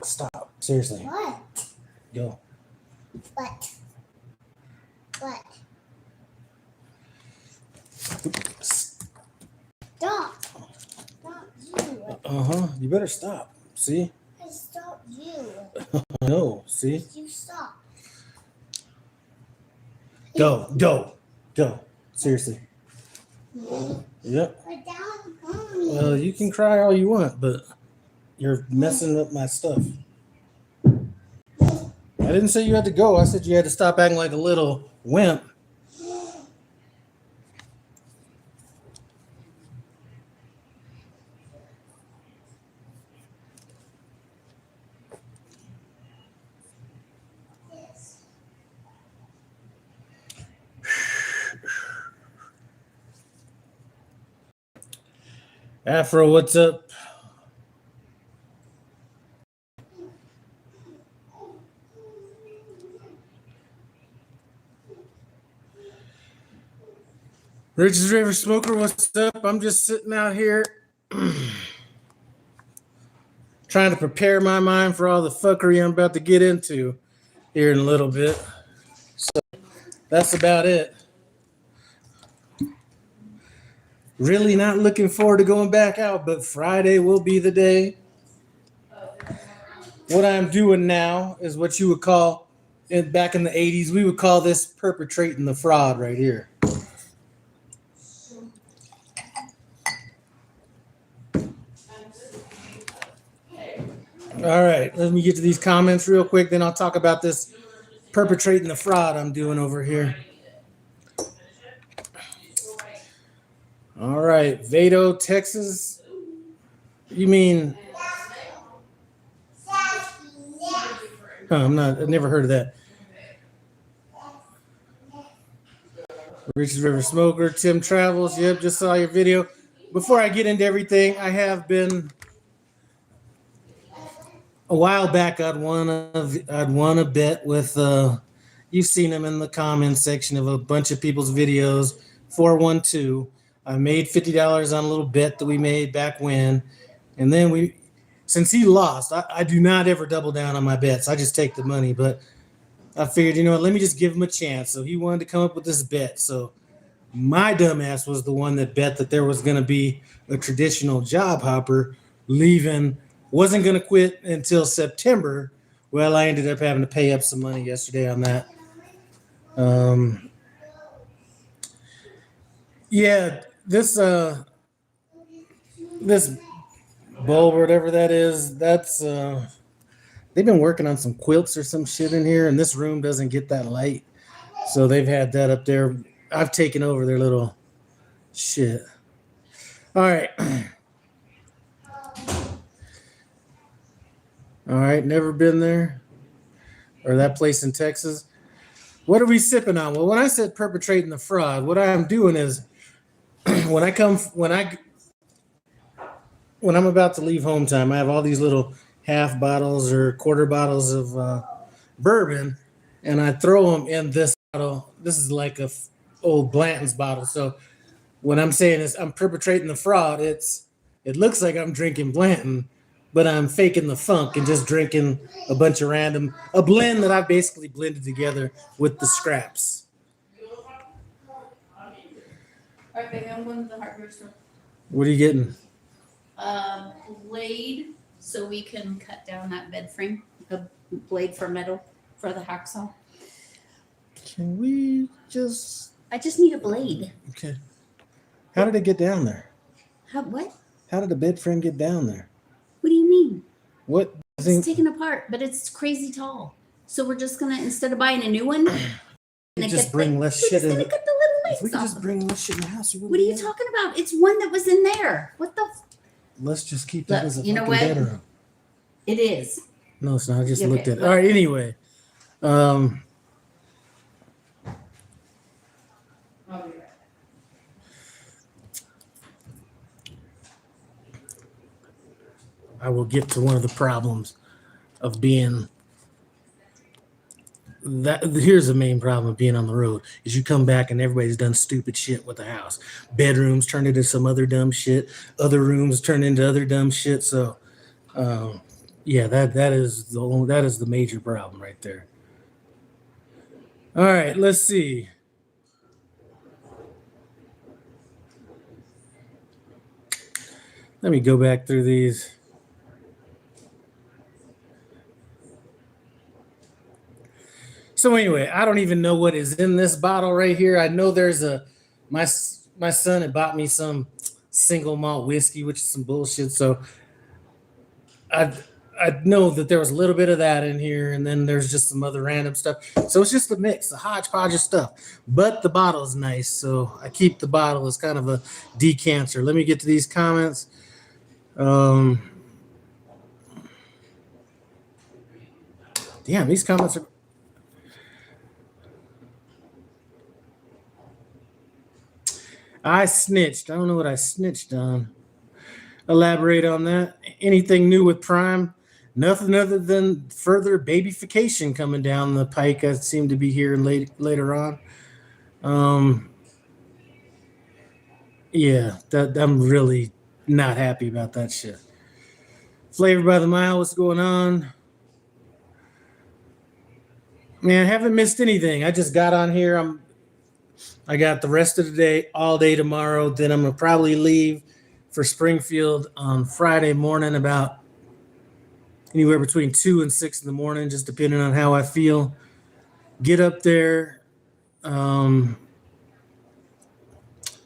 Stop. Seriously. What? Go. What? Stop. Stop you. You better stop. See? I stop you. No. See? You stop. Go. Seriously. Yep. Well, you can cry all you want, but you're messing up my stuff. I didn't say you had to go. I said you had to stop acting like a little wimp. Afro, what's up? Rich's River Smoker, what's up? I'm just sitting out here trying to prepare my mind for all the fuckery I'm about to get into here in a little bit. So that's about it. Really not looking forward to going back out, but Friday will be the day. What I'm doing now is what you would call, back in the 80s, we would call this perpetrating the fraud right here. All right, let me get to these comments real quick, then I'll talk about this perpetrating the fraud I'm doing over here. All right, Vado, Texas. You mean? I've never heard of that. Rich's River Smoker, Tim Travels. Yep, just saw your video. Before I get into everything, I have been. A while back, I'd won a bet with. You've seen them in the comments section of a bunch of people's videos. 412. I made $50 on a little bet that we made back when, and then since he lost, I do not ever double down on my bets. I just take the money. But I figured, let me just give him a chance. So he wanted to come up with this bet. So my dumbass was the one that bet that there was going to be a traditional job hopper leaving. Wasn't going to quit until September. Well, I ended up having to pay up some money yesterday on that. Yeah, this bulb or whatever that is, that's they've been working on some quilts or some shit in here, and this room doesn't get that light. So they've had that up there. I've taken over their little shit. All right. All right, never been there, or that place in Texas. What are we sipping on? Well, when I said perpetrating the fraud, what I'm doing is when I'm about to leave home time, I have all these little half bottles or quarter bottles of bourbon, and I throw them in this bottle. This is like a old Blanton's bottle. So when I'm saying is I'm perpetrating the fraud, it looks like I'm drinking Blanton, but I'm faking the funk and just drinking a bunch of a blend that I've basically blended together with the scraps. All right, baby, I'm going to the hardware store. What are you getting? Blade, so we can cut down that bed frame. A blade for metal for the hacksaw. Can we just? I just need a blade. Okay. How did it get down there? What? How did the bed frame get down there? What do you mean? What? It's taken apart, but it's crazy tall. So we're just gonna, instead of buying a new one, just bring less shit in. We're just gonna cut the little legs If we could off. just bring less shit in the house. What are you talking about? It's one that was in there. What the? Let's just keep that as a you know fucking what? bedroom. It is. No, it's not. I just Okay, looked at it. well- All right. Anyway, I will get to one of the problems of being that. Here's the main problem of being on the road is you come back and everybody's done stupid shit with the house. Bedrooms turn into some other dumb shit. Other rooms turn into other dumb shit. So, Yeah, that is the major problem right there. All right, let's see. Let me go back through these. So anyway, I don't even know what is in this bottle right here. I know there's my son had bought me some single malt whiskey, which is some bullshit. So I I know that there was a little bit of that in here, and then there's just some other random stuff. So it's just a mix, a hodgepodge of stuff. But the bottle is nice, so I keep the bottle as kind of a decanter. Let me get to these comments. Damn, these comments are. I snitched. I don't know what I snitched on. Elaborate on that. Anything new with Prime? Nothing other than further babyfication coming down the pike. I seem to be hearing later on. Yeah, that I'm really not happy about that shit. Flavor by the mile, what's going on? Man, I haven't missed anything. I just got on here. I got the rest of the day, all day tomorrow. Then I'm gonna probably leave for Springfield on Friday morning about anywhere between 2 and 6 in the morning, just depending on how I feel. Get up there, try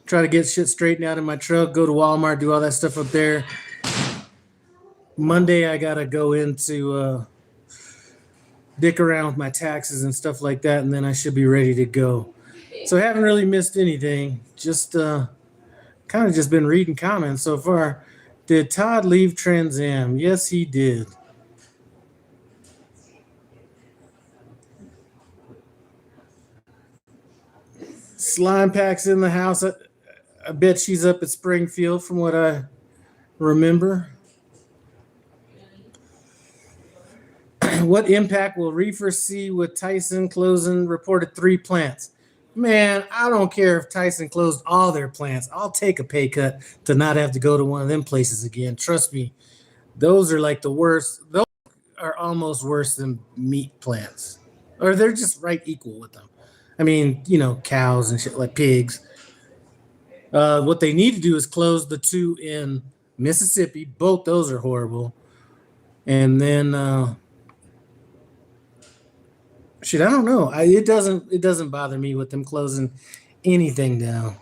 to get shit straightened out in my truck, go to Walmart, do all that stuff up there. Monday, I got to go into dick around with my taxes and stuff like that, and then I should be ready to go. So I haven't really missed anything. Just kind of just been reading comments so far. Did Todd leave Trans Am? Yes, he did. Slime Pack's in the house. I bet she's up at Springfield from what I remember. What impact will Reefer see with Tyson closing reported 3 plants? Man, I don't care if Tyson closed all their plants. I'll take a pay cut to not have to go to one of them places again. Trust me, those are like the worst. Those are almost worse than meat plants, or they're just right equal with them. I mean, cows and shit like pigs. What they need to do is close the 2 in Mississippi. Both those are horrible. And then shit, I don't know. It doesn't bother me with them closing anything down.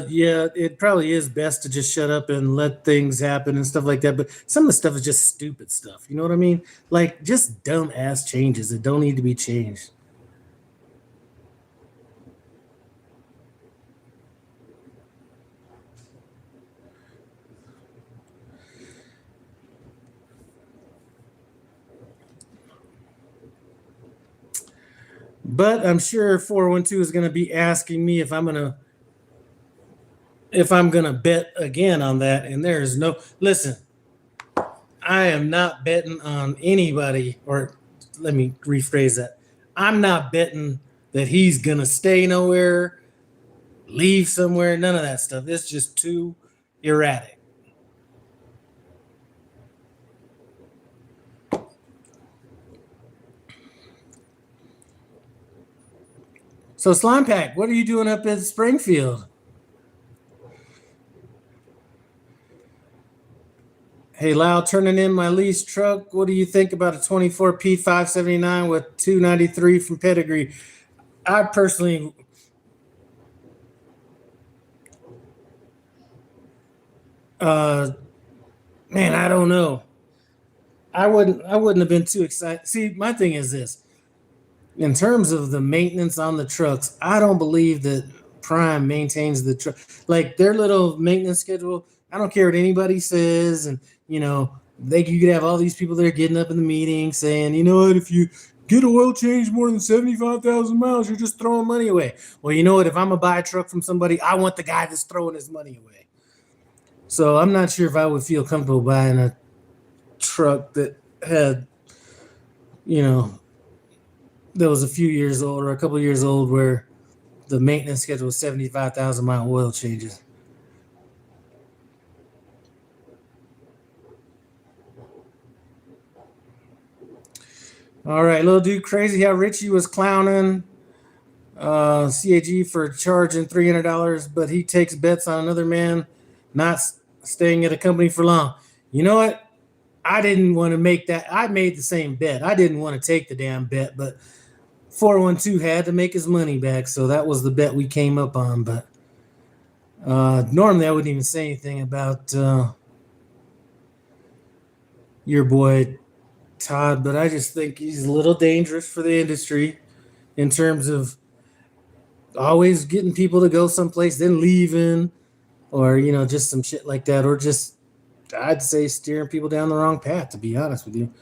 Yeah, it probably is best to just shut up and let things happen and stuff like that. But some of the stuff is just stupid stuff. You know what I mean? Like just dumb ass changes that don't need to be changed. But I'm sure 412 is going to be asking me if I'm gonna bet again on that. And there's no listen. I am not betting on anybody, or let me rephrase that. I'm not betting that he's gonna stay nowhere, leave somewhere, none of that stuff. It's just too erratic. So Slime Pack, what are you doing up at Springfield? Hey, Lau, turning in my lease truck. What do you think about a 24 P579 with 293 from Pedigree? I personally, man, I don't know. I wouldn't have been too excited. See, my thing is this. In terms of the maintenance on the trucks, I don't believe that Prime maintains the truck. Like their little maintenance schedule, I don't care what anybody says, and you could have all these people that are getting up in the meeting saying, you know what, if you get an oil change more than 75,000 miles, you're just throwing money away. Well, you know what, if I'm gonna buy a truck from somebody, I want the guy that's throwing his money away. So I'm not sure if I would feel comfortable buying a truck that had, that was a few years old or a couple of years old where the maintenance schedule was 75,000 mile oil changes. All right, little dude, crazy how Richie was clowning CAG for charging $300, but he takes bets on another man not staying at a company for long. You know what? I didn't want to make that. I made the same bet. I didn't want to take the damn bet, but 412 had to make his money back, so that was the bet we came up on. But normally I wouldn't even say anything about your boy Todd, but I just think he's a little dangerous for the industry in terms of always getting people to go someplace, then leaving, or just some shit like that, or just I'd say steering people down the wrong path, to be honest with you.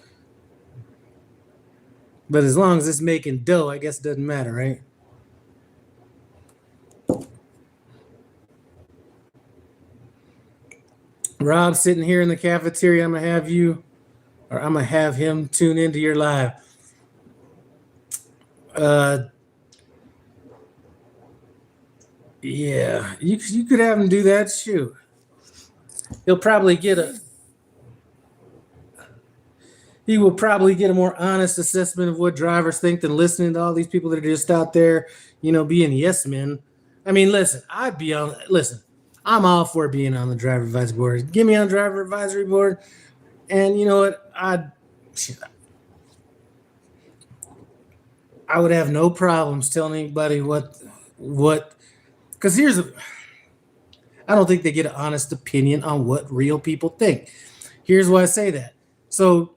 But as long as it's making dough, I guess it doesn't matter, right? Rob sitting here in the cafeteria, I'm gonna have him tune into your live. Yeah, you could have him do that. Shoot, he will probably get a more honest assessment of what drivers think than listening to all these people that are just out there, being yes men. I mean, listen, I'm all for being on the driver advisory board. Get me on the driver advisory board, and you know what? I would have no problems telling anybody what, because I don't think they get an honest opinion on what real people think. Here's why I say that. So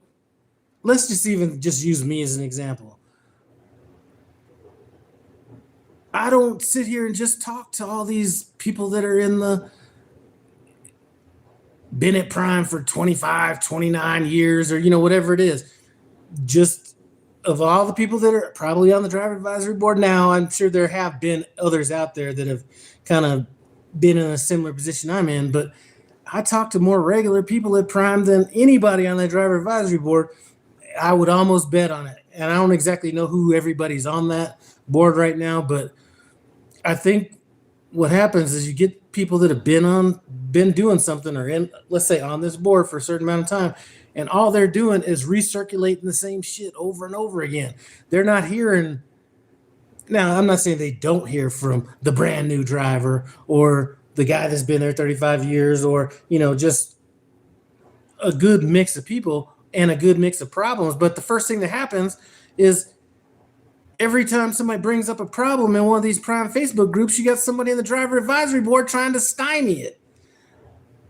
let's just use me as an example. I don't sit here and just talk to all these people that are been at Prime for 25, 29 years or, whatever it is. Just of all the people that are probably on the driver advisory board now, I'm sure there have been others out there that have kind of been in a similar position I'm in, but I talk to more regular people at Prime than anybody on the driver advisory board. I would almost bet on it. And I don't exactly know who everybody's on that board right now, but I think what happens is you get people that have been doing something or in, let's say, on this board for a certain amount of time, and all they're doing is recirculating the same shit over and over again. They're not hearing. Now, I'm not saying they don't hear from the brand new driver or the guy that's been there 35 years or, just a good mix of people and a good mix of problems. But the first thing that happens is every time somebody brings up a problem in one of these Prime Facebook groups, you got somebody in the driver advisory board trying to stymie it.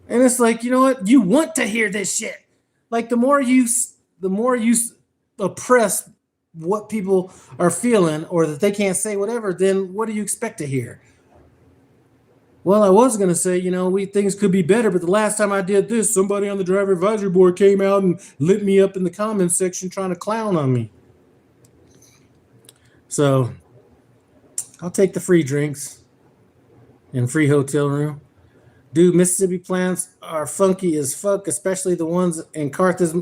And it's like, you know what? You want to hear this shit. Like the more you oppress what people are feeling or that they can't say whatever, then what do you expect to hear? Well, I was going to say, things could be better, but the last time I did this, somebody on the driver advisory board came out and lit me up in the comments section trying to clown on me. So I'll take the free drinks and free hotel room. Dude, Mississippi plants are funky as fuck, especially the ones in Carthage,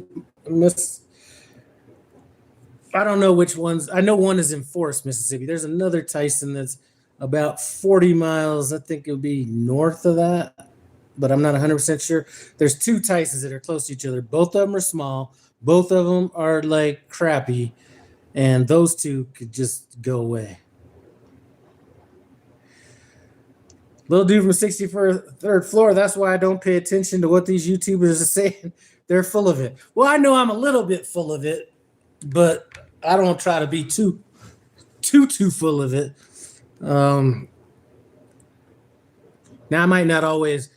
I don't know which ones. I know one is in Forest, Mississippi. There's another Tyson that's about 40 miles. I think it would be north of that, but I'm not 100% sure. There's two Tysons that are close to each other. Both of them are small. Both of them are like crappy, and those two could just go away. Little dude from 63rd floor. That's why I don't pay attention to what these YouTubers are saying. They're full of it. Well, I know I'm a little bit full of it, but I don't try to be too full of it. Now I might not always,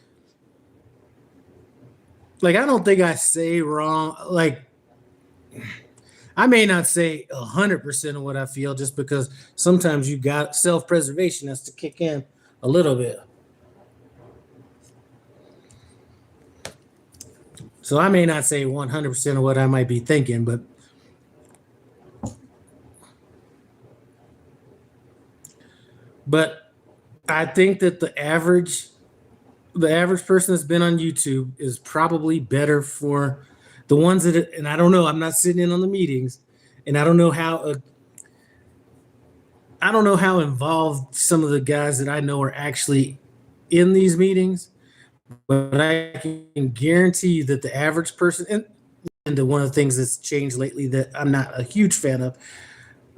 I don't think I say wrong. I may not say 100% of what I feel just because sometimes you got self-preservation has to kick in a little bit. So I may not say 100% of what I might be thinking, but I think that the average person that's been on YouTube is probably better for The ones that, and I don't know, I'm not sitting in on the meetings, and I don't know how involved some of the guys that I know are actually in these meetings, but I can guarantee you that the average person, and one of the things that's changed lately that I'm not a huge fan of,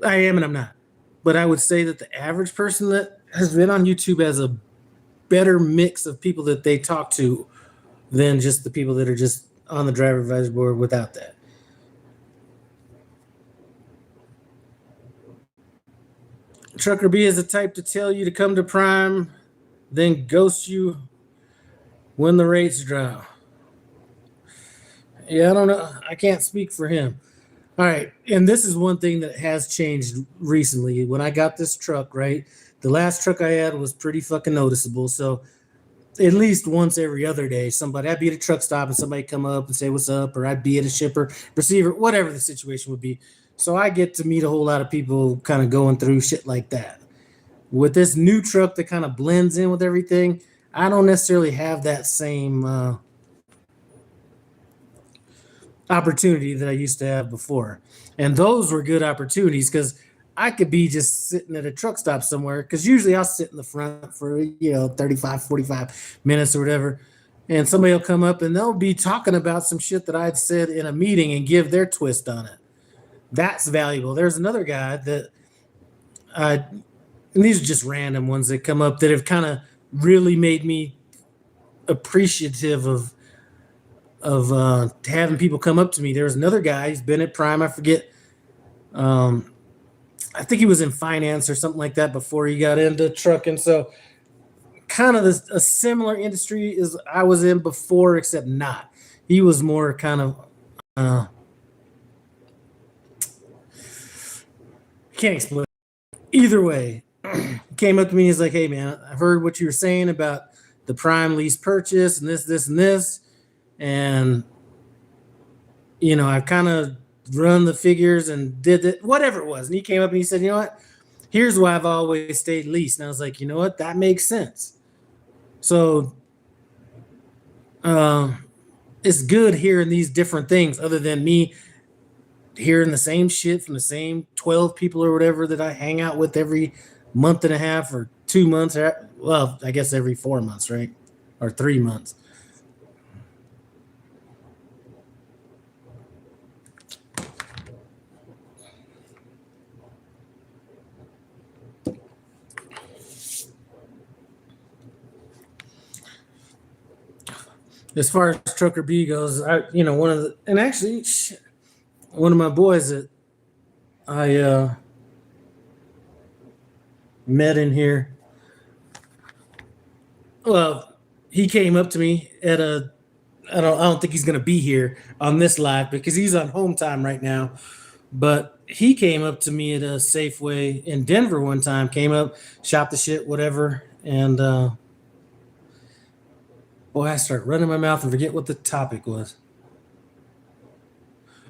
I am and I'm not, but I would say that the average person that has been on YouTube has a better mix of people that they talk to than just the people that are just on the driver advisory board without that. Trucker B is the type to tell you to come to Prime, then ghost you when the rates drop. Yeah, I don't know. I can't speak for him. All right. And this is one thing that has changed recently. When I got this truck, right? The last truck I had was pretty fucking noticeable. So at least once every other day, I'd be at a truck stop and somebody come up and say, what's up? Or I'd be at a shipper, receiver, whatever the situation would be. So I get to meet a whole lot of people kind of going through shit like that. With this new truck that kind of blends in with everything, I don't necessarily have that same opportunity that I used to have before. And those were good opportunities because I could be just sitting at a truck stop somewhere, because usually I'll sit in the front for 35, 45 minutes or whatever. And somebody will come up and they'll be talking about some shit that I'd said in a meeting and give their twist on it. That's valuable. There's another guy that and these are just random ones that come up that have kind of really made me appreciative of having people come up to me. There was another guy, he's been at Prime, I forget. I think he was in finance or something like that before he got into trucking. So kind of a similar industry as I was in before, except not. He was more kind of, can't explain. Either way, came up to me. He's like, hey, man, I heard what you were saying about the Prime lease purchase and this, and this. And, I've kind of run the figures and did it, whatever it was. And he came up and he said, you know what? Here's why I've always stayed leased. And I was like, you know what? That makes sense. So it's good hearing these different things other than me hearing the same shit from the same 12 people or whatever that I hang out with every month and a half or 2 months. Well, I guess every 4 months, right? Or 3 months. As far as Trucker B goes, one of my boys that I met in here. Well, he came up to me at I don't think he's gonna be here on this live because he's on home time right now. But he came up to me at a Safeway in Denver one time, came up, shopped the shit, whatever, and boy, I start running my mouth and forget what the topic was.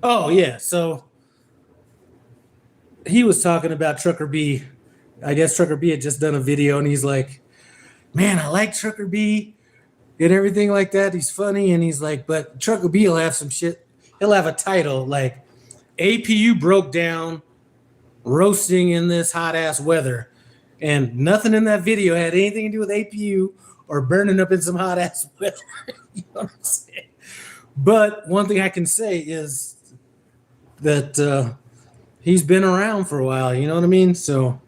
Oh, yeah. So he was talking about Trucker B. I guess Trucker B had just done a video and he's like, man, I like Trucker B and everything like that. He's funny. And he's like, but Trucker B will have some shit. He'll have a title like APU broke down roasting in this hot ass weather. And nothing in that video had anything to do with APU or burning up in some hot ass weather. You know what I'm saying? But one thing I can say is that he's been around for a while. You know what I mean? So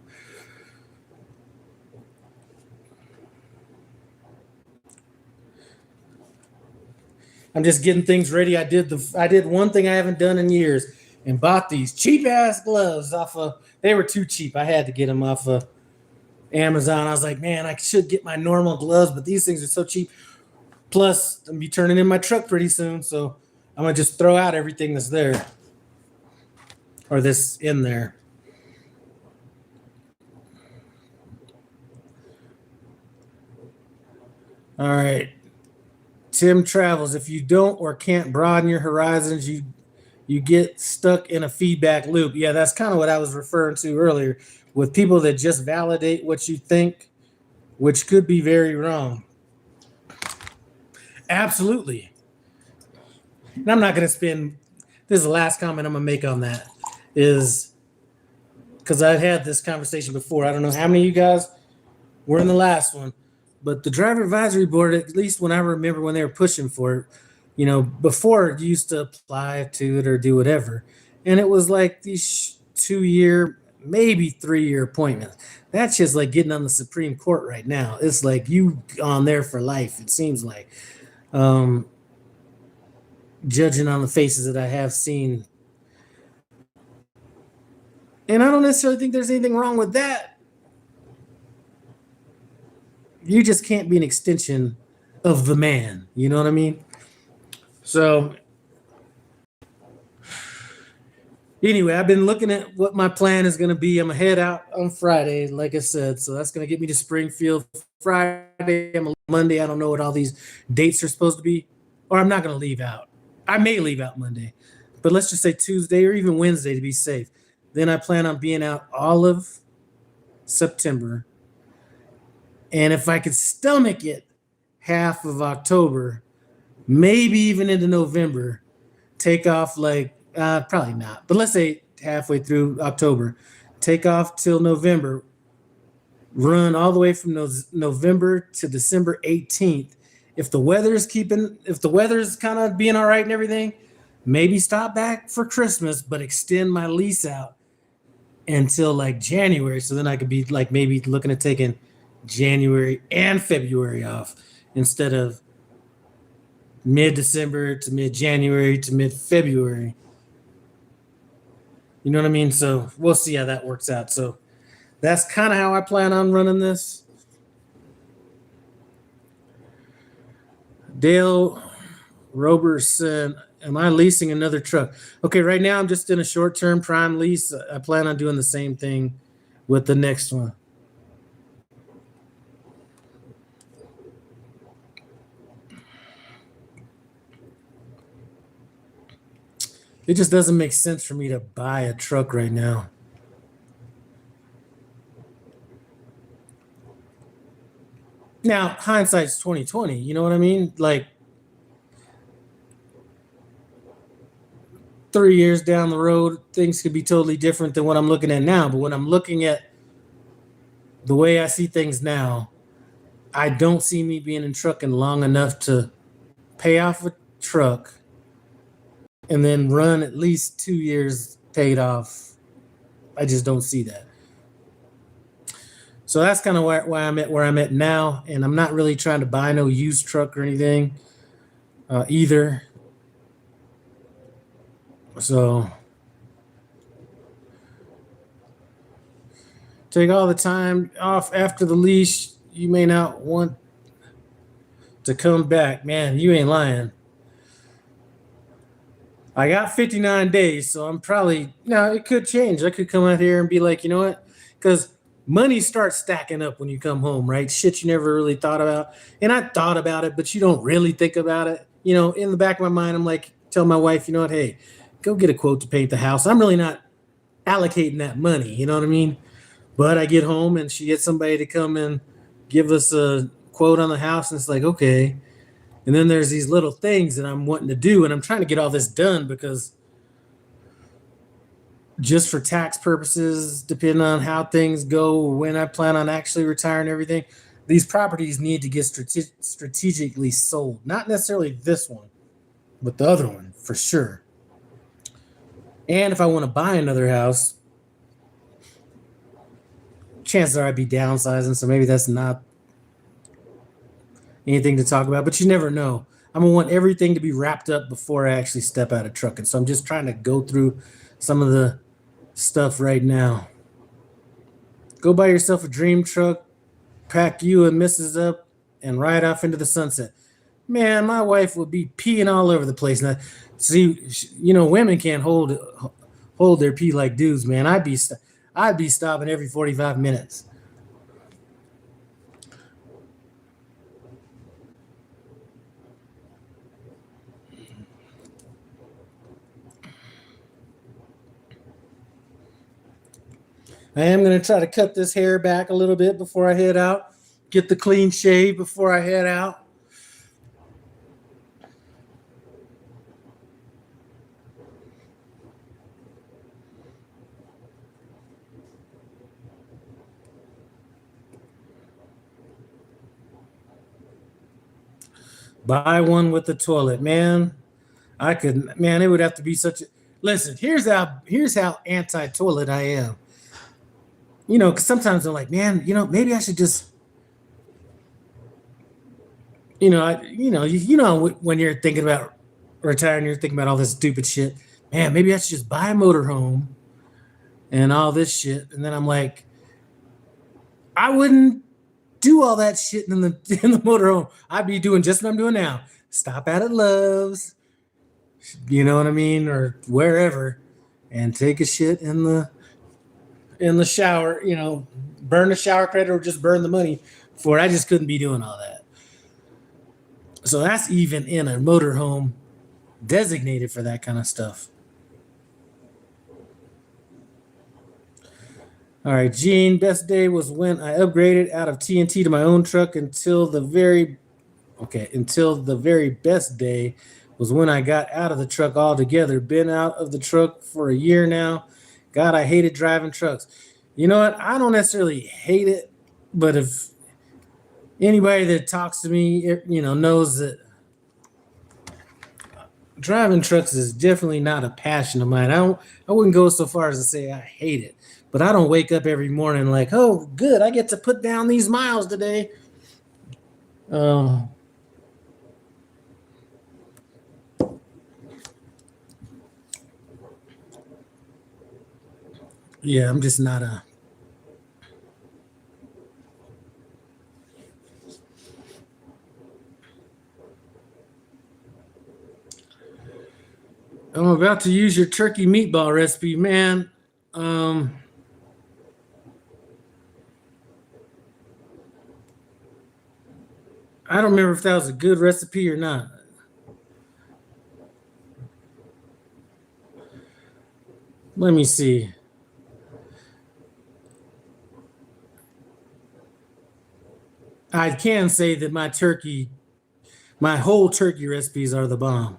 I'm just getting things ready. I did one thing I haven't done in years and bought these cheap ass gloves they were too cheap. I had to get them off of Amazon. I was like, man, I should get my normal gloves, but these things are so cheap. Plus, I'm gonna be turning in my truck pretty soon, so I'm gonna just throw out everything that's there. Or this in there. All right. Tim Travels. If you don't or can't broaden your horizons, you get stuck in a feedback loop. Yeah, that's kind of what I was referring to earlier with people that just validate what you think, which could be very wrong. Absolutely. And I'm not going to spend, this is the last comment I'm going to make on that, is because I've had this conversation before. I don't know how many of you guys were in the last one, but the driver advisory board, at least when I remember when they were pushing for it, you know, before you used to apply to it or do whatever. And it was like these 2-year, maybe 3-year appointments. That's just like getting on the Supreme Court right now. It's like you on there for life, it seems like. Judging on the faces that I have seen. And I don't necessarily think there's anything wrong with that. You just can't be an extension of the man. You know what I mean? So anyway, I've been looking at what my plan is going to be. I'm going to head out on Friday, like I said. So that's going to get me to Springfield Friday. I'm a Monday. I don't know what all these dates are supposed to be. Or I'm not going to leave out. I may leave out Monday. But let's just say Tuesday or even Wednesday to be safe. Then I plan on being out all of September. And if I could stomach it, half of October, maybe even into November, take off like, probably not, but let's say halfway through October, take off till November, run all the way from November to December 18th. If the weather's kind of being all right and everything, maybe stop back for Christmas, but extend my lease out until like January. So then I could be like maybe looking at taking January and February off instead of mid-December to mid-January to mid-February. You know what I mean? So we'll see how that works out. So that's kind of how I plan on running this. Dale Roberson, am I leasing another truck? Okay, right now I'm just in a short-term prime lease. I plan on doing the same thing with the next one. It just doesn't make sense for me to buy a truck right now. Now, hindsight's 2020, you know what I mean? Like 3 years down the road, things could be totally different than what I'm looking at now. But when I'm looking at the way I see things now, I don't see me being in trucking long enough to pay off a truck and then run at least 2 years paid off. I just don't see that. So that's kind of why I'm at where I'm at now. And I'm not really trying to buy no used truck or anything either. So take all the time off after the lease. You may not want to come back. Man, you ain't lying. I got 59 days, so I'm probably, it could change. I could come out here and be like, you know what? Because money starts stacking up when you come home, right? Shit you never really thought about. And I thought about it, but you don't really think about it. You know, in the back of my mind, I'm like, tell my wife, you know what? Hey, go get a quote to paint the house. I'm really not allocating that money. You know what I mean? But I get home and she gets somebody to come and give us a quote on the house. And it's like, okay. And then there's these little things that I'm wanting to do. And I'm trying to get all this done because just for tax purposes, depending on how things go, when I plan on actually retiring everything, these properties need to get strategically sold. Not necessarily this one, but the other one for sure. And if I want to buy another house, chances are I'd be downsizing. So maybe that's not anything to talk about, but you never know. I'm going to want everything to be wrapped up before I actually step out of trucking. So I'm just trying to go through some of the stuff right now. Go buy yourself a dream truck, pack you and Mrs. up, and ride off into the sunset. Man, my wife would be peeing all over the place. Now, see, women can't hold their pee like dudes, man. I'd be stopping every 45 minutes. I am going to try to cut this hair back a little bit before I head out. Get the clean shave before I head out. Buy one with the toilet, man. I could, man. It would have to be such a. Listen, here's how anti-toilet I am. You know, because sometimes I'm like, man, maybe I should just, when you're thinking about retiring, you're thinking about all this stupid shit. Man, maybe I should just buy a motorhome and all this shit. And then I'm like, I wouldn't do all that shit in the motorhome. I'd be doing just what I'm doing now. Stop at Love's, you know what I mean, or wherever, and take a shit in the shower. Burn the shower credit or just burn the money for it. I just couldn't be doing all that. So that's even in a motorhome designated for that kind of stuff. All right, Gene, best day was when I upgraded out of TNT to my own truck until the very best day was when I got out of the truck altogether. Been out of the truck for a year now. God, I hated driving trucks. You know what? I don't necessarily hate it, but if anybody that talks to me, knows that driving trucks is definitely not a passion of mine. I wouldn't go so far as to say I hate it, but I don't wake up every morning like, oh, good, I get to put down these miles today. Yeah, I'm just not a. I'm about to use your turkey meatball recipe, man. I don't remember if that was a good recipe or not. Let me see. I can say that my whole turkey recipes are the bomb.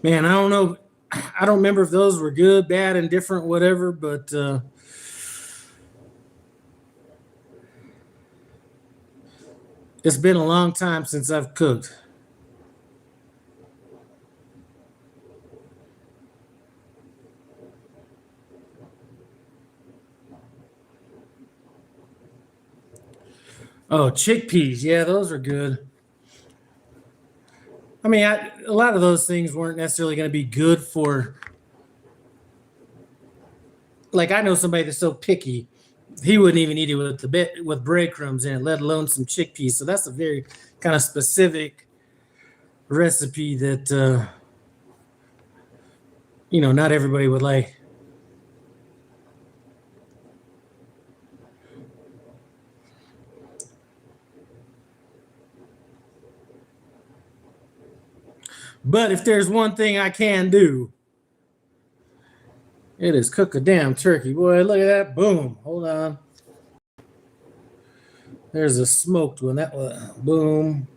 Man, I don't know. I don't remember if those were good, bad, indifferent, whatever, but it's been a long time since I've cooked. Oh, chickpeas. Yeah, those are good. I mean, a lot of those things weren't necessarily going to be good for. Like, I know somebody that's so picky, he wouldn't even eat it with breadcrumbs in it, let alone some chickpeas. So that's a very kind of specific recipe that not everybody would like. But if there's one thing I can do, it is cook a damn turkey. Boy, look at that. Boom. Hold on. There's a smoked one. That was boom.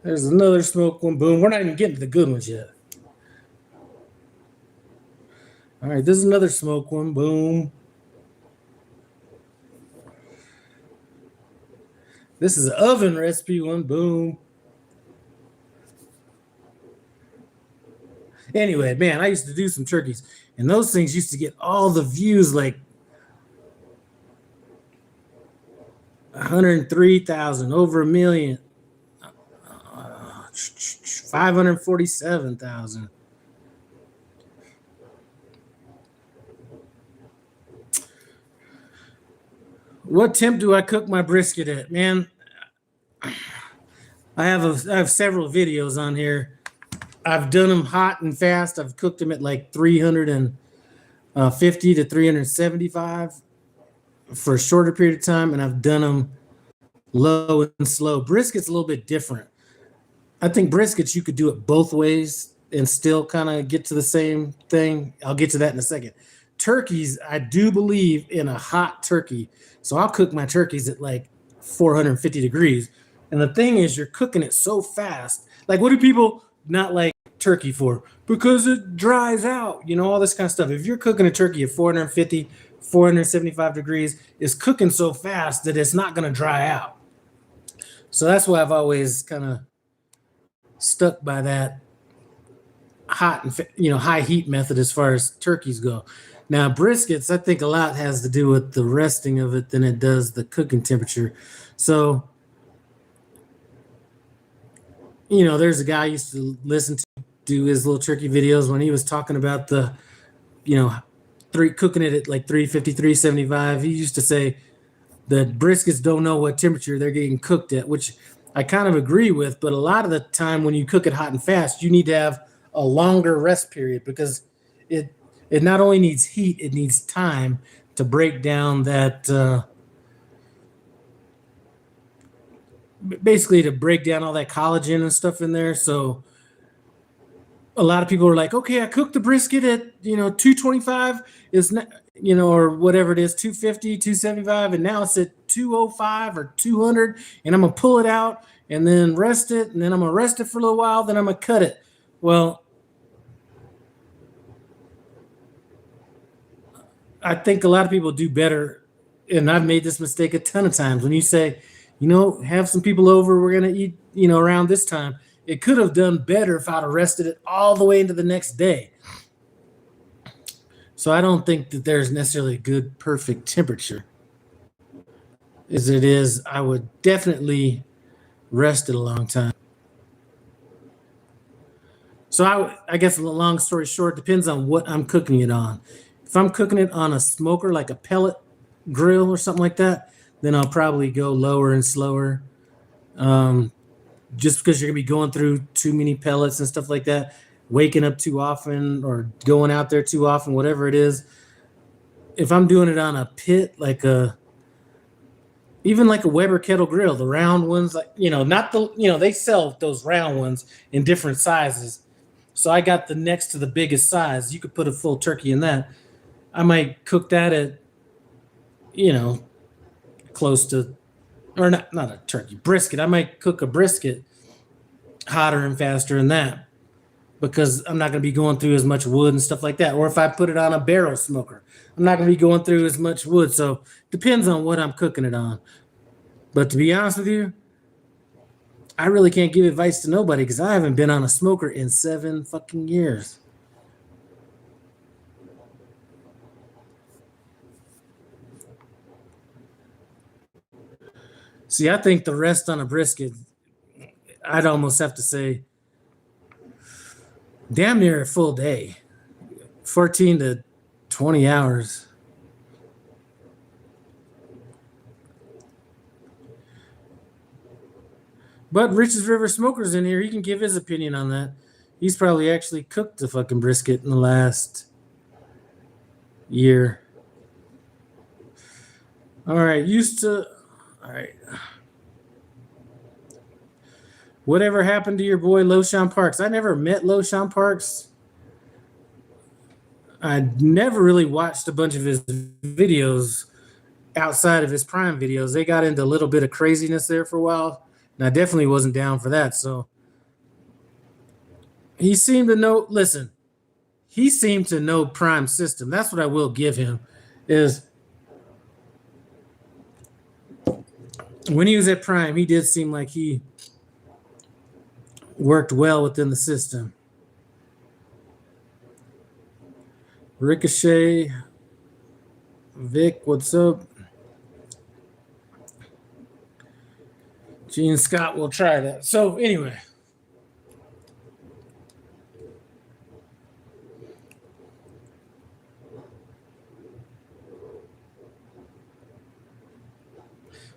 There's another smoked one. Boom. We're not even getting to the good ones yet. All right, this is another smoked one. Boom. This is an oven recipe one. Boom. Anyway, man, I used to do some turkeys, and those things used to get all the views, like 103,000, over a million, 547,000. What temp do I cook my brisket at, man? I have several videos on here. I've done them hot and fast. I've cooked them at like 350 to 375 for a shorter period of time, and I've done them low and slow. Brisket's a little bit different. I think briskets, you could do it both ways and still kind of get to the same thing. I'll get to that in a second. turkeys, I do believe in a hot turkey. So I'll cook my turkeys at like 450 degrees. And the thing is, you're cooking it so fast. Like, what do people not like turkey for? Because it dries out, all this kind of stuff. If you're cooking a turkey at 450, 475 degrees, it's cooking so fast that it's not going to dry out. So that's why I've always kind of stuck by that hot and high heat method as far as turkeys go. Now briskets, I think a lot has to do with the resting of it than it does the cooking temperature. So there's a guy I used to listen to do his little turkey videos when he was talking about the cooking it at like 350, 375. He used to say that briskets don't know what temperature they're getting cooked at, which I kind of agree with. But a lot of the time when you cook it hot and fast, you need to have a longer rest period because it not only needs heat, it needs time to break down that basically to break down all that collagen and stuff in there. So a lot of people are like, okay, I cooked the brisket at 225 is or whatever it is, 250, 275, and now it's at 205 or 200, and I'm gonna pull it out and then rest it, and then I'm gonna rest it for a little while, then I'm gonna cut it. Well, I think a lot of people do better, and I've made this mistake a ton of times. When you say, have some people over, we're gonna eat, around this time. It could have done better if I'd have rested it all the way into the next day. So I don't think that there's necessarily a good, perfect temperature. As it is, I would definitely rest it a long time. So I guess a long story short, depends on what I'm cooking it on. If I'm cooking it on a smoker, like a pellet grill or something like that, then I'll probably go lower and slower. Just because you're gonna be going through too many pellets and stuff like that, waking up too often or going out there too often, whatever it is. If I'm doing it on a pit, even like a Weber kettle grill, the round ones, not the, they sell those round ones in different sizes. So I got the next to the biggest size. You could put a full turkey in that. I might cook that at, close to, or not a turkey, brisket. I might cook a brisket hotter and faster than that because I'm not going to be going through as much wood and stuff like that. Or if I put it on a barrel smoker, I'm not going to be going through as much wood. So depends on what I'm cooking it on. But to be honest with you, I really can't give advice to nobody because I haven't been on a smoker in 7 fucking years. See, I think the rest on a brisket, I'd almost have to say damn near a full day, 14 to 20 hours. But Rich's River Smoker's in here. He can give his opinion on that. He's probably actually cooked the fucking brisket in the last year. All right. All right. Whatever happened to your boy Loshawn Parks? I never met Loshawn Parks. I never really watched a bunch of his videos outside of his Prime videos. They got into a little bit of craziness there for a while, and I definitely wasn't down for that. So he seemed to know. Listen, he seemed to know Prime system. That's what I will give him. Is when he was at Prime, he did seem like he worked well within the system. Ricochet, Vic, what's up? Gene Scott will try that. So anyway,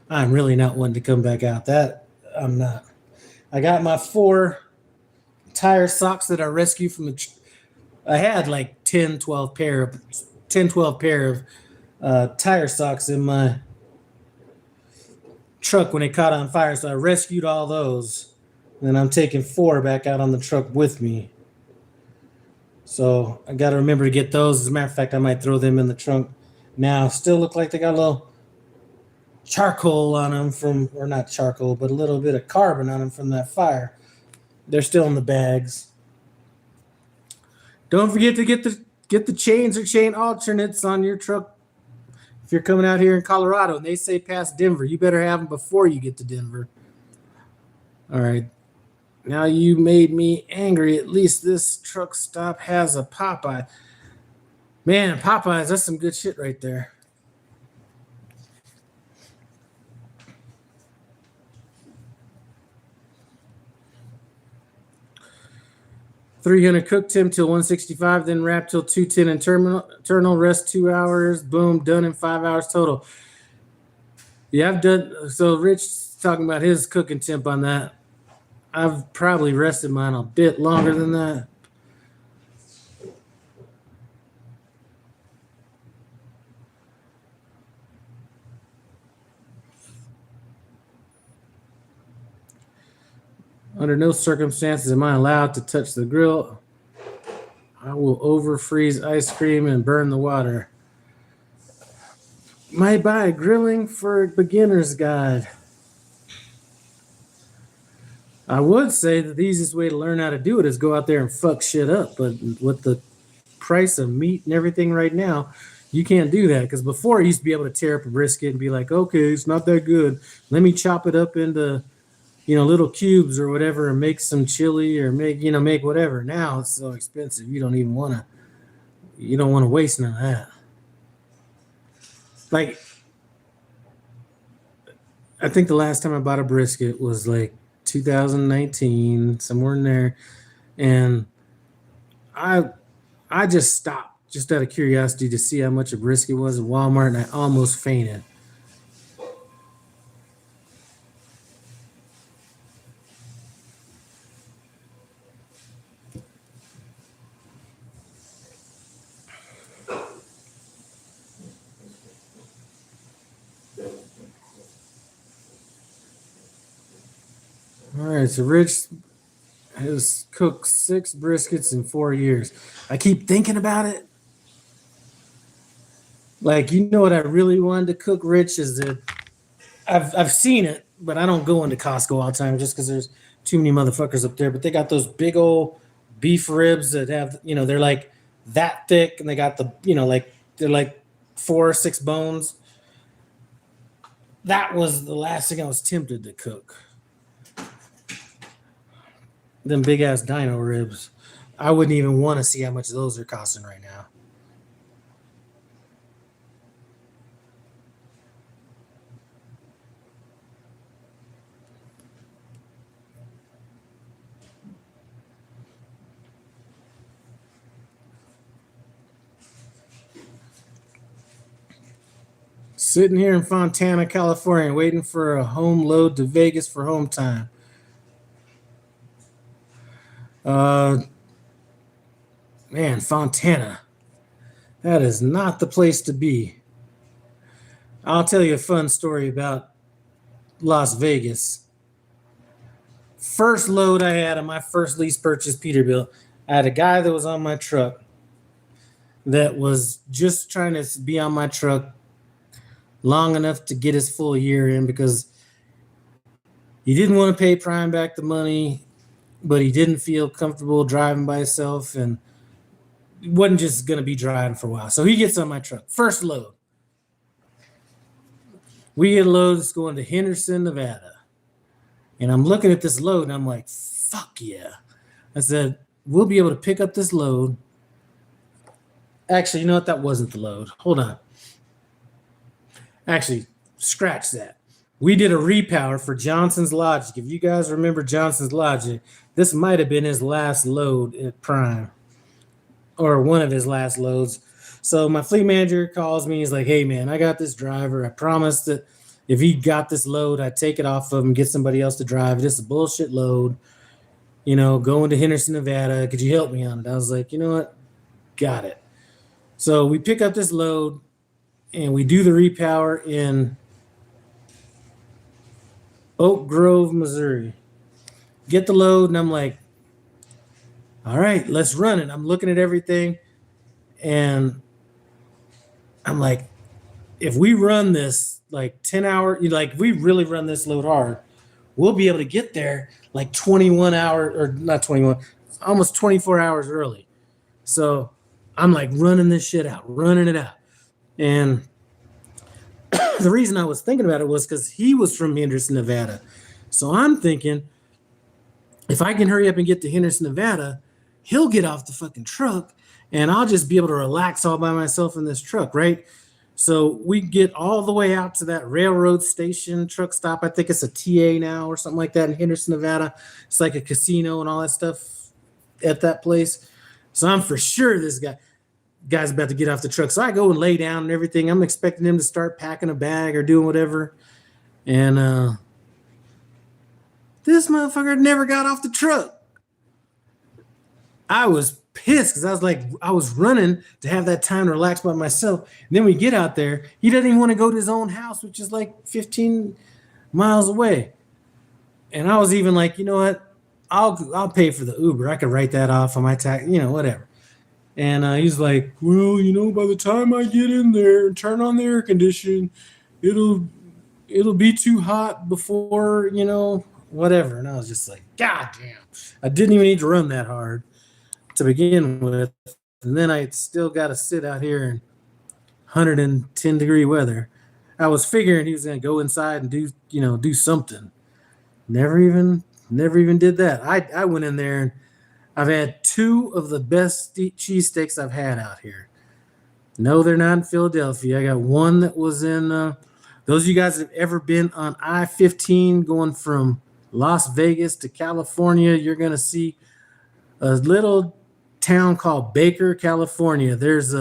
I'm really not one to come back out. That I'm not. I got my 4 tire socks that I rescued from the. I had like 10, 12 pair of tire socks in my truck when it caught on fire. So I rescued all those. And I'm taking 4 back out on the truck with me. So I got to remember to get those. As a matter of fact, I might throw them in the trunk now. Still look like they got a little charcoal on them from, or not charcoal, but a little bit of carbon on them from that fire. They're still in the bags. Don't forget to get the chains or chain alternates on your truck. If you're coming out here in Colorado and they say past Denver, you better have them before you get to Denver. All right. Now you made me angry. At least this truck stop has a Popeye. Man, Popeyes, that's some good shit right there. $300 cook temp till 165, then wrap till 210 internal, rest 2 hours. Boom, done in 5 hours total. Yeah, I've done. So Rich talking about his cooking temp on that. I've probably rested mine a bit longer than that. Under no circumstances am I allowed to touch the grill. I will overfreeze ice cream and burn the water. Might buy a grilling for beginners guide. I would say that the easiest way to learn how to do it is go out there and fuck shit up. But with the price of meat and everything right now, you can't do that. Because before, I used to be able to tear up a brisket and be like, okay, it's not that good. Let me chop it up into, little cubes or whatever, and make some chili or make whatever. Now it's so expensive. You don't want to waste none of that. Like, I think the last time I bought a brisket was like 2019, somewhere in there. And I just stopped just out of curiosity to see how much a brisket was at Walmart, and I almost fainted. All right, so Rich has cooked 6 briskets in 4 years. I keep thinking about it. Like, what I really wanted to cook, Rich, is that I've seen it, but I don't go into Costco all the time just because there's too many motherfuckers up there. But they got those big old beef ribs that have, they're like that thick, and they got the, they're like 4 or 6 bones. That was the last thing I was tempted to cook. Them big ass dino ribs. I wouldn't even want to see how much those are costing right now. Sitting here in Fontana, California, waiting for a home load to Vegas for home time. Man, Fontana. That is not the place to be. I'll tell you a fun story about Las Vegas. First load I had on my first lease purchase, Peterbilt, I had a guy that was on my truck that was just trying to be on my truck long enough to get his full year in, because he didn't want to pay Prime back the money, but he didn't feel comfortable driving by himself, and he wasn't just going to be driving for a while. So he gets on my truck. First load. We get a load that's going to Henderson, Nevada. And I'm looking at this load, and I'm like, fuck yeah. I said, we'll be able to pick up this load. Actually, you know what? That wasn't the load. Hold on. Actually, scratch that. We did a repower for Johnson's Logic. If you guys remember Johnson's Logic, this might have been his last load at Prime, or one of his last loads. So my fleet manager calls me. He's like, hey, man, I got this driver. I promised that if he got this load, I'd take it off of him, get somebody else to drive. This is a bullshit load. Going to Henderson, Nevada. Could you help me on it? I was like, you know what? Got it. So we pick up this load, and we do the repower in Oak Grove, Missouri. Get the load, and I'm like, all right, let's run it. I'm looking at everything and I'm like, if we run this like 10 hour, like if we really run this load hard, we'll be able to get there like 21 hours or not 21, almost 24 hours early. So I'm like running this shit out, running it out. And the reason I was thinking about it was because he was from Henderson, Nevada. So I'm thinking, if I can hurry up and get to Henderson, Nevada, he'll get off the fucking truck and I'll just be able to relax all by myself in this truck, right? So we get all the way out to that railroad station truck stop. I think it's a TA now or something like that in Henderson, Nevada. It's like a casino and all that stuff at that place. So I'm for sure this guy's about to get off the truck. So I go and lay down and everything. I'm expecting him to start packing a bag or doing whatever. And this motherfucker never got off the truck. I was pissed because I was running to have that time to relax by myself. And then we get out there. He doesn't even want to go to his own house, which is like 15 miles away. And I was even like, you know what? I'll pay for the Uber. I could write that off on my tax, whatever. And he's like, well, by the time I get in there and turn on the air conditioning, it'll be too hot before, whatever. And I was just like, God damn. I didn't even need to run that hard to begin with. And then I still got to sit out here in 110 degree weather. I was figuring he was going to go inside and do something. Never even did that. I went in there and I've had 2 of the best cheesesteaks I've had out here. No, they're not in Philadelphia. I got one that was in, those of you guys that have ever been on I-15 going from Las Vegas to California, you're going to see a little town called Baker, California. There is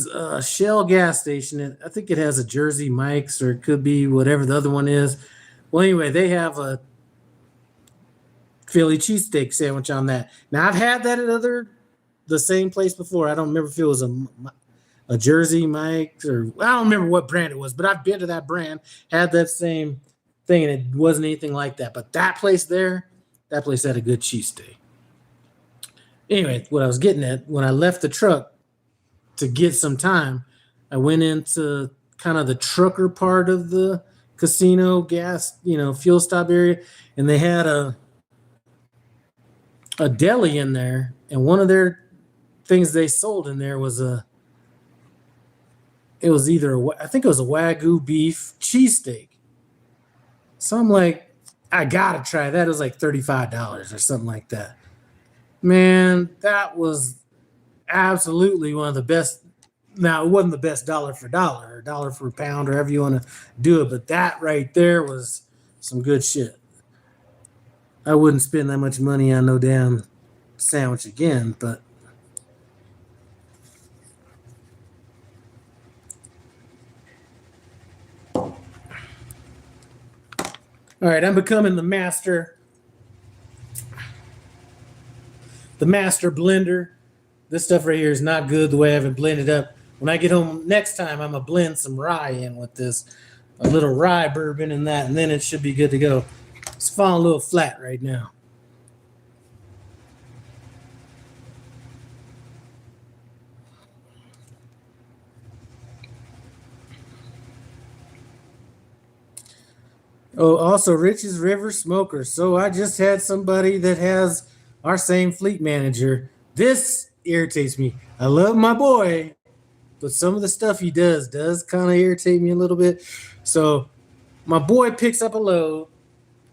a Shell gas station. I think it has a Jersey Mike's or it could be whatever the other one is. Well, anyway, they have a Philly cheesesteak sandwich on that. Now I've had that at the same place before. I don't remember if it was a Jersey Mike's or I don't remember what brand it was, but I've been to that brand, had that same thing, and it wasn't anything like that. But that place had a good cheesesteak. Anyway, what I was getting at, when I left the truck to get some time, I went into kind of the trucker part of the casino gas, fuel stop area, and they had a deli in there, and one of their things they sold in there was I think it was a Wagyu beef cheesesteak. So I'm like, I gotta try that. It was like $35 or something like that. Man, that was absolutely one of the best. Now, it wasn't the best dollar for dollar or dollar for pound or however you want to do it, but that right there was some good shit. I wouldn't spend that much money on no damn sandwich again, but all right, I'm becoming the master blender. This stuff right here is not good the way I have it blended up. When I get home next time, I'm going to blend some rye in with this, a little rye bourbon and that, and then it should be good to go. It's falling a little flat right now. Oh, also Rich's River Smoker. So I just had somebody that has our same fleet manager. This irritates me. I love my boy, but some of the stuff he does kind of irritate me a little bit. So my boy picks up a load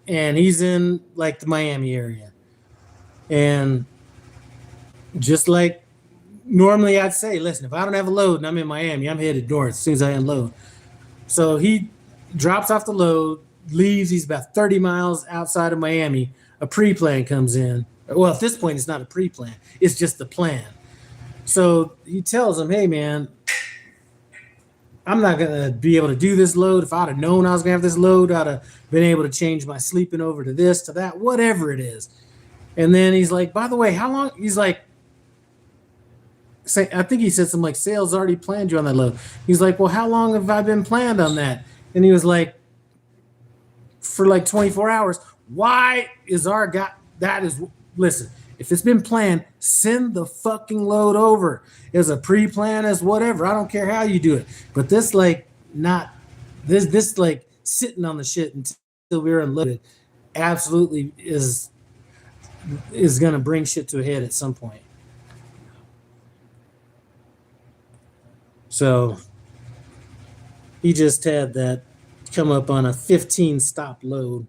and he's in like the Miami area. And just like normally I'd say, listen, if I don't have a load and I'm in Miami, I'm headed north as soon as I unload. So he drops off the load, leaves. He's about 30 miles outside of Miami. A pre-plan comes in. Well, at this point, it's not a pre-plan. It's just the plan. So he tells him, hey, man, I'm not going to be able to do this load. If I'd have known I was going to have this load, I'd have been able to change my sleeping over to this, to that, whatever it is. And then he's like, by the way, how long? He's like, I think he said something like, sales already planned you on that load. He's like, well, how long have I been planned on that? And he was like, for like 24 hours. Why is our that is, listen, if it's been planned, send the fucking load over as a pre-plan, as whatever. I don't care how you do it. But this like not this like sitting on the shit until we're unloaded absolutely is gonna bring shit to a head at some point. So he just had that come up on a 15 stop load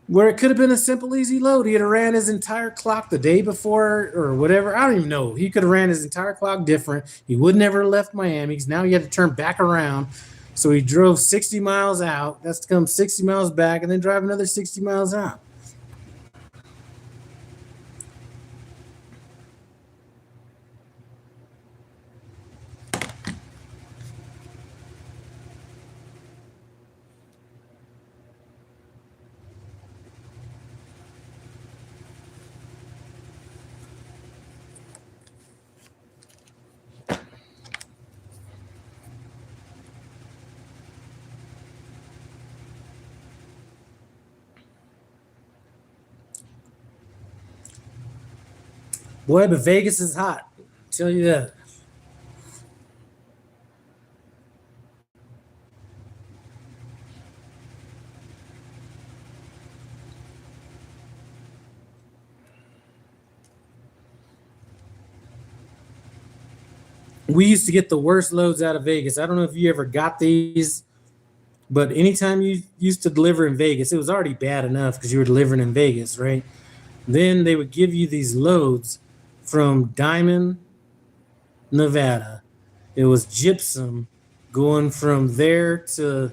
where it could have been a simple, easy load. He had ran his entire clock the day before or whatever. I don't even know. He could have ran his entire clock different. He would never have left Miami because now he had to turn back around. So he drove 60 miles out. That's to come 60 miles back and then drive another 60 miles out. Boy, but Vegas is hot. I'll tell you that. We used to get the worst loads out of Vegas. I don't know if you ever got these, but anytime you used to deliver in Vegas, it was already bad enough because you were delivering in Vegas, right? Then they would give you these loads from Diamond, Nevada. It was gypsum going from there to,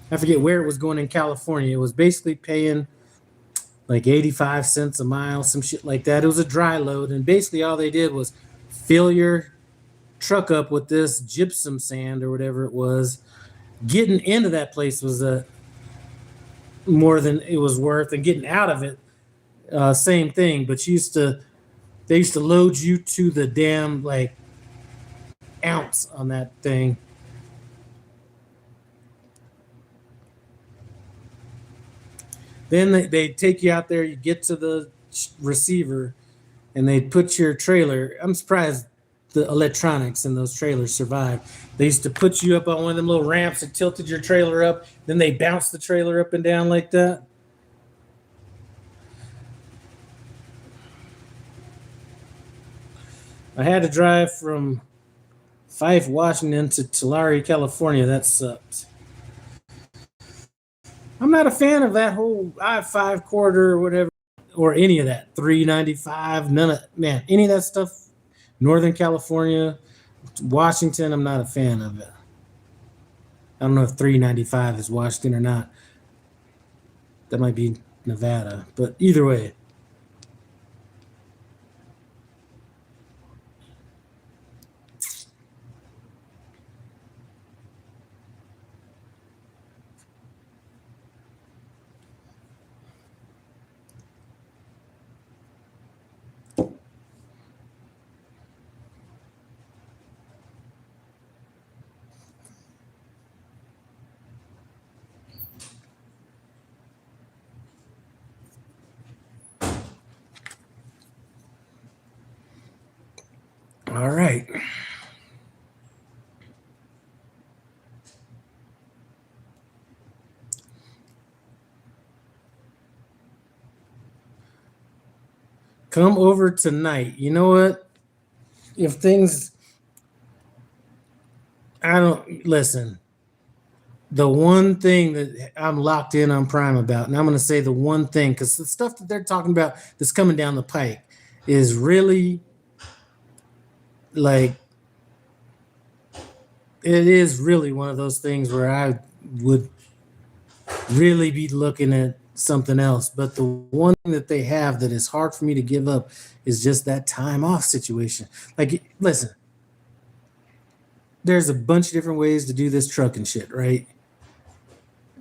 I forget where it was going in California. It was basically paying like 85 cents a mile, some shit like that. It was a dry load. And basically all they did was fill your truck up with this gypsum sand or whatever it was. Getting into that place was more than it was worth, and getting out of it, same thing. But they used to load you to the damn like ounce on that thing. Then they take you out there, you get to the receiver, and they put your trailer. I'm surprised the electronics in those trailers survived. They used to put you up on one of them little ramps that tilted your trailer up. Then they bounced the trailer up and down like that. I had to drive from Fife, Washington to Tulare, California. That sucked. I'm not a fan of that whole I-5 corridor or whatever, or any of that. 395, none of, man, any of that stuff. Northern California, Washington, I'm not a fan of it. I don't know if 395 is Washington or not. That might be Nevada, but either way. All right. Come over tonight. You know what? If things, I don't, listen, the one thing that I'm locked in on Prime about, and I'm going to say the one thing, because the stuff that they're talking about that's coming down the pike is really like, it is really one of those things where I would really be looking at something else. But the one thing that they have that is hard for me to give up is just that time off situation. Like, listen, there's a bunch of different ways to do this trucking shit, right?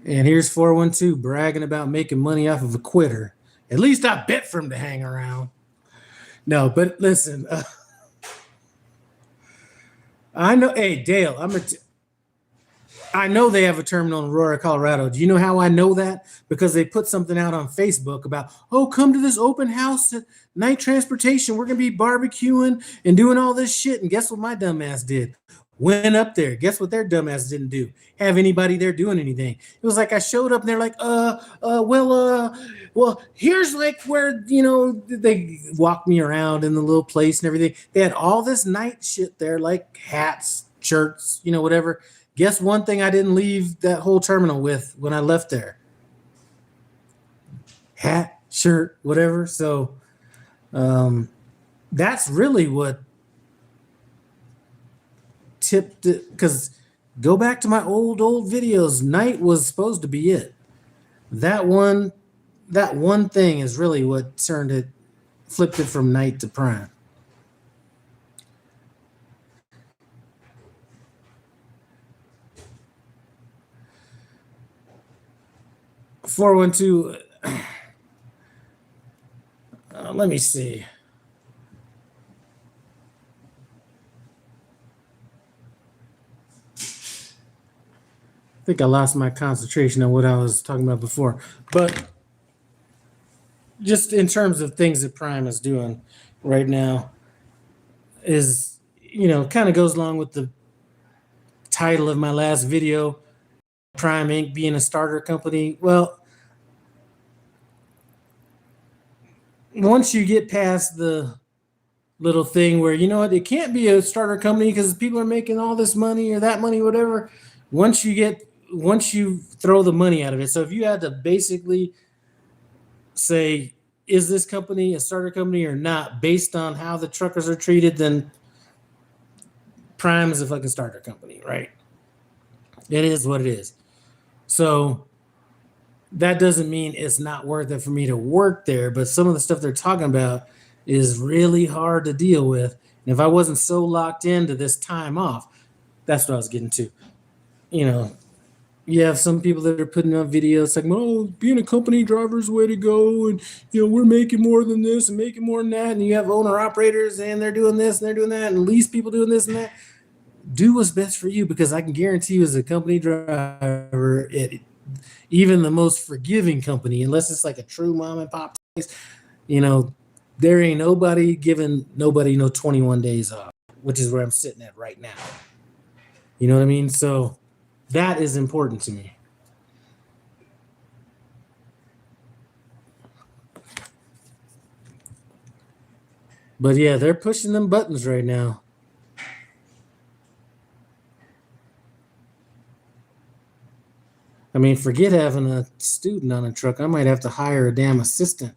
And here's 412 bragging about making money off of a quitter. At least I bet for him to hang around. No, but listen, I know. Hey, Dale, I know they have a terminal in Aurora, Colorado. Do you know how I know that? Because they put something out on Facebook about, oh, come to this open house at Night Transportation. We're going to be barbecuing and doing all this shit. And guess what my dumbass did? Went up there. Guess what their dumbass didn't do? Have anybody there doing anything. It was like I showed up and they're like, well, here's like where, they walked me around in the little place and everything. They had all this night shit there, like hats, shirts, whatever. Guess one thing I didn't leave that whole terminal with when I left there? Hat, shirt, whatever. So that's really what tipped it. Because go back to my old videos. Night was supposed to be it. That one thing is really what flipped it from night to prime. (412) let me see. I think I lost my concentration on what I was talking about before. But just in terms of things that Prime is doing right now is, kind of goes along with the title of my last video, Prime Inc. being a starter company. Well, once you get past the little thing where, it can't be a starter company because people are making all this money or that money, whatever. Once you throw the money out of it. So if you had to basically say, is this company a starter company or not, based on how the truckers are treated, then Prime is a fucking starter company, right? It is what it is. So that doesn't mean it's not worth it for me to work there, but some of the stuff they're talking about is really hard to deal with. And if I wasn't so locked into this time off, that's what I was getting to. You have some people that are putting up videos like, oh, being a company driver's the way to go. And, we're making more than this and making more than that. And you have owner operators and they're doing this and they're doing that. And lease people doing this and that. Do what's best for you, because I can guarantee you as a company driver, even the most forgiving company, unless it's like a true mom and pop place, there ain't nobody giving nobody no 21 days off, which is where I'm sitting at right now. You know what I mean? So that is important to me. But yeah, they're pushing them buttons right now. I mean, forget having a student on a truck. I might have to hire a damn assistant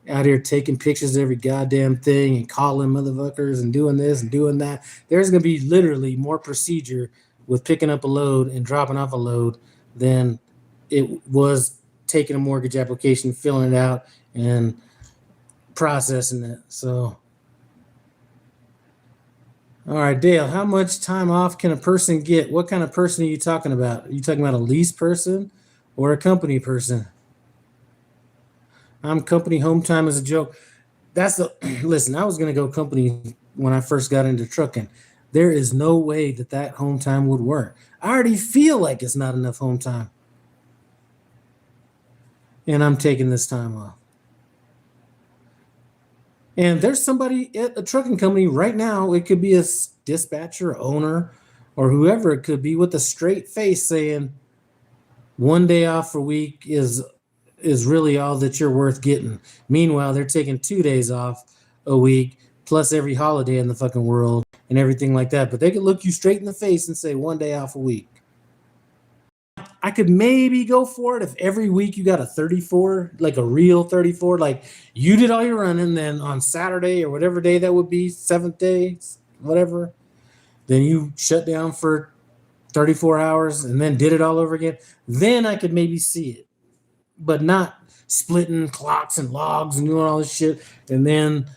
out here taking pictures of every goddamn thing and calling motherfuckers and doing this and doing that. There's going to be literally more procedure with picking up a load and dropping off a load than it was taking a mortgage application, filling it out, and processing it. So, all right, Dale, how much time off can a person get? What kind of person are you talking about? Are you talking about a lease person or a company person? I'm company. Home time is a joke. Listen, I was going to go company when I first got into trucking. There is no way that home time would work. I already feel like it's not enough home time. And I'm taking this time off. And there's somebody at a trucking company right now. It could be a dispatcher, owner, or whoever it could be, with a straight face saying 1 day off a week is really all that you're worth getting. Meanwhile, they're taking 2 days off a week plus every holiday in the fucking world and everything like that. But they could look you straight in the face and say 1 day off a week. I could maybe go for it if every week you got a 34, like a real 34, like you did all your running, then on Saturday or whatever day that would be, 7th day, whatever, then you shut down for 34 hours and then did it all over again. Then I could maybe see it, but not splitting clocks and logs and doing all this shit and then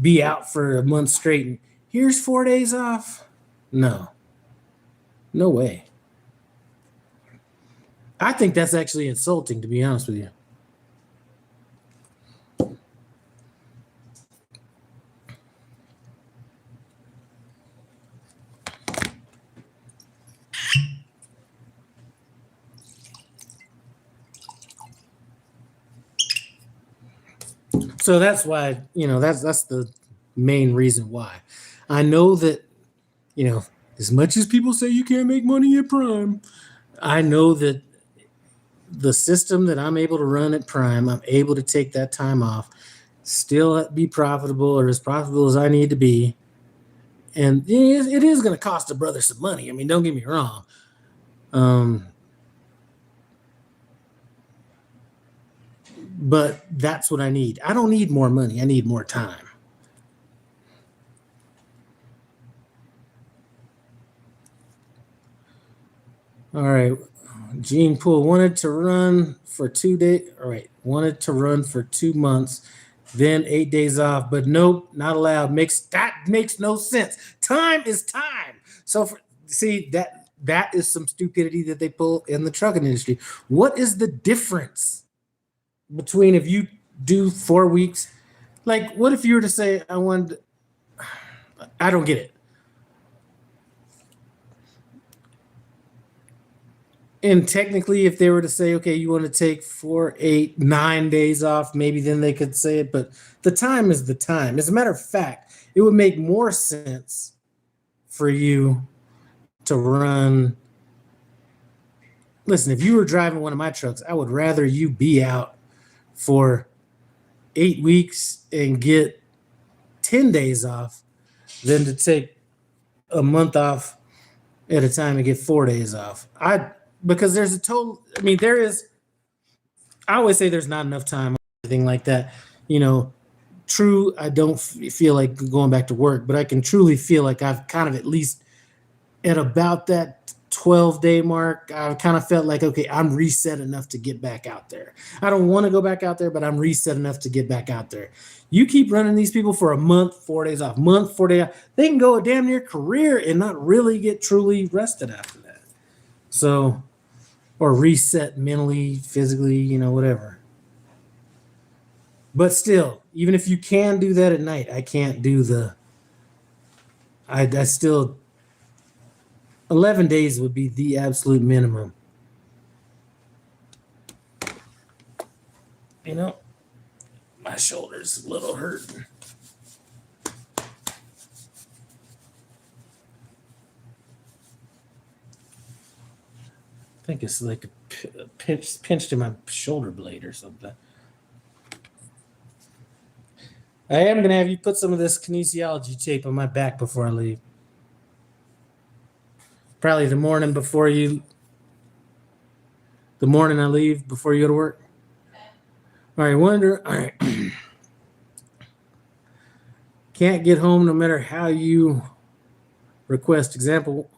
be out for a month straight. And here's 4 days off. No way. I think that's actually insulting, to be honest with you. So that's why, that's the main reason why. I know that, as much as people say you can't make money at Prime, I know that the system that I'm able to run at Prime, I'm able to take that time off, still be profitable or as profitable as I need to be. And it is going to cost a brother some money. I mean, don't get me wrong. But that's what I need. I don't need more money. I need more time. All right. Gene Poole wanted to run for 2 days. All right. Wanted to run for 2 months, then 8 days off. But nope, not allowed. That makes no sense. Time is time. So that is some stupidity that they pull in the trucking industry. What is the difference between if you do 4 weeks? Like, what if you were to say, I don't get it. And technically, if they were to say, okay, you want to take 4, 8, 9 days off, maybe then they could say it. But the time is the time. As a matter of fact, it would make more sense for you to run. Listen, if you were driving one of my trucks, I would rather you be out for 8 weeks and get 10 days off than to take a month off at a time and get 4 days off. Because there's I always say there's not enough time, anything like that. True, I don't feel like going back to work, but I can truly feel like I've kind of at least at about that 12-day mark, I've kind of felt like, okay, I'm reset enough to get back out there. I don't want to go back out there, but I'm reset enough to get back out there. You keep running these people for a month, 4 days off, month, 4 days off, they can go a damn near career and not really get truly rested after that. So, or reset mentally, physically, whatever. But still, even if you can do that at night, I can't do I still, 11 days would be the absolute minimum. My shoulder's a little hurt. I think it's like pinched in my shoulder blade or something. I am going to have you put some of this kinesiology tape on my back before I leave. Probably the morning I leave before you go to work. All right, can't get home no matter how you request. Example,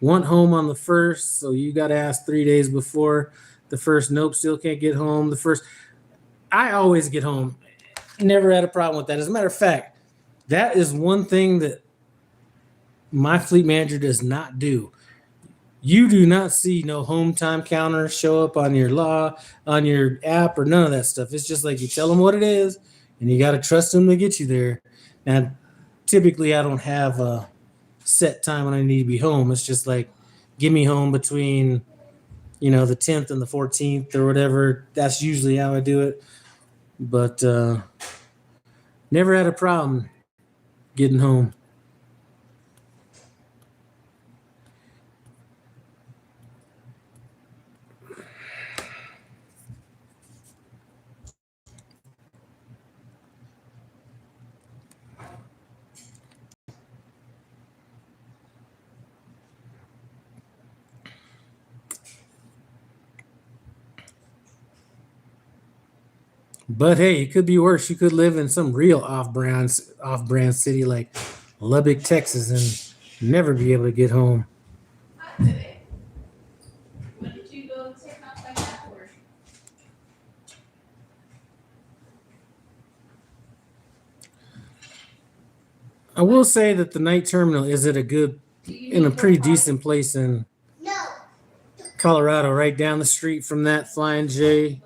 want home on the 1st, so you got to ask 3 days before the 1st. Nope, still can't get home the 1st. I always get home. Never had a problem with that. As a matter of fact, that is one thing that my fleet manager does not do. You do not see no home time counter show up on your app or none of that stuff. It's just like you tell them what it is, and you got to trust them to get you there. And typically, I don't have a set time when I need to be home. It's just like, give me home between, the 10th and the 14th or whatever. That's usually how I do it. But never had a problem getting home. But hey, it could be worse. You could live in some real off-brand city like Lubbock, Texas, and never be able to get home. What did you go take off like that for? I will say that the night terminal is at in a pretty decent place in Colorado, right down the street from that Flying J.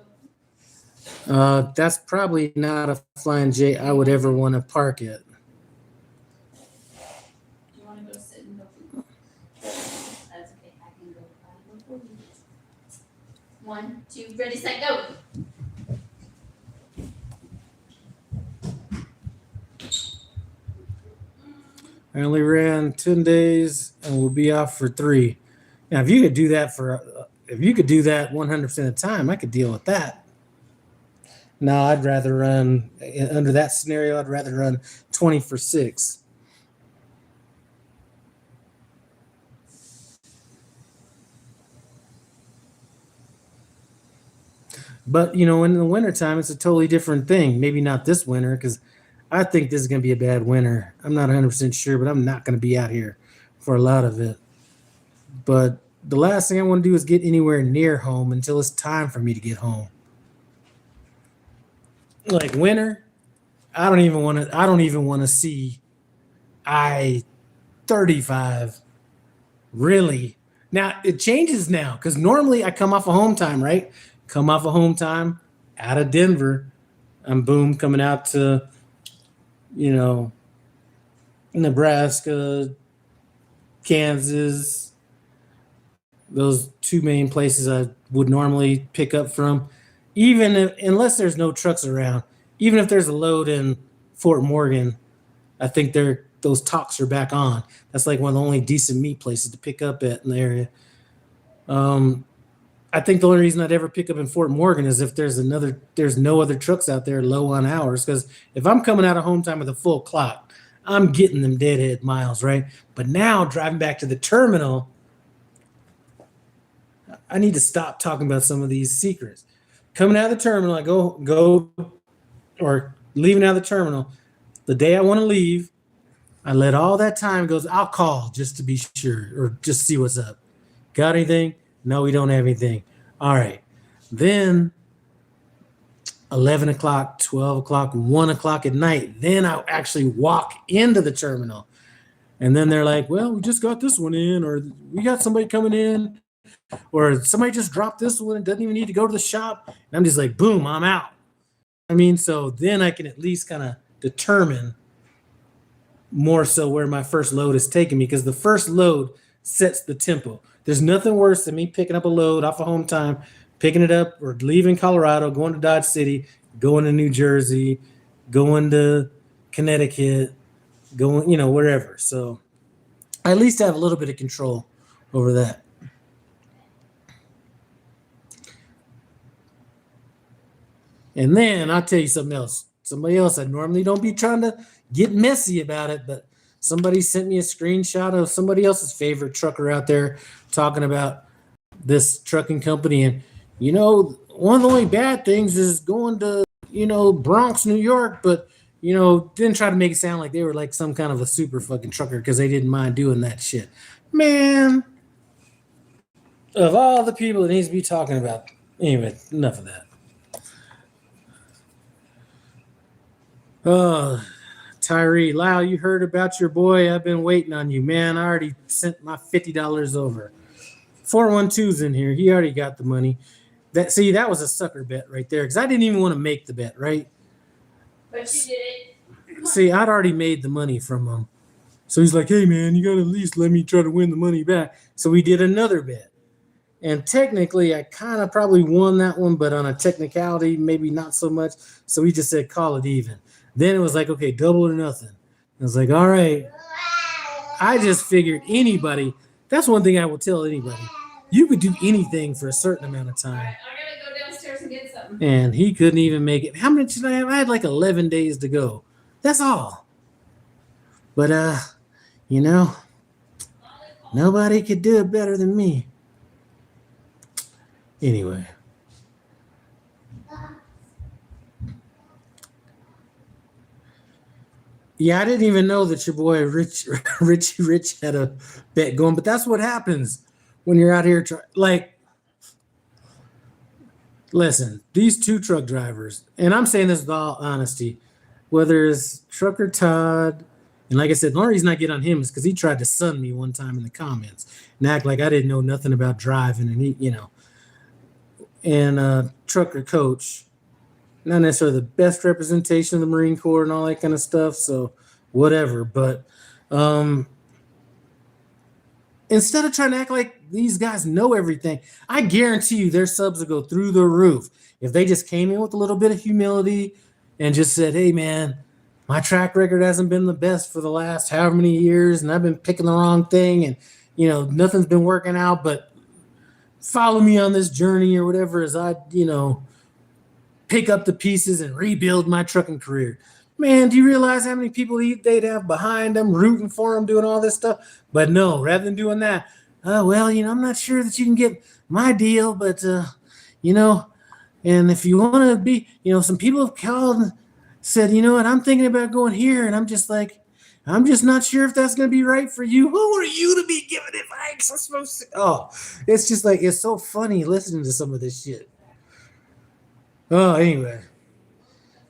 That's probably not a Flying J I would ever want to park at. Do you want to go sit and go? That's okay. I can go. For you. 1, 2, ready, set, go. I only ran 10 days and we'll be off for 3. Now, if you could do that 100% of the time, I could deal with that. No, I'd rather run under that scenario. I'd rather run 20 for 6. But in the wintertime, it's a totally different thing. Maybe not this winter, because I think this is going to be a bad winter. I'm not 100% sure, but I'm not going to be out here for a lot of it. But the last thing I want to do is get anywhere near home until it's time for me to get home. Like winter, I don't even want to see I-35. Really. Now it changes now, because normally I come off of home time, right? Come off of home time out of Denver. I'm coming out to, Nebraska, Kansas, those 2 main places I would normally pick up from. Unless there's no trucks around, even if there's a load in Fort Morgan, I think those talks are back on. That's like one of the only decent meat places to pick up at in the area. I think the only reason I'd ever pick up in Fort Morgan is if there's no other trucks out there low on hours. Because if I'm coming out of home time with a full clock, I'm getting them deadhead miles, right? But now driving back to the terminal, I need to stop talking about some of these secrets. Coming out of the terminal, I go or leaving out of the terminal. The day I want to leave, I let all that time goes. I'll call just to be sure or just see what's up. Got anything? No, we don't have anything. All right. Then 11 o'clock, 12 o'clock, 1 o'clock at night. Then I'll actually walk into the terminal. And then they're like, well, we just got this one in, or we got somebody coming in, or somebody just dropped this one and doesn't even need to go to the shop. And I'm just like, boom, I'm out. So then I can at least kind of determine more so where my first load is taking me, because the first load sets the tempo. There's nothing worse than me picking up a load off of home time, picking it up or leaving Colorado, going to Dodge City, going to New Jersey, going to Connecticut, going, wherever. So I at least have a little bit of control over that. And then I'll tell you something else. Somebody else, I normally don't be trying to get messy about it, but somebody sent me a screenshot of somebody else's favorite trucker out there talking about this trucking company. And, one of the only bad things is going to, Bronx, New York, but, didn't try to make it sound like they were like some kind of a super fucking trucker because they didn't mind doing that shit. Man, of all the people it needs to be talking about. Anyway, enough of that. Tyree, Lau, you heard about your boy. I've been waiting on you, man. I already sent my $50 over. 412's in here. He already got the money. That was a sucker bet right there, because I didn't even want to make the bet, right? But you did it. See, I'd already made the money from him. So he's like, hey, man, you got to at least let me try to win the money back. So we did another bet. And technically, I kind of probably won that one, but on a technicality, maybe not so much. So we just said, call it even. Then it was like, okay, double or nothing. I was like, all right. I just figured anybody, that's one thing I will tell anybody. You could do anything for a certain amount of time. All right, I gotta go downstairs and get something. And he couldn't even make it. How much did I have? I had like 11 days to go. That's all. But, nobody could do it better than me. Anyway. Yeah, I didn't even know that your boy Richie Rich had a bet going, but that's what happens when you're out here. Listen, these 2 truck drivers, and I'm saying this with all honesty, whether it's Trucker Todd, and like I said, the only reason I get on him is because he tried to sun me one time in the comments and act like I didn't know nothing about driving, and and Trucker Coach. Not necessarily the best representation of the Marine Corps and all that kind of stuff. So whatever. But instead of trying to act like these guys know everything, I guarantee you their subs will go through the roof if they just came in with a little bit of humility and just said, hey, man, my track record hasn't been the best for the last however many years, and I've been picking the wrong thing, and nothing's been working out, but follow me on this journey or whatever as I, pick up the pieces and rebuild my trucking career. Man, do you realize how many people they'd have behind them, rooting for them, doing all this stuff? But no, rather than doing that, well, I'm not sure that you can get my deal, but, and if you want to be, some people have called and said, what, I'm thinking about going here. And I'm just like, I'm just not sure if that's going to be right for you. Who are you to be giving advice? I'm supposed to. Oh, it's just like, it's so funny listening to some of this shit. Oh, anyway.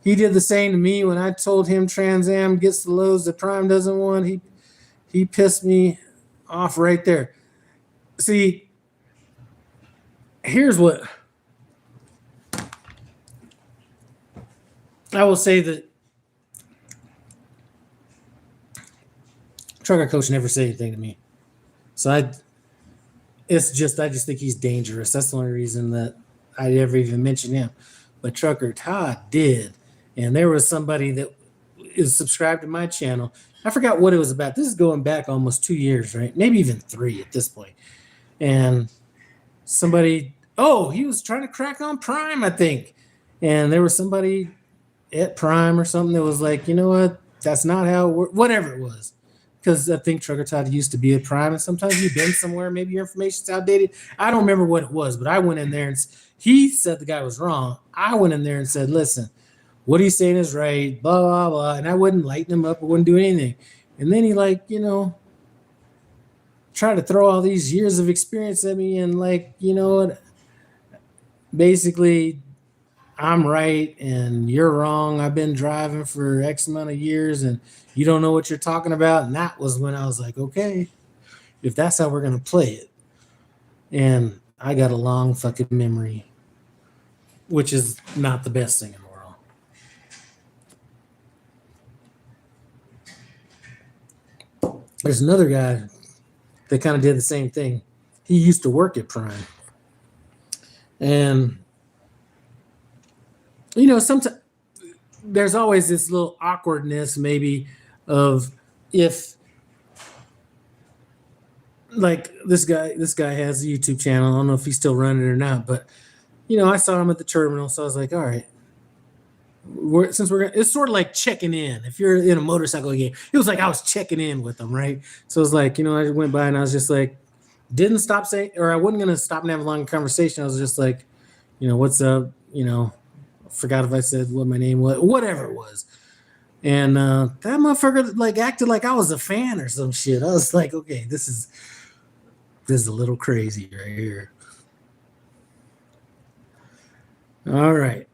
He did the same to me when I told him Trans Am gets the loads that Prime doesn't want. He pissed me off right there. See, here's what I will say, that trucker coach never said anything to me. So I just think he's dangerous. That's the only reason that I ever even mentioned him. But Trucker Todd did. And there was somebody that is subscribed to my channel. I forgot what it was about. This is going back almost 2 years, right? Maybe even 3 at this point. And somebody, he was trying to crack on Prime, I think. And there was somebody at Prime or something that was like, you know what? That's not how it works. Whatever it was. Because I think Trucker Todd used to be at Prime, and sometimes you've been somewhere, maybe your information's outdated. I don't remember what it was, but I went in there and he said the guy was wrong. I went in there and said, listen, what he's saying is right, blah, blah, blah. And I wouldn't lighten him up. I wouldn't do anything. And then he tried to throw all these years of experience at me and basically I'm right and you're wrong. I've been driving for X amount of years and you don't know what you're talking about. And that was when I was like, okay, if that's how we're going to play it. And I got a long fucking memory, which is not the best thing in the world. There's another guy that kind of did the same thing. He used to work at Prime. And, sometimes there's always this little awkwardness maybe of if, like this guy has a YouTube channel. I don't know if he's still running it or not, but, I saw him at the terminal. So I was like, all right. It's sort of like checking in. If you're in a motorcycle game, it was like I was checking in with them, right? So it was like, I went by and I was just like, didn't stop saying, or I wasn't gonna stop and have a long conversation. I was just like, what's up? Forgot if I said what my name was, whatever it was. And that motherfucker acted like I was a fan or some shit. I was like, okay, this is a little crazy right here. All right.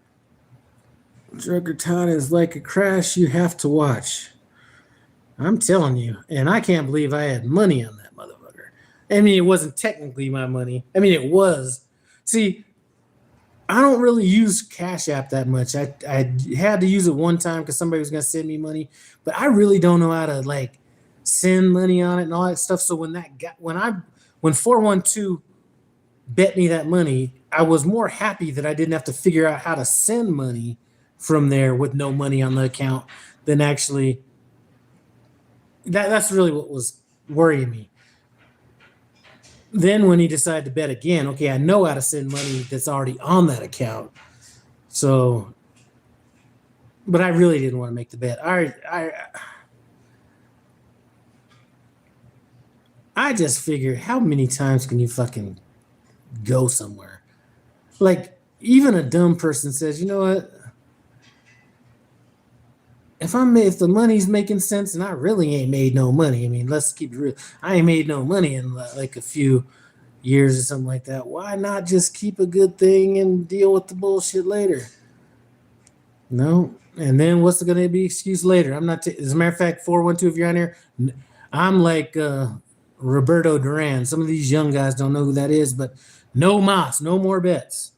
Trucker Todd is like a crash you have to watch. I'm telling you. And I can't believe I had money on that motherfucker. I mean, it wasn't technically my money. I mean, it was. See, I don't really use Cash App that much. I had to use it one time because somebody was going to send me money. But I really don't know how to, send money on it and all that stuff. So when 412 bet me that money, I was more happy that I didn't have to figure out how to send money from there with no money on the account than actually that's really what was worrying me. Then when he decided to bet again, okay, I know how to send money that's already on that account. So, but I really didn't want to make the bet. I just figured, how many times can you fucking go somewhere? Even a dumb person says, you know what? If the money's making sense and I really ain't made no money, I mean, let's keep it real. I ain't made no money in a few years or something like that. Why not just keep a good thing and deal with the bullshit later? No. And then what's going to be excuse later? I'm not, as a matter of fact, 412, if you're on here, I'm like Roberto Duran. Some of these young guys don't know who that is, but no mas, no more bets.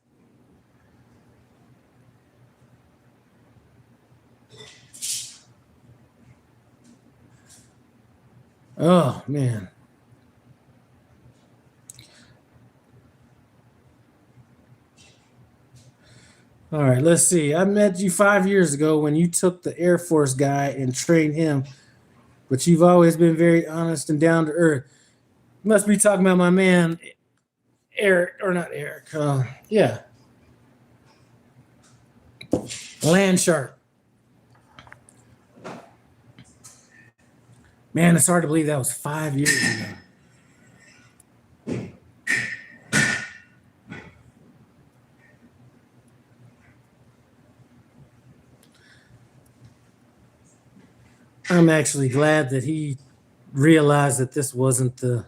Oh, man. All right, let's see. I met you 5 years ago when you took the Air Force guy and trained him, but you've always been very honest and down to earth. You must be talking about my man, Eric, or not Eric. Yeah, Land Shark. Man, it's hard to believe that was 5 years ago. I'm actually glad that he realized that this wasn't the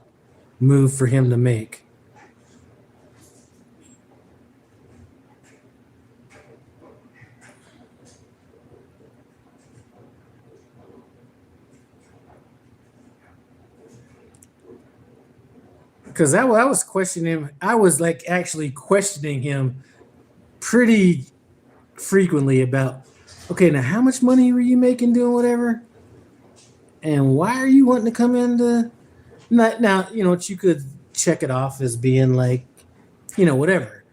move for him to make. Because I was questioning him. I was like actually questioning him pretty frequently about, okay, now how much money were you making doing whatever? And why are you wanting to come into now, you know, you could check it off as being like, you know, whatever,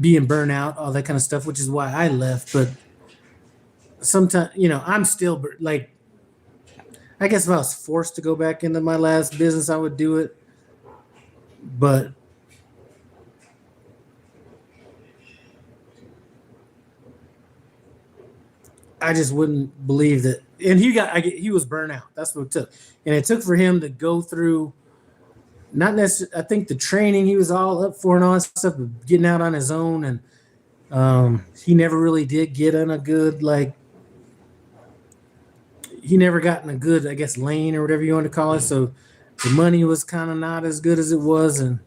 being burnout, all that kind of stuff, which is why I left. But sometimes, you know, I'm still like, I guess if I was forced to go back into my last business, I would do it. But I just wouldn't believe that. And he was burnout. That's what it took. And it took for him to go through, not necessarily, I think the training he was all up for and all that stuff, but getting out on his own. And he never really did get in a good, like, he never got in a good, I guess, lane or whatever you want to call it. So the money was kind of not as good as it was. And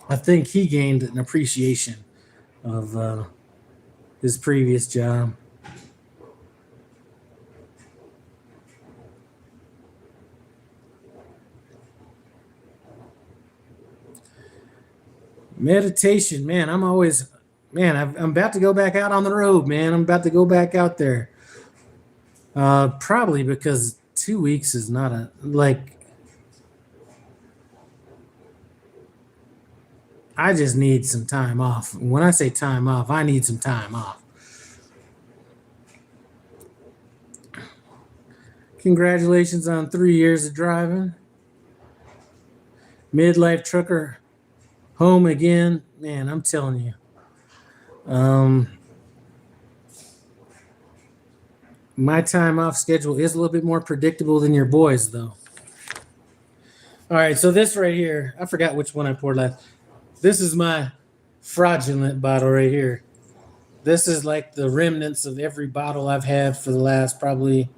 I think he gained an appreciation of his previous job. Meditation, man. I'm about to go back out on the road, man. I'm about to go back out there. Probably because 2 weeks is not a, like, I just need some time off. When I say time off, I need some time off. Congratulations on 3 years of driving. Midlife trucker, home again. Man, I'm telling you. My time off schedule is a little bit more predictable than your boys, though. All right, so this right here, I forgot which one I poured last. This is my fraudulent bottle right here. This is like the remnants of every bottle I've had for the last probably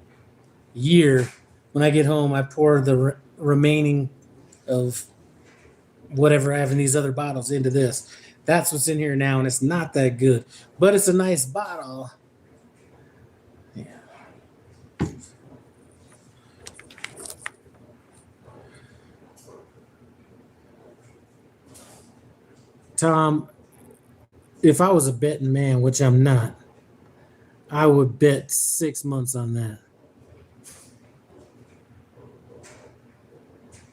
year. When I get home, I pour the remaining of whatever I have in these other bottles into this. That's what's in here now, and it's not that good, but it's a nice bottle. Yeah. Tom, if I was a betting man, which I'm not, I would bet 6 months on that.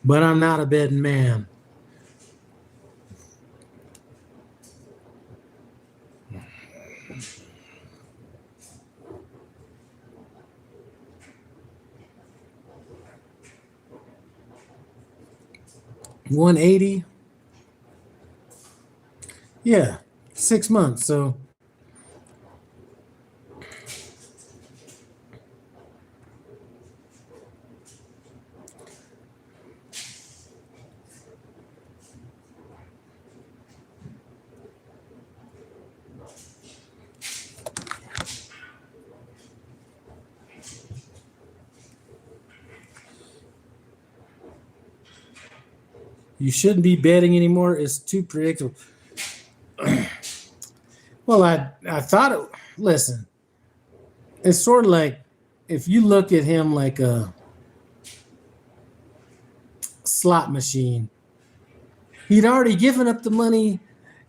But I'm not a betting man. $180. Yeah, 6 months. So you shouldn't be betting anymore. It's too predictable. Well, I thought it. Listen, it's sort of like if you look at him like a slot machine. He'd already given up the money.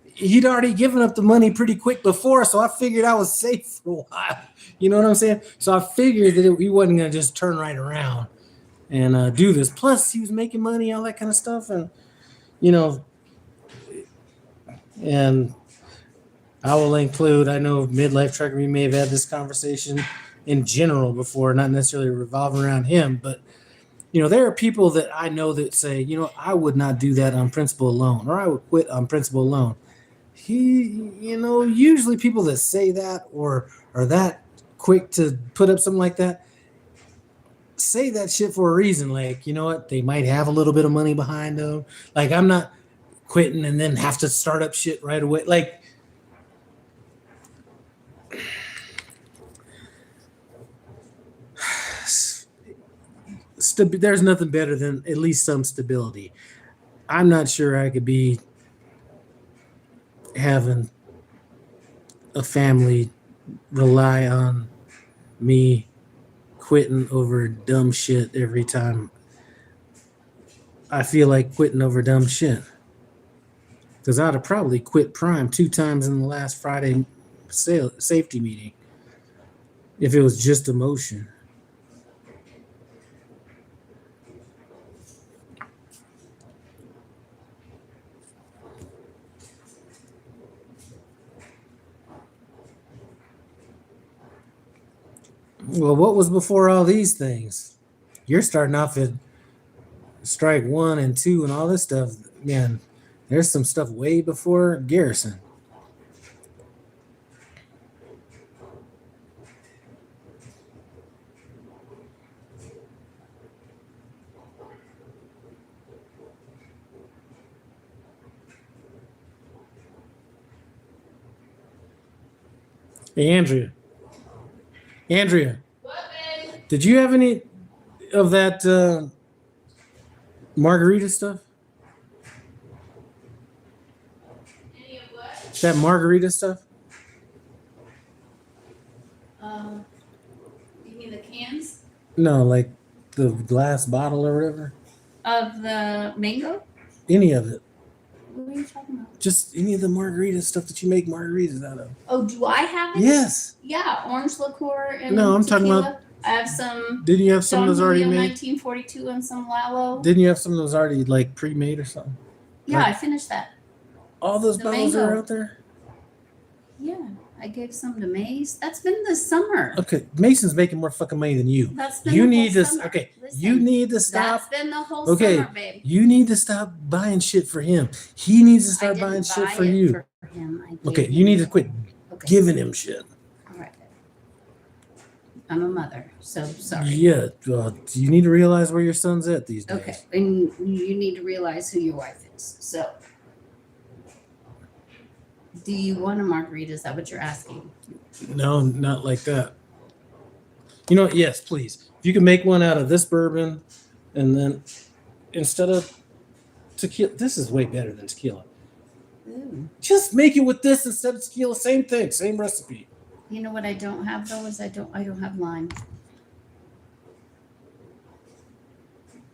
He'd already given up the money pretty quick before, so I figured I was safe for a while. You know what I'm saying? So I figured that he wasn't going to just turn right around and do this. Plus, he was making money, all that kind of stuff, and you know, and I will include, I know Midlife Trucker, we may have had this conversation in general before, not necessarily revolving around him, but there are people that I know that say, I would not do that on principle alone, or I would quit on principle alone. Usually people that say that or are that quick to put up something like that say that shit for a reason. Like, you know what? They might have a little bit of money behind them. Like, I'm not quitting and then have to start up shit right away. Like, there's nothing better than at least some stability. I'm not sure I could be having a family rely on me quitting over dumb shit every time I feel like quitting over dumb shit. Because I'd have probably quit Prime 2 times in the last Friday safety meeting if it was just emotion. Well, what was before all these things? You're starting off at strike 1 and 2 and all this stuff. Man, there's some stuff way before Garrison. Hey, Andrea. What, babe? Did you have any of that margarita stuff? Any of what? That margarita stuff? You mean the cans No, like the glass bottle or whatever. of the mango? Any of it. What are you talking about? Just any of the margarita stuff that you make margaritas out of. Oh, do I have any? Yes. Yeah, orange liqueur and No, I'm talking tequila. about- I have some Didn't you have some Don of those already Julio made? 1942 and some Lalo. Didn't you have some of those already like pre-made or something? Yeah, Like- I finished that. All those The bottles mango. are out there? Yeah, I gave some to Mace. That's been this summer. Okay, Mason's making more fucking money than you. That's been You the need whole to summer. okay. Listen, You need to That's stop. been the whole Okay, summer, babe. You need to stop buying shit for him. He needs to I start didn't buying shit buy for it you. for him. I gave Okay, him you need to it. quit Okay. giving him shit. All right, babe. I'm a mother, so sorry. Yeah, you need to realize where your son's at these days. Okay, and you need to realize who your wife is. So, do you want a margarita? Is that what you're asking? No, not like that. You know what? Yes, please. If you can make one out of this bourbon, and then instead of tequila, this is way better than tequila. Ooh. Just make it with this instead of tequila. Same thing, same recipe. You know what I don't have though is I don't have lime.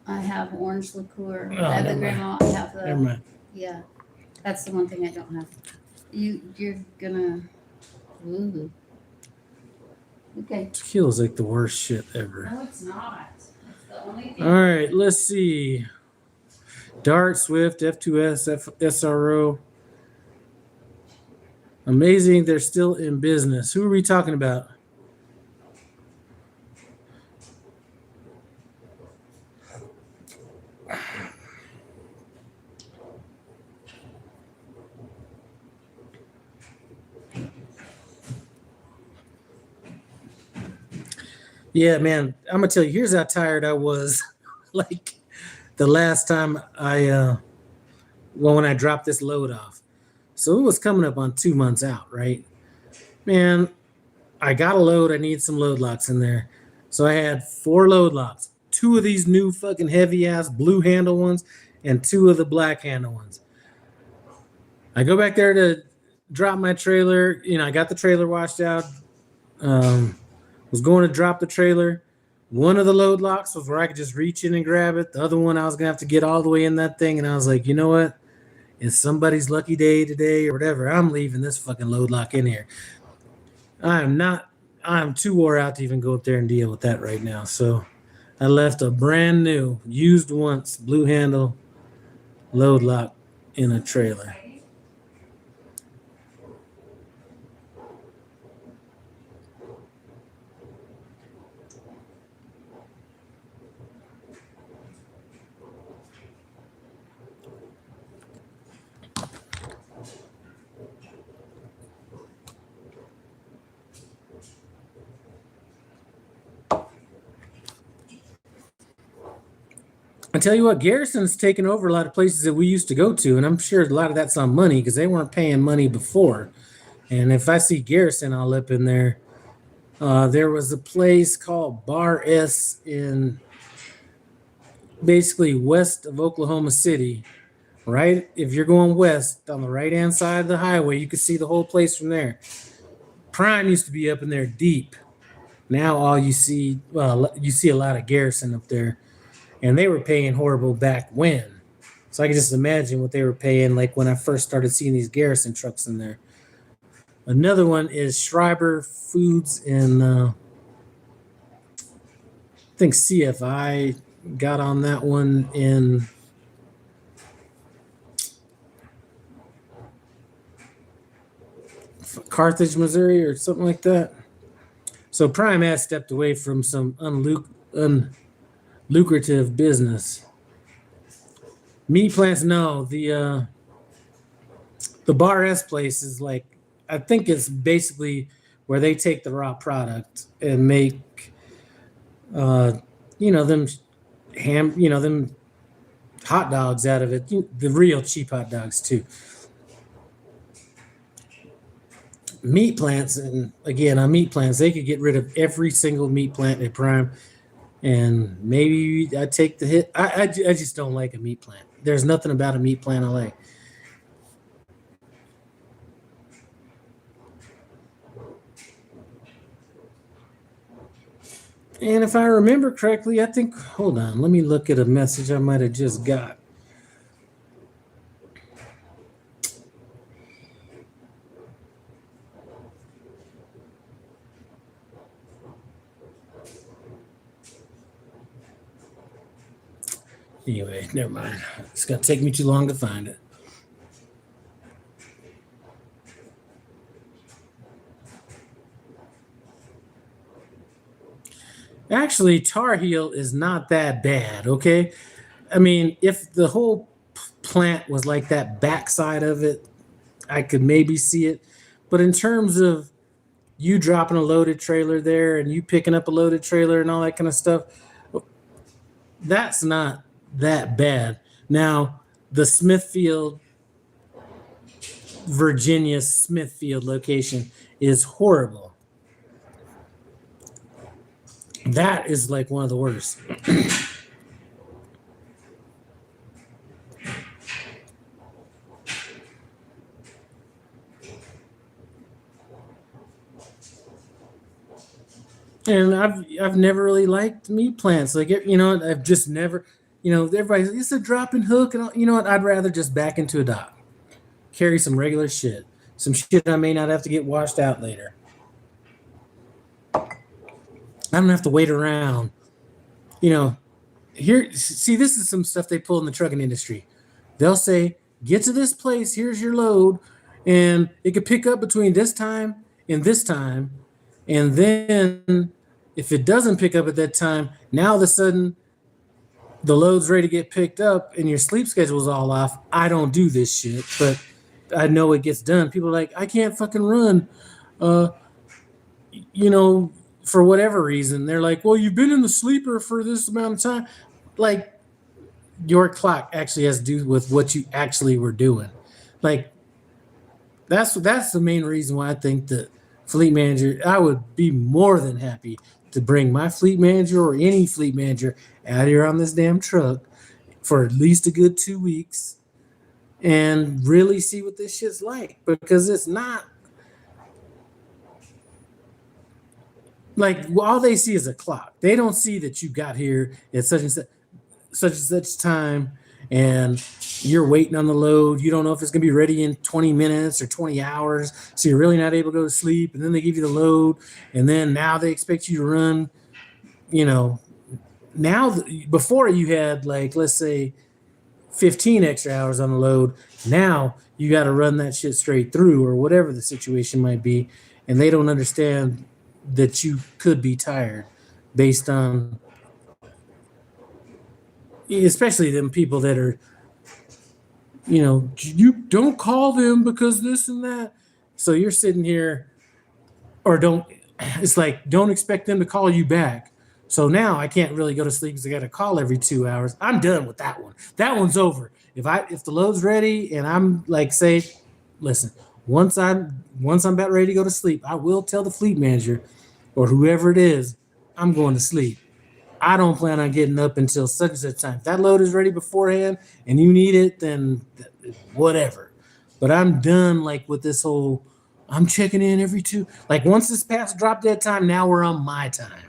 I have orange liqueur. Oh, I have the never mind. grandma. I have the Never mind. yeah. That's the one thing I don't have. You're gonna. Ooh. Okay. Tequila's like the worst shit ever. No, it's not. It's the only thing. All right, let's see. Dart, Swift, F2S, SRO. Amazing, they're still in business. Who are we talking about? Yeah, man, I'm gonna tell you. Here's how tired I was. Like the last time when I dropped this load off. So it was coming up on 2 months out, right? Man, I got a load. I need some load locks in there. So I had 4 load locks, 2 of these new fucking heavy ass blue handle ones, and 2 of the black handle ones. I go back there to drop my trailer. I got the trailer washed out. Was going to drop the trailer. One of the load locks was where I could just reach in and grab it. The other one, I was going to have to get all the way in that thing. And I was like, you know what? It's somebody's lucky day today or whatever. I'm leaving this fucking load lock in here. I'm too wore out to even go up there and deal with that right now. So I left a brand new, used once, blue handle load lock in a trailer. I tell you what, Garrison's taken over a lot of places that we used to go to, and I'm sure a lot of that's on money because they weren't paying money before. And if I see Garrison all up in there, there was a place called Bar S in basically west of Oklahoma City. Right, if you're going west on the right hand side of the highway, you can see the whole place from there. Prime used to be up in there deep. Now all you see, well, you see a lot of Garrison up there, and they were paying horrible back when. So I can just imagine what they were paying like when I first started seeing these Garrison trucks in there. Another one is Schreiber Foods in, I think CFI got on that one in Carthage, Missouri, or something like that. So Prime has stepped away from some unlucrative business. Meat plants, no. The Bar S place is like, I think it's basically where they take the raw product and make, them them hot dogs out of it. The real cheap hot dogs too. Meat plants, and again on meat plants, they could get rid of every single meat plant at Prime, and maybe I take the hit. I just don't like a meat plant. There's nothing about a meat plant I like. And if I remember correctly, I think, hold on, let me look at a message I might have just got. Anyway, never mind. It's going to take me too long to find it. Actually, Tar Heel is not that bad, okay? I mean, if the whole plant was like that backside of it, I could maybe see it. But in terms of you dropping a loaded trailer there and you picking up a loaded trailer and all that kind of stuff, that's not that bad. Now, the Smithfield, Virginia Smithfield location is horrible. That is like one of the worst. And I've never really liked meat plants. Like, I've just never, everybody's, it's a drop and hook. And you know what? I'd rather just back into a dock, carry some regular shit, some shit I may not have to get washed out later. I don't have to wait around. Here, see, this is some stuff they pull in the trucking industry. They'll say, get to this place, here's your load, and it could pick up between this time and this time. And then if it doesn't pick up at that time, now all of a sudden the load's ready to get picked up and your sleep schedule's all off. I don't do this shit, but I know it gets done. People are like, I can't fucking run. For whatever reason. They're like, well, you've been in the sleeper for this amount of time. Like, your clock actually has to do with what you actually were doing. Like, that's the main reason why I think that fleet manager, I would be more than happy to bring my fleet manager or any fleet manager out here on this damn truck for at least a good 2 weeks and really see what this shit's like, because it's not like, all they see is a clock. They don't see that you got here at such and such time and you're waiting on the load. You don't know if it's going to be ready in 20 minutes or 20 hours. So you're really not able to go to sleep. And then they give you the load. And then now they expect you to run, now before you had, like, let's say 15 extra hours on the load. Now you got to run that shit straight through or whatever the situation might be. And they don't understand that you could be tired based on, especially them people that are, you don't call them because this and that. So you're sitting here, or don't expect them to call you back. So now I can't really go to sleep because I got to call every 2 hours. I'm done with that one. That one's over. If the load's ready and I'm like, say, listen, once I'm about ready to go to sleep, I will tell the fleet manager or whoever it is, I'm going to sleep. I don't plan on getting up until such and such time. If that load is ready beforehand and you need it, then whatever. But I'm done like with this whole I'm checking in every two. Like once this past drop dead time, now we're on my time.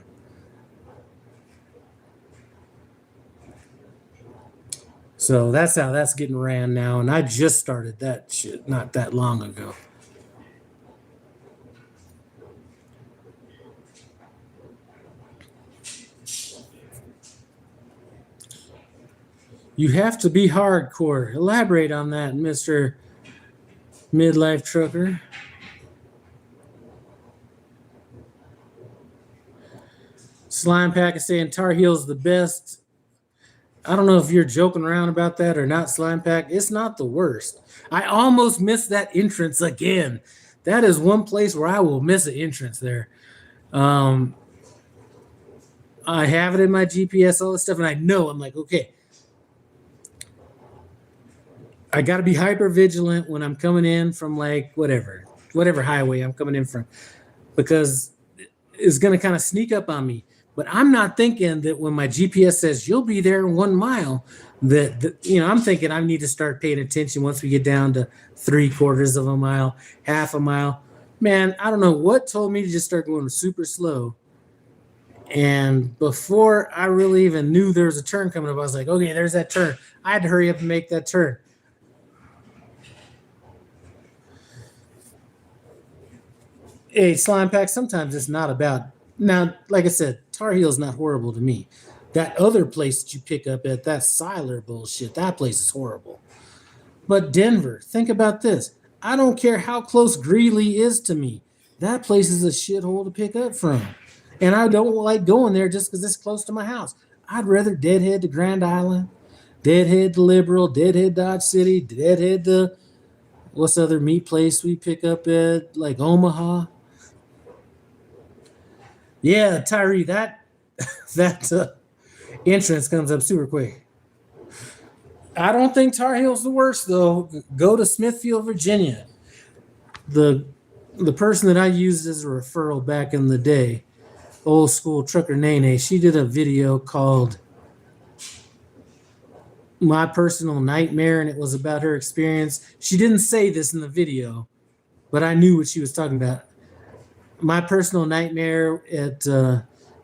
So that's how that's getting ran now. And I just started that shit not that long ago. You have to be hardcore. Elaborate on that, Mr. Midlife Trucker. Slime Pack is saying Tar Heel's the best. I don't know if you're joking around about that or not, Slime Pack. It's not the worst. I almost missed that entrance again. That is one place where I will miss an entrance there. I have it in my GPS, all this stuff, and I know I'm like, okay, I got to be hyper vigilant when I'm coming in from like whatever highway I'm coming in from, because it's going to kind of sneak up on me. But I'm not thinking that when my GPS says you'll be there in 1 mile, I'm thinking I need to start paying attention once we get down to 3/4 of a mile, half a mile. Man, I don't know what told me to just start going super slow. And before I really even knew there was a turn coming up, I was like, okay, there's that turn. I had to hurry up and make that turn. Hey, Slime Pack, sometimes it's not about. Now, like I said, Tar Heel's not horrible to me. That other place that you pick up at, that Siler bullshit, that place is horrible. But Denver, think about this. I don't care how close Greeley is to me. That place is a shithole to pick up from. And I don't like going there just because it's close to my house. I'd rather deadhead to Grand Island, deadhead to Liberal, deadhead Dodge City, deadhead to what's the other meat place we pick up at, like Omaha. Yeah, Tyree, that entrance comes up super quick. I don't think Tar Heel's the worst though. Go to Smithfield, Virginia. The person that I used as a referral back in the day, old school trucker Nene, she did a video called My Personal Nightmare, and it was about her experience. She didn't say this in the video, but I knew what she was talking about. My Personal Nightmare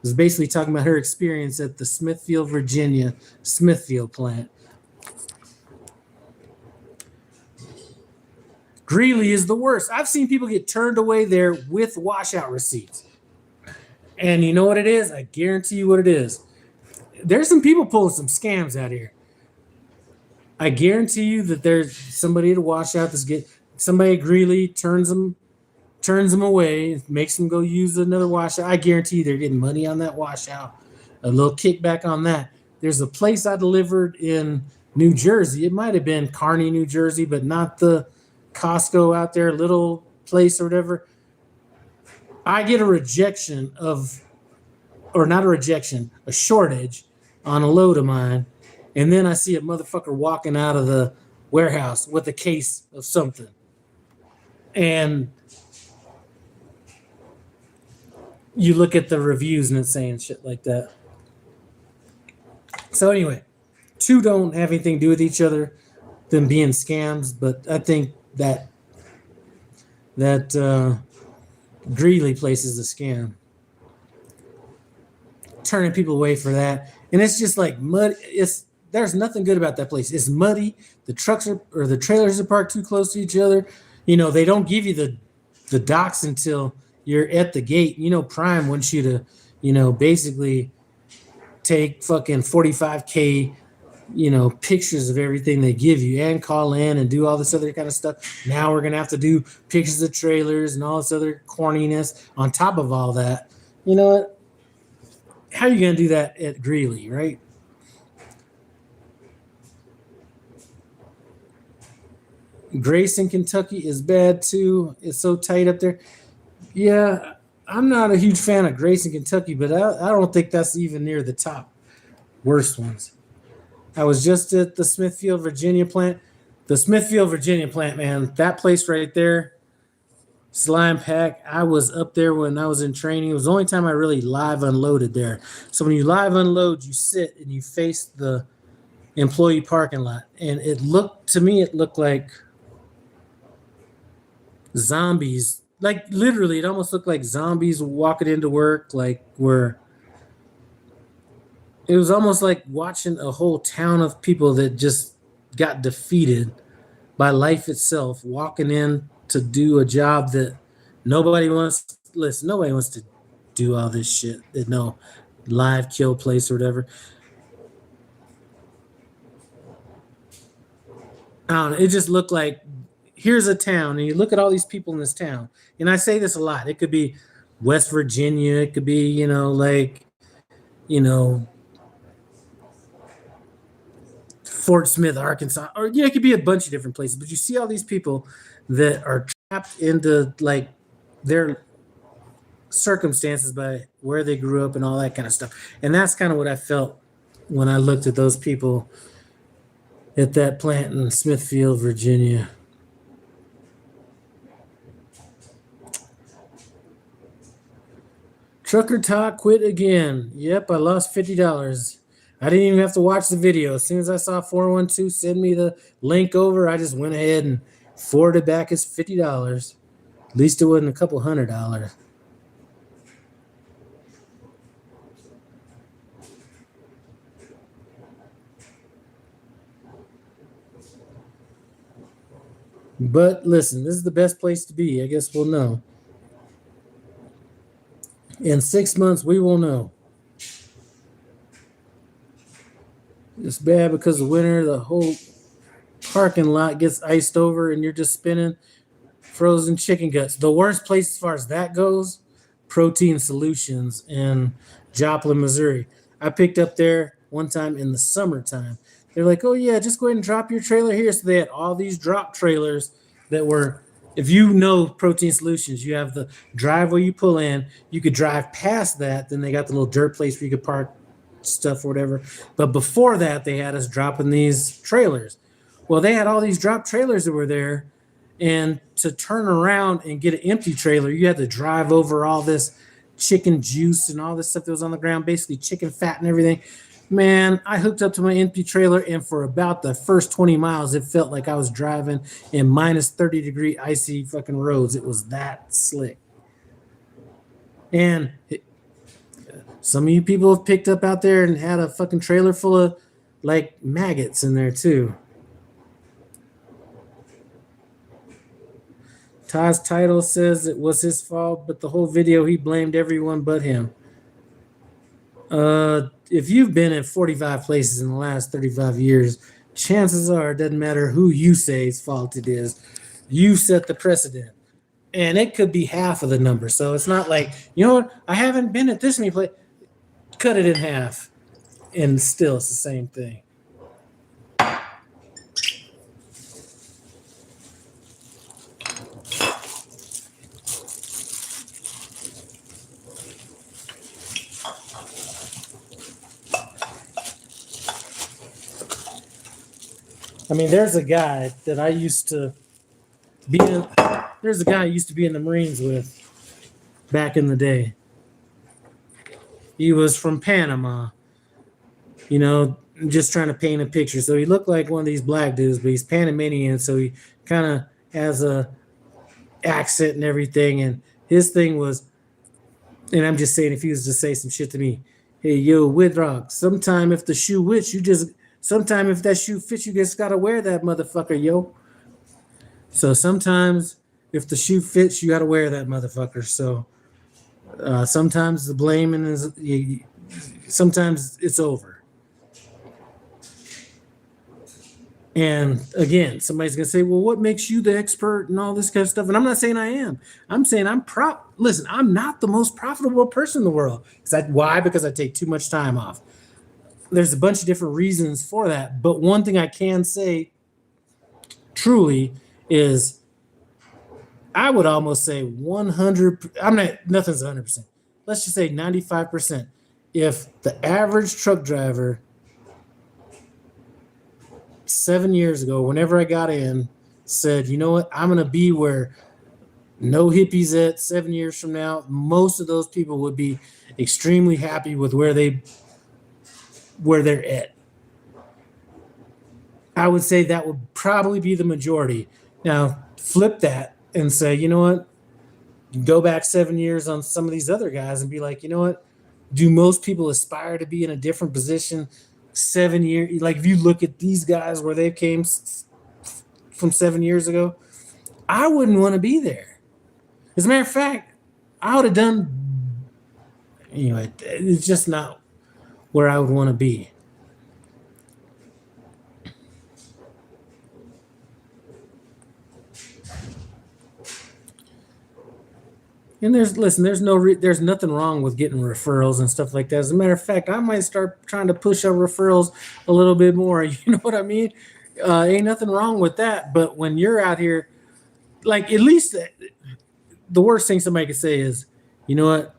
was basically talking about her experience at the Smithfield, Virginia Smithfield plant. Greeley is the worst. I've seen people get turned away there with washout receipts. And you know what it is? I guarantee you what it is. There's some people pulling some scams out here. I guarantee you that there's somebody at a washout somebody at Greeley turns them away, makes them go use another washout. I guarantee you they're getting money on that washout, a little kickback on that. There's a place I delivered in New Jersey. It might have been Kearney, New Jersey, but not the Costco out there, little place or whatever. I get a shortage on a load of mine. And then I see a motherfucker walking out of the warehouse with a case of something. And you look at the reviews and it's saying shit like that. So anyway, two don't have anything to do with each other, them being scams, but I think that Greeley place is a scam. Turning people away for that. And it's just like mud. There's nothing good about that place. It's muddy. The trailers are parked too close to each other. They don't give you the docks until you're at the gate. Prime wants you to, basically take fucking 45K, pictures of everything they give you and call in and do all this other kind of stuff. Now we're going to have to do pictures of trailers and all this other corniness on top of all that. You know what? How are you going to do that at Greeley, right? Grayson, Kentucky is bad too. It's so tight up there. Yeah, I'm not a huge fan of Grayson, Kentucky, but I don't think that's even near the top worst ones. I was just at the Smithfield, Virginia plant. The Smithfield, Virginia plant, man, that place right there, slime pack. I was up there when I was in training. It was the only time I really live unloaded there. So when you live unload, you sit and you face the employee parking lot. And it looked like zombies. Like literally, it almost looked like zombies walking into work, like where it was almost like watching a whole town of people that just got defeated by life itself, walking in to do a job that nobody wants. Listen, nobody wants to do all this shit. No live kill place or whatever. I don't know. It just looked like here's a town, and you look at all these people in this town. And I say this a lot. It could be West Virginia. It could be, you know, Fort Smith, Arkansas, or it could be a bunch of different places. But you see all these people that are trapped into like their circumstances by where they grew up and all that kind of stuff. And that's kind of what I felt when I looked at those people at that plant in Smithfield, Virginia. Trucker Talk quit again. Yep, I lost $50. I didn't even have to watch the video. As soon as I saw 412 send me the link over, I just went ahead and forwarded back his $50. At least it wasn't a couple $100. But listen, this is the best place to be. I guess we'll know. In 6 months, we will know. It's bad because of winter, the whole parking lot gets iced over and you're just spinning frozen chicken guts. The worst place as far as that goes, Protein Solutions in Joplin, Missouri. I picked up there one time in the summertime. They're like, oh yeah, just go ahead and drop your trailer here. So they had all these drop trailers that were, if you know Protein Solutions, you have the driveway you pull in, you could drive past that, then they got the little dirt place where you could park stuff or whatever. But before that, they had us dropping these trailers. Well, they had all these drop trailers that were there, and to turn around and get an empty trailer, you had to drive over all this chicken juice and all this stuff that was on the ground, basically chicken fat and everything. Man, I hooked up to my empty trailer, and for about the first 20 miles, it felt like I was driving in minus 30-degree icy fucking roads. It was that slick. And some of you people have picked up out there and had a fucking trailer full of like maggots in there too. Todd's title says it was his fault, but the whole video he blamed everyone but him. If you've been in 45 places in the last 35 years, chances are it doesn't matter who you say's fault it is. You set the precedent. And it could be half of the number. So it's not like, you know what, I haven't been at this many places. Cut it in half. And still it's the same thing. I mean, there's a guy that I used to be in. There's a guy I used to be in the Marines with back in the day. He was from Panama, you know, just trying to paint a picture. So he looked like one of these black dudes, but he's Panamanian, so he kind of has a accent and everything. And his thing was, and I'm just saying, if he was to say some shit to me, hey, yo, Widrock, sometime if the shoe sometime if that shoe fits, you just gotta wear that motherfucker, yo. So sometimes if the shoe fits, you gotta wear that motherfucker. So sometimes the blaming is, sometimes it's over. And again, somebody's gonna say, well, what makes you the expert and all this kind of stuff? And I'm not saying I am. I'm saying listen, I'm not the most profitable person in the world. Why? Because I take too much time off. There's a bunch of different reasons for that. But one thing I can say truly is I would almost say 100. I'm not, nothing's 100%. Let's just say 95%. If the average truck driver 7 years ago, whenever I got in, said, you know what, I'm going to be where no hippies at 7 years from now, most of those people would be extremely happy with where they're at. I would say that would probably be the majority. Now, flip that and say, you know what, go back 7 years on some of these other guys and be like, you know what, do most people aspire to be in a different position 7 years? Like if you look at these guys where they came from 7 years ago, I wouldn't want to be there. As a matter of fact, I would have done, anyway, it's just not where I would want to be. And there's nothing wrong with getting referrals and stuff like that. As a matter of fact, I might start trying to push our referrals a little bit more. You know what I mean? Ain't nothing wrong with that. But when you're out here, like at least the worst thing somebody could say is, you know what?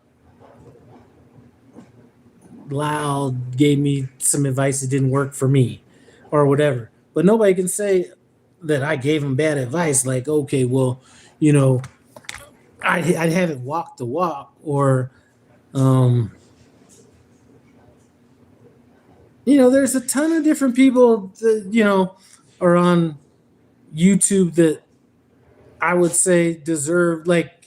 Lyle gave me some advice that didn't work for me or whatever. But nobody can say that I gave him bad advice. Like, okay, well, you know, I haven't walked the walk, or, you know, there's a ton of different people that, you know, are on YouTube that I would say deserve, like,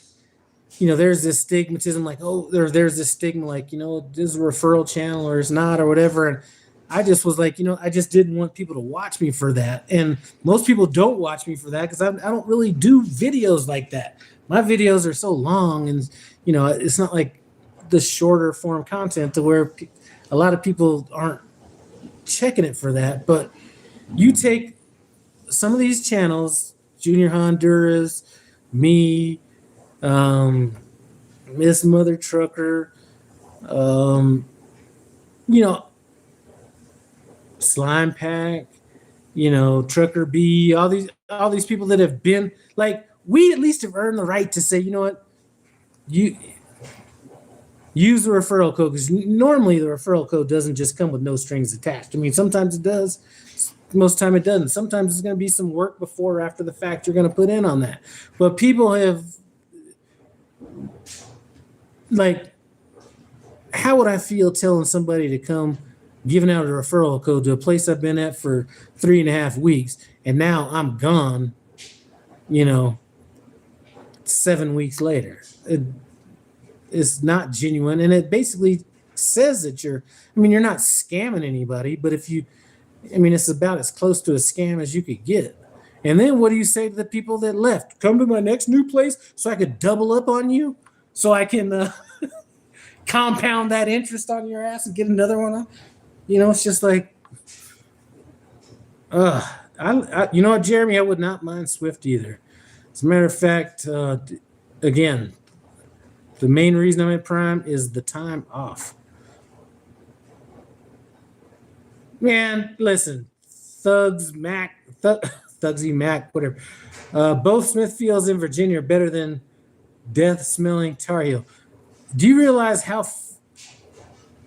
you know, there's this stigmatism, like, oh, there's this stigma, like, you know, this is a referral channel or it's not or whatever. And I just was like, you know, I just didn't want people to watch me for that. And most people don't watch me for that because I don't really do videos like that. My videos are so long, and you know, it's not like the shorter form content to where a lot of people aren't checking it for that. But you take some of these channels, Junior Honduras, me, Miss Mother Trucker, you know, Slime Pack, you know, Trucker B, all these people that have been like, we at least have earned the right to say, you know what, you use the referral code, because normally the referral code doesn't just come with no strings attached. I mean, sometimes it does, most of the time it doesn't. Sometimes it's going to be some work before or after the fact you're going to put in on that. But people have, like, how would I feel telling somebody to come giving out a referral code to a place I've been at for 3.5 weeks, and now I'm gone, you know, 7 weeks later? It's not genuine, and it basically says that you're not scamming anybody, but it's about as close to a scam as you could get. And then what do you say to the people that left? Come to my next new place so I could double up on you, so I can compound that interest on your ass and get another one on? You know, it's just like, you know what, Jeremy, I would not mind Swift either. As a matter of fact, again, the main reason I'm at Prime is the time off. Man, listen, Thugsy Mac, whatever. Both Smithfields in Virginia are better than death-smelling Tar Heel. Do you realize how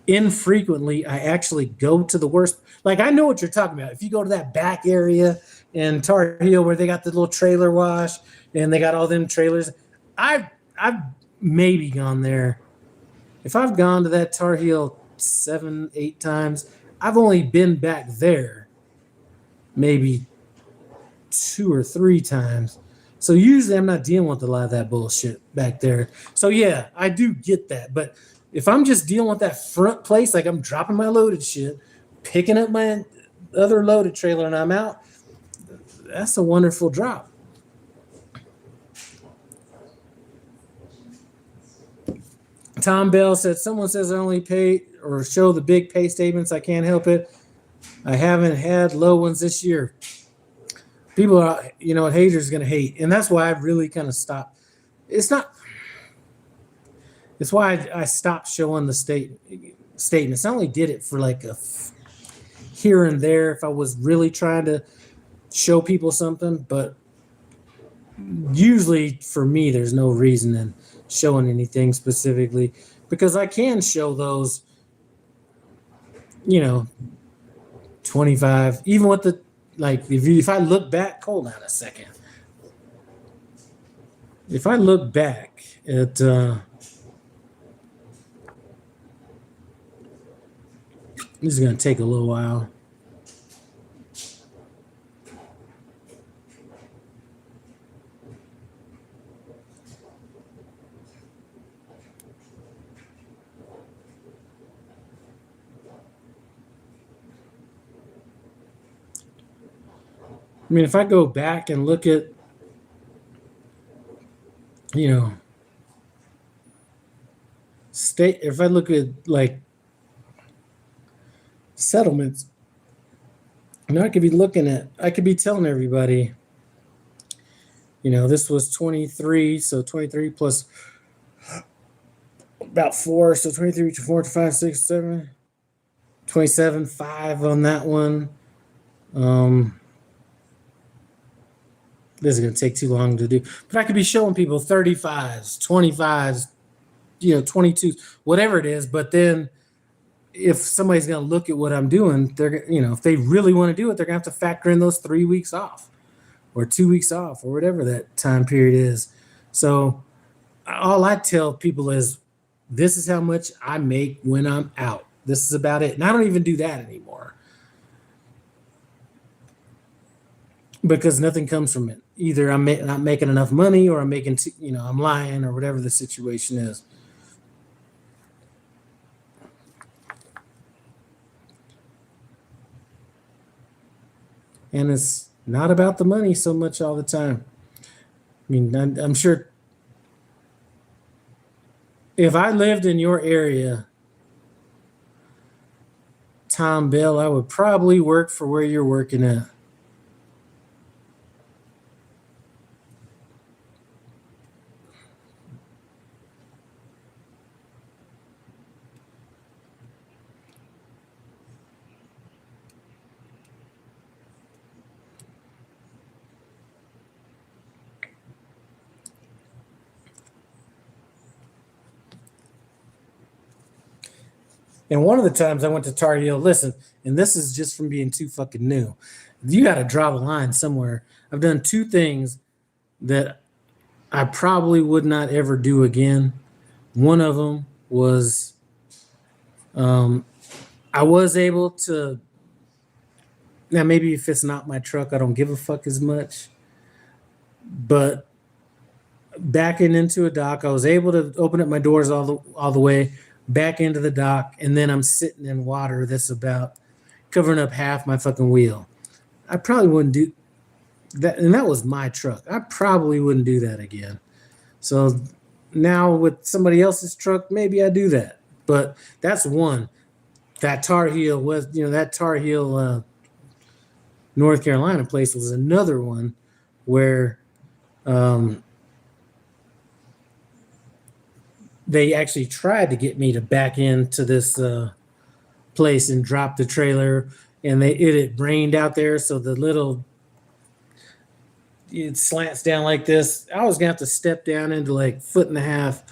infrequently I actually go to the worst? Like, I know what you're talking about. If you go to that back area in Tar Heel where they got the little trailer wash and they got all them trailers, I've maybe gone there. If I've gone to that Tar Heel 7-8 times, I've only been back there maybe 2 or 3 times. So usually I'm not dealing with a lot of that bullshit back there. So yeah, I do get that. But if I'm just dealing with that front place, like I'm dropping my loaded shit, picking up my other loaded trailer, and I'm out, that's a wonderful drop. Tom Bell said, someone says I only pay or show the big pay statements. I can't help it. I haven't had low ones this year. People are, you know, haters going to hate. And that's why I've really kind of stopped. It's why I stopped showing the statements. I only did it for like a here and there if I was really trying to show people something. But usually for me, there's no reason in showing anything specifically because I can show those, 25, even with the, like, if I look back, hold on a second. If I look back at, this is going to take a little while. I mean, if I go back and look at, if I look at like settlements, I could be telling everybody, this was 23, so 23 plus about 4, so 23 to 4 to 5, 6, 7, 27, 5 on that one. This is going to take too long to do, but I could be showing people 35s, 25s, 22s, whatever it is. But then if somebody's going to look at what I'm doing, they're, if they really want to do it, they're going to have to factor in those 3 weeks off or 2 weeks off or whatever that time period is. So all I tell people is this is how much I make when I'm out. This is about it. And I don't even do that anymore because nothing comes from it. Either I'm not making enough money or I'm making, I'm lying or whatever the situation is. And it's not about the money so much all the time. I mean, I'm sure if I lived in your area, Tom Bell, I would probably work for where you're working at. And one of the times I went to Tar Heel, listen, and this is just from being too fucking new. You got to draw the line somewhere. I've done 2 things that I probably would not ever do again. One of them was I was able to, now maybe if it's not my truck, I don't give a fuck as much. But backing into a dock, I was able to open up my doors all the way back into the dock, and then I'm sitting in water that's about covering up half my fucking wheel. I probably wouldn't do that, and that was my truck. I probably wouldn't do that again. So now with somebody else's truck, maybe I do that. But that's one. That Tar Heel was, that Tar Heel North Carolina place was another one where they actually tried to get me to back into this place and drop the trailer, and it rained out there, so it slants down like this. I was gonna have to step down into like 1.5 foot,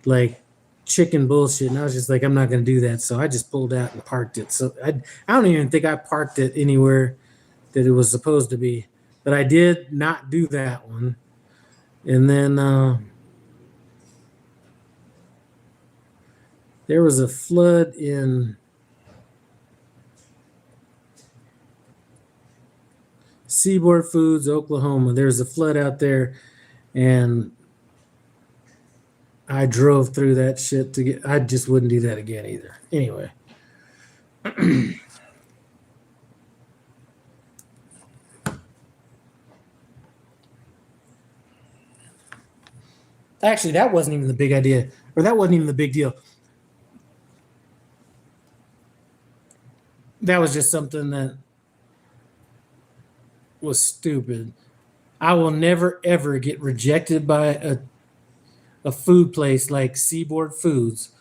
like chicken bullshit, and I was just like, I'm not gonna do that. So I just pulled out and parked it. So I don't even think I parked it anywhere that it was supposed to be, but I did not do that one. And then there was a flood in Seaboard Foods, Oklahoma. There's a flood out there, and I drove through that shit I just wouldn't do that again either. Anyway. Actually, that wasn't even the big idea, or that wasn't even the big deal. That was just something that was stupid. I will never ever get rejected by a food place like Seaboard Foods.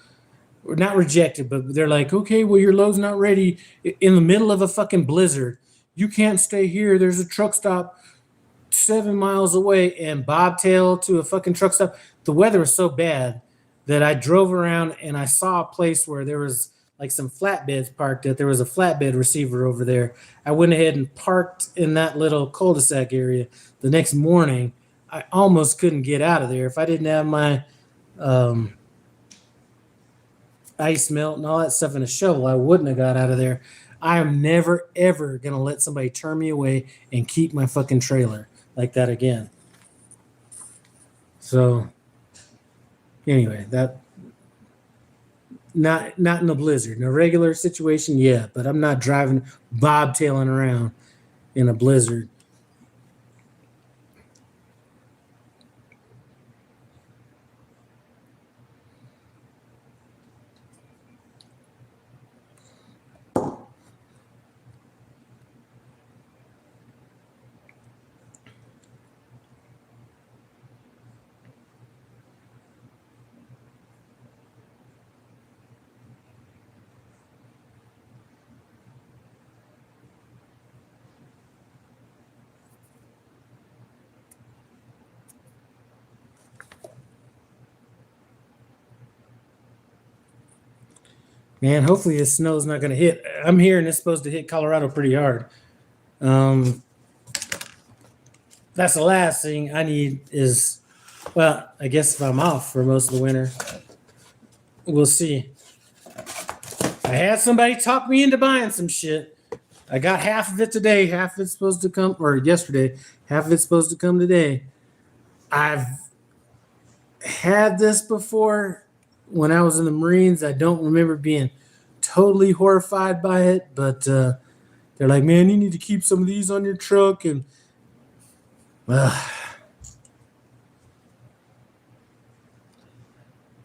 Or not rejected, but they're like, okay, well, your load's not ready in the middle of a fucking blizzard. You can't stay here. There's a truck stop 7 miles away and bobtail to a fucking truck stop. The weather was so bad that I drove around and I saw a place where there was like some flatbeds parked at. There was a flatbed receiver over there. I went ahead and parked in that little cul-de-sac area. The next morning, I almost couldn't get out of there. If I didn't have my ice melt and all that stuff in a shovel, I wouldn't have got out of there. I am never, ever going to let somebody turn me away and keep my fucking trailer like that again. So anyway, that not in a blizzard. In a regular situation, yeah, but I'm not driving bobtailing around in a blizzard. Man, hopefully this snow's not going to hit. I'm hearing it's supposed to hit Colorado pretty hard. That's the last thing I need is, well, I guess if I'm off for most of the winter, we'll see. I had somebody talk me into buying some shit. I got half of it today, half of it's supposed to come, or yesterday, half of it's supposed to come today. I've had this before when I was in the Marines. I don't remember being totally horrified by it, but they're like, man, you need to keep some of these on your truck. And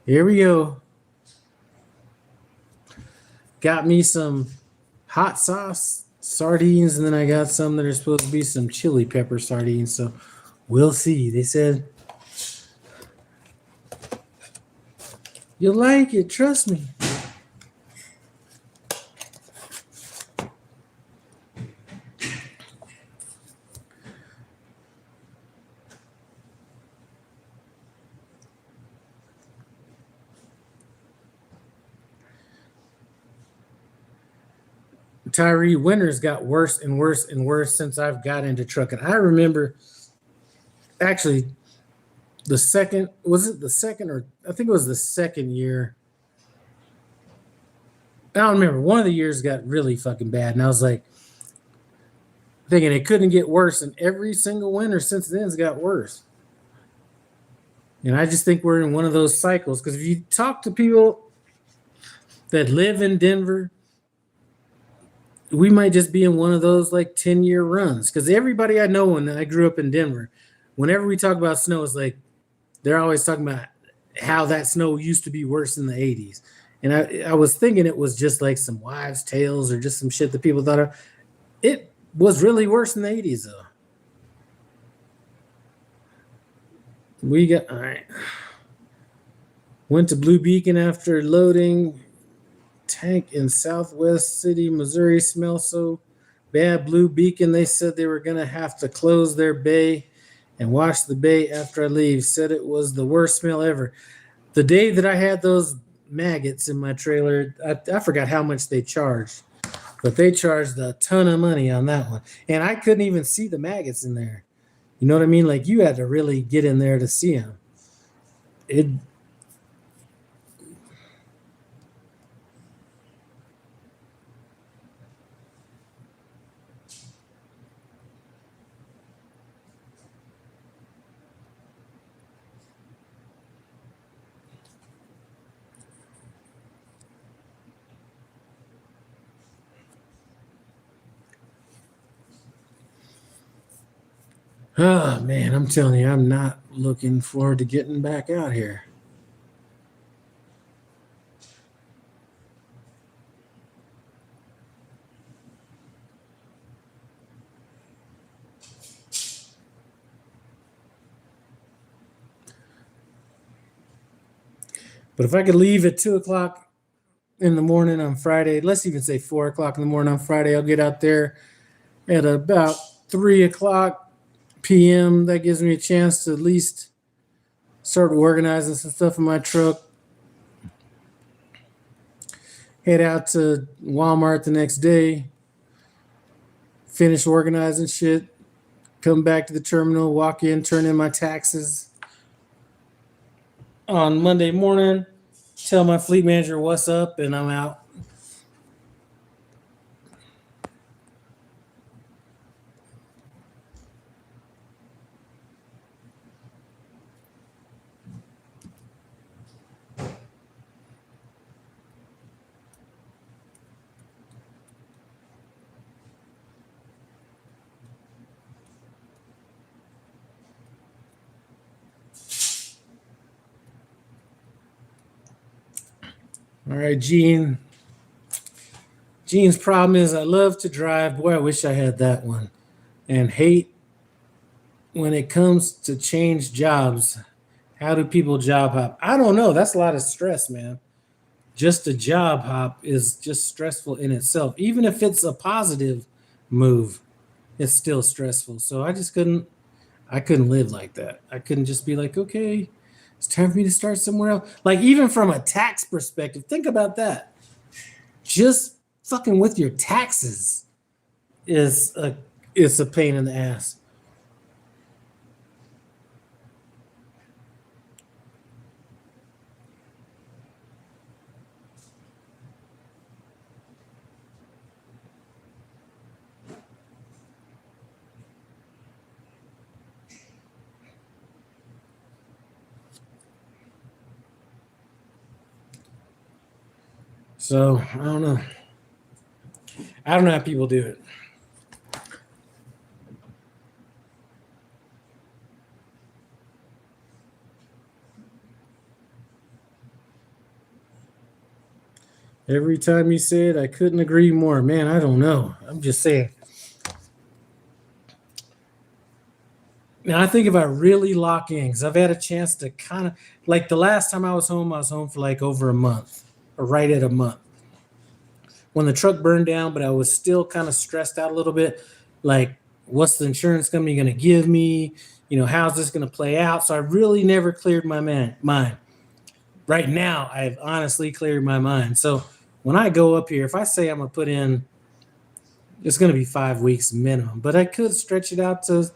here we go. Got me some hot sauce sardines, and then I got some that are supposed to be some chili pepper sardines. So we'll see. They said, you'll like it, trust me. Tyree, winters got worse and worse and worse since I've got into trucking. I remember actually the second, was it the second, or I think it was the second year. I don't remember. One of the years got really fucking bad. And I was like thinking it couldn't get worse. And every single winter since then has got worse. And I just think we're in one of those cycles. Because if you talk to people that live in Denver, we might just be in one of those like 10-year runs. Because everybody I know when I grew up in Denver, whenever we talk about snow, it's like they're always talking about how that snow used to be worse in the 80s. And I was thinking it was just like some wives' tales or just some shit that people thought of. It was really worse in the 80s, though. We got, all right. Went to Blue Beacon after loading. Tank in Southwest City, Missouri smells so bad. Blue Beacon, they said they were going to have to close their bay and wash the bay after I leave. Said it was the worst smell ever. The day that I had those maggots in my trailer, I forgot how much they charged, but they charged a ton of money on that one. And I couldn't even see the maggots in there. You know what I mean? Like you had to really get in there to see them. Oh, man, I'm telling you, I'm not looking forward to getting back out here. But if I could leave at 2 o'clock in the morning on Friday, let's even say 4 o'clock in the morning on Friday, I'll get out there at about 3 o'clock p.m. That gives me a chance to at least start organizing some stuff in my truck. Head out to Walmart the next day. Finish organizing shit. Come back to the terminal, walk in, turn in my taxes. On Monday morning, tell my fleet manager what's up, and I'm out. All right, Gene. Gene's problem is I love to drive. Boy, I wish I had that one. And hate when it comes to change jobs. How do people job hop? I don't know. That's a lot of stress, man. Just a job hop is just stressful in itself. Even if it's a positive move, it's still stressful. So I couldn't live like that. I couldn't just be like, okay, it's time for me to start somewhere else. Like, even from a tax perspective, think about that. Just fucking with your taxes is a pain in the ass. So I don't know. I don't know how people do it. Every time you say it, I couldn't agree more. Man, I don't know. I'm just saying. Now, I think if I really lock in, because I've had a chance to kind of, like the last time I was home for like over a month, or right at a month. When the truck burned down, but I was still kind of stressed out a little bit. Like, what's the insurance company going to give me? You know, how's this going to play out? So I really never cleared my mind. Right now, I've honestly cleared my mind. So when I go up here, if I say I'm going to put in, it's going to be 5 weeks minimum, but I could stretch it out to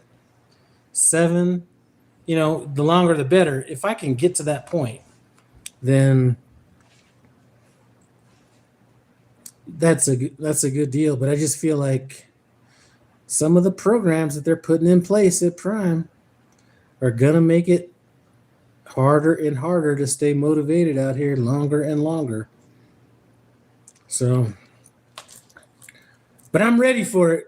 7. You know, the longer the better. If I can get to that point, then that's a good deal. But I just feel like some of the programs that they're putting in place at Prime are gonna make it harder and harder to stay motivated out here longer and longer. So, but I'm ready for it.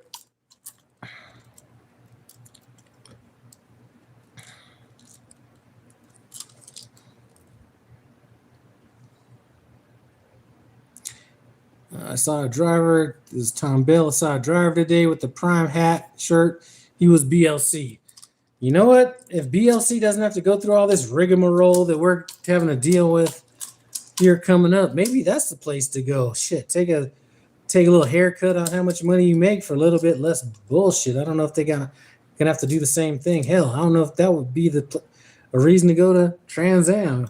I saw a driver. This is Tom Bell. I saw a driver today with the Prime hat, shirt. He was BLC. You know what? If BLC doesn't have to go through all this rigmarole that we're having to deal with here coming up, maybe that's the place to go. Shit, take a little haircut on how much money you make for a little bit less bullshit. I don't know if they're gonna have to do the same thing. Hell, I don't know if that would be a reason to go to Trans Am,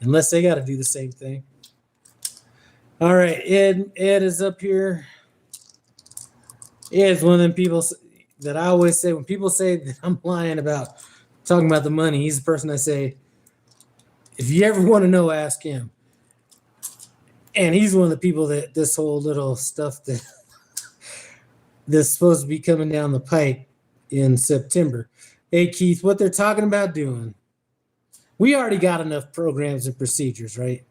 unless they got to do the same thing. All right, Ed is up here. Ed's one of them people that I always say, when people say that I'm lying about talking about the money, he's the person I say, if you ever want to know, ask him. And he's one of the people that this whole little stuff that's supposed to be coming down the pike in September. Hey, Keith, what they're talking about doing, we already got enough programs and procedures, right?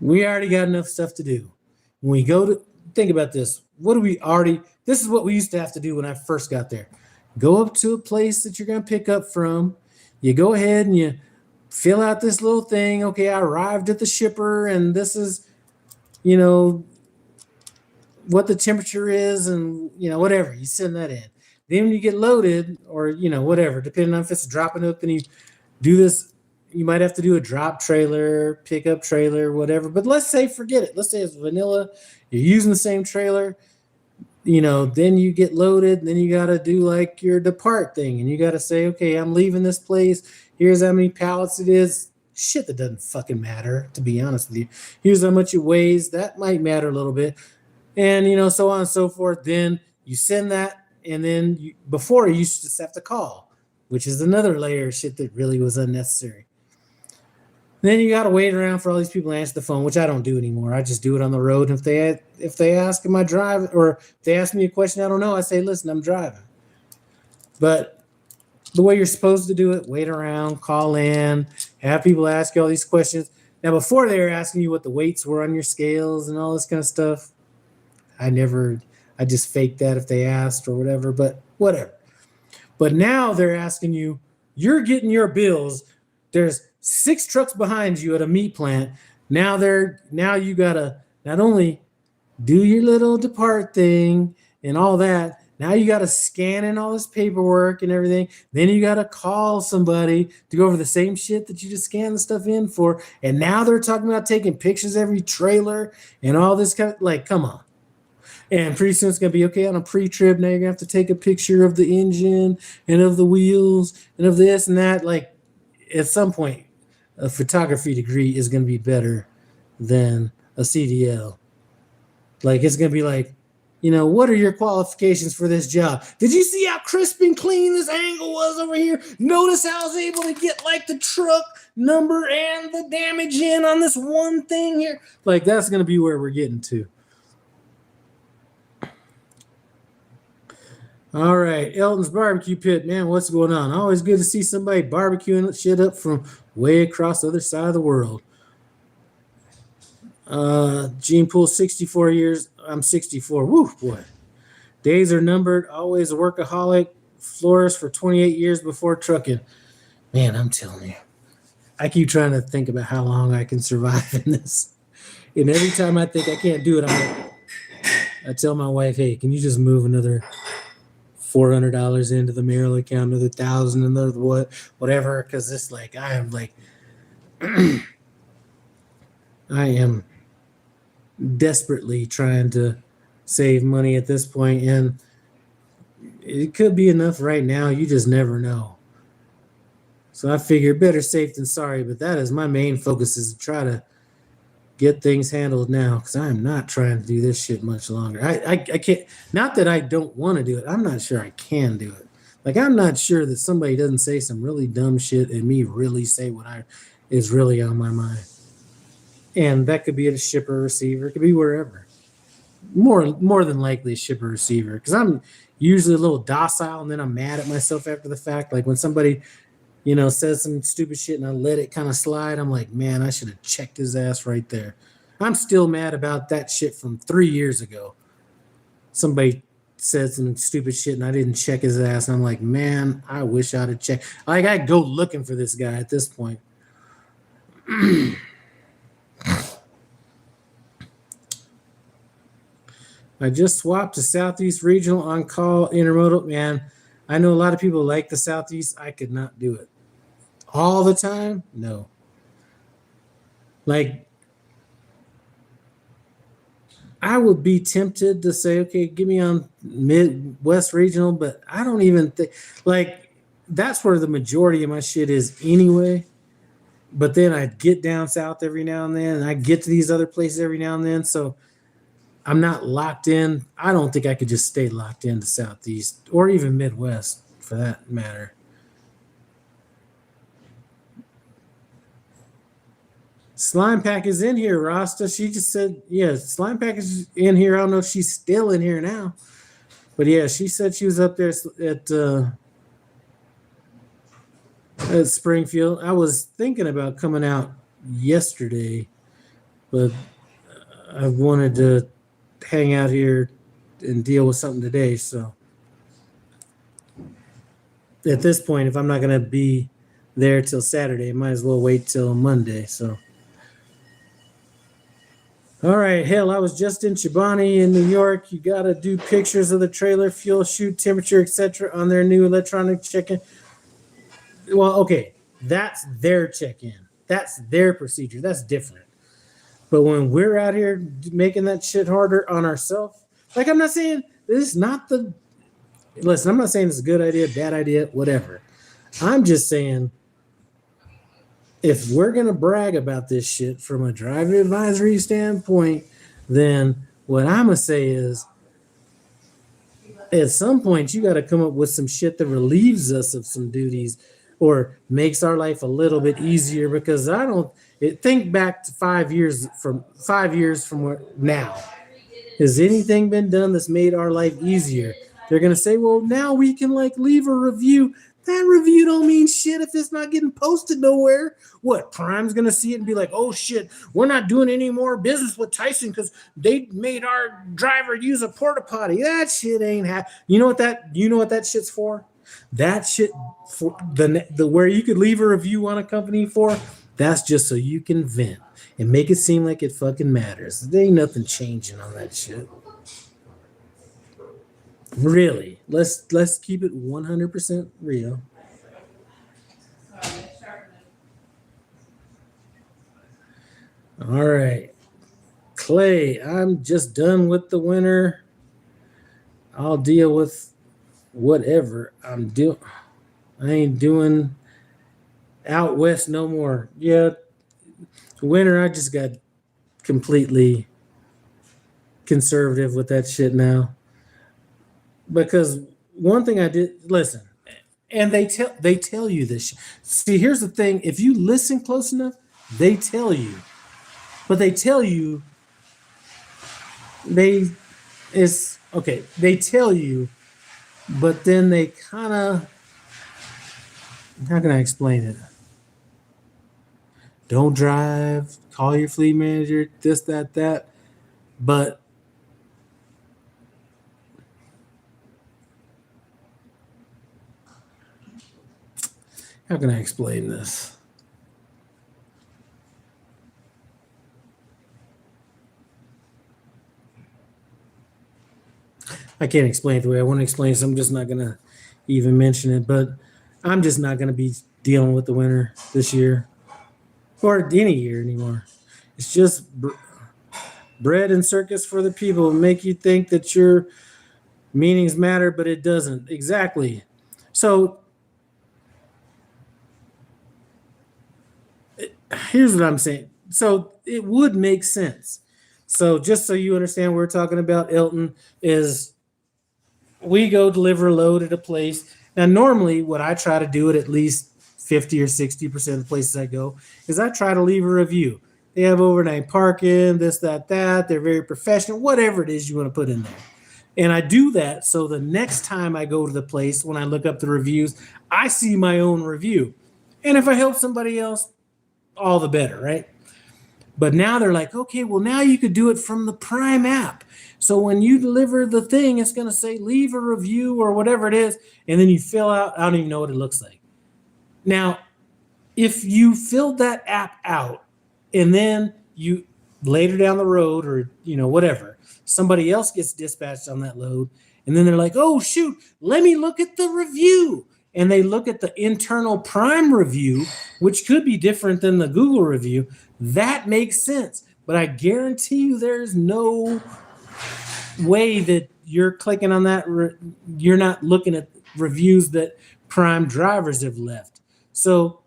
We already got enough stuff to do. When we go to, think about this. This is what we used to have to do when I first got there. Go up to a place that you're going to pick up from. You go ahead and you fill out this little thing. Okay, I arrived at the shipper and this is, you know, what the temperature is and, you know, whatever. You send that in. Then when you get loaded or, you know, whatever, depending on if it's dropping up and you do this, you might have to do a drop trailer, pickup trailer, whatever. But let's say forget it. Let's say it's vanilla. You're using the same trailer. then you get loaded, and then you got to do like your depart thing, and you got to say, okay, I'm leaving this place. Here's how many pallets it is. Shit, that doesn't fucking matter, to be honest with you. Here's how much it weighs. That might matter a little bit. And, so on and so forth. Then you send that, and then before you used to just have to call, which is another layer of shit that really was unnecessary. Then you got to wait around for all these people to answer the phone, which I don't do anymore. I just do it on the road. And if they ask, am I driving, or if they ask me a question I don't know, I say, listen, I'm driving. But the way you're supposed to do it, wait around, call in, have people ask you all these questions. Now, before they were asking you what the weights were on your scales and all this kind of stuff, I just faked that if they asked or whatever, but whatever. But now they're asking you, you're getting your bills. There's 6 trucks behind you at a meat plant. Now you gotta not only do your little depart thing and all that. Now you gotta scan in all this paperwork and everything. Then you gotta call somebody to go over the same shit that you just scanned the stuff in for. And now they're talking about taking pictures of every trailer and all this kind of, like, come on. And pretty soon it's going to be, okay, on a pre-trip, now you're going to have to take a picture of the engine and of the wheels and of this and that. Like, at some point, a photography degree is going to be better than a CDL. Like, it's going to be like, what are your qualifications for this job? Did you see how crisp and clean this angle was over here? Notice how I was able to get, like, the truck number and the damage in on this one thing here? Like, that's going to be where we're getting to. All right, Elton's Barbecue Pit, man, what's going on? Always good to see somebody barbecuing shit up from way across the other side of the world. Gene Pool, 64 years. I'm 64. Woo, boy. Days are numbered. Always a workaholic. Florist for 28 years before trucking. Man, I'm telling you. I keep trying to think about how long I can survive in this. And every time I think I can't do it, I tell my wife, hey, can you just move another $400 into the Merrill account, another $1,000, another whatever, because it's like I am like I am desperately trying to save money at this point, and it could be enough right now. You just never know. So I figure better safe than sorry, but that is my main focus, is to try to get things handled now, because I am not trying to do this shit much longer. I can't, not that I don't want to do it. I'm not sure I can do it. Like, I'm not sure that somebody doesn't say some really dumb shit and me really say what is really on my mind. And that could be at a shipper receiver. It could be wherever. More than likely a shipper receiver, because I'm usually a little docile, and then I'm mad at myself after the fact. Like when somebody says some stupid shit and I let it kind of slide, I'm like, man, I should have checked his ass right there. I'm still mad about that shit from 3 years ago. Somebody said some stupid shit and I didn't check his ass. And I'm like, man, I wish I'd have checked. Like, I'd go looking for this guy at this point. I just swapped to Southeast Regional on call intermodal. Man, I know a lot of people like the Southeast. I could not do it. All the time? No. Like, I would be tempted to say, okay, give me on Midwest Regional, but I don't even think, like, that's where the majority of my shit is anyway. But then I'd get down south every now and then, and I get to these other places every now and then. So I'm not locked in. I don't think I could just stay locked into Southeast or even Midwest for that matter. Slime Pack is in here, Rasta. She just said, yeah, Slime Pack is in here. I don't know if she's still in here now. But yeah, she said she was up there at Springfield. I was thinking about coming out yesterday, but I wanted to hang out here and deal with something today. So at this point, if I'm not going to be there till Saturday, I might as well wait till Monday. So. All right, hell, I was just in Chobani in New York. You got to do pictures of the trailer, fuel, chute, temperature, etc. on their new electronic check-in. Well, okay, that's their check-in. That's their procedure. That's different. But when we're out here making that shit harder on ourselves, like, I'm not saying is not the. Listen, I'm not saying it's a good idea, bad idea, whatever. I'm just saying, if we're gonna brag about this shit from a driver advisory standpoint, then what I'm gonna say is, at some point, you got to come up with some shit that relieves us of some duties or makes our life a little bit easier. Because I don't think back to 5 years from now. Has anything been done that's made our life easier? They're gonna say, well, now we can like leave a review. That review don't mean shit if it's not getting posted nowhere. What, Prime's gonna see it and be like, oh shit, we're not doing any more business with Tyson because they made our driver use a porta potty. That shit ain't you know what that shit's for? That shit for the where you could leave a review on a company for, that's just so you can vent and make it seem like it fucking matters. There ain't nothing changing on that shit. Really, let's keep it 100% real. All right, Clay, I'm just done with the winter. I'll deal with whatever I'm doing. I ain't doing out west no more. Yeah, winter, I just got completely conservative with that shit now. Because one thing I did, listen, and they tell you this. See, here's the thing: if you listen close enough, they tell you, but they tell you they tell you, but then they kind of, how can I explain it? Don't drive, call your fleet manager, this, that, but how can I explain this? I can't explain it the way I want to explain it, so I'm just not going to even mention it. But I'm just not going to be dealing with the winter this year or any year anymore. It's just bread and circus for the people. Make you think that your meanings matter, but it doesn't. Exactly. So here's what I'm saying. So it would make sense. So just so you understand what we're talking about, Elton, is we go deliver a load at a place. Now, normally what I try to do at least 50 or 60% of the places I go is I try to leave a review. They have overnight parking, this, that. They're very professional, whatever it is you want to put in there. And I do that so the next time I go to the place, when I look up the reviews, I see my own review. And if I help somebody else, all the better, right? But now they're like, okay, well, now you could do it from the Prime app. So when you deliver the thing, it's going to say leave a review or whatever it is. And then you fill out, I don't even know what it looks like. Now, if you filled that app out and then you later down the road or, whatever, somebody else gets dispatched on that load. And then they're like, oh, shoot, let me look at the review. And they look at the internal Prime review, which could be different than the Google review. That makes sense. But I guarantee you there's no way that you're clicking on that. You're not looking at reviews that Prime drivers have left. So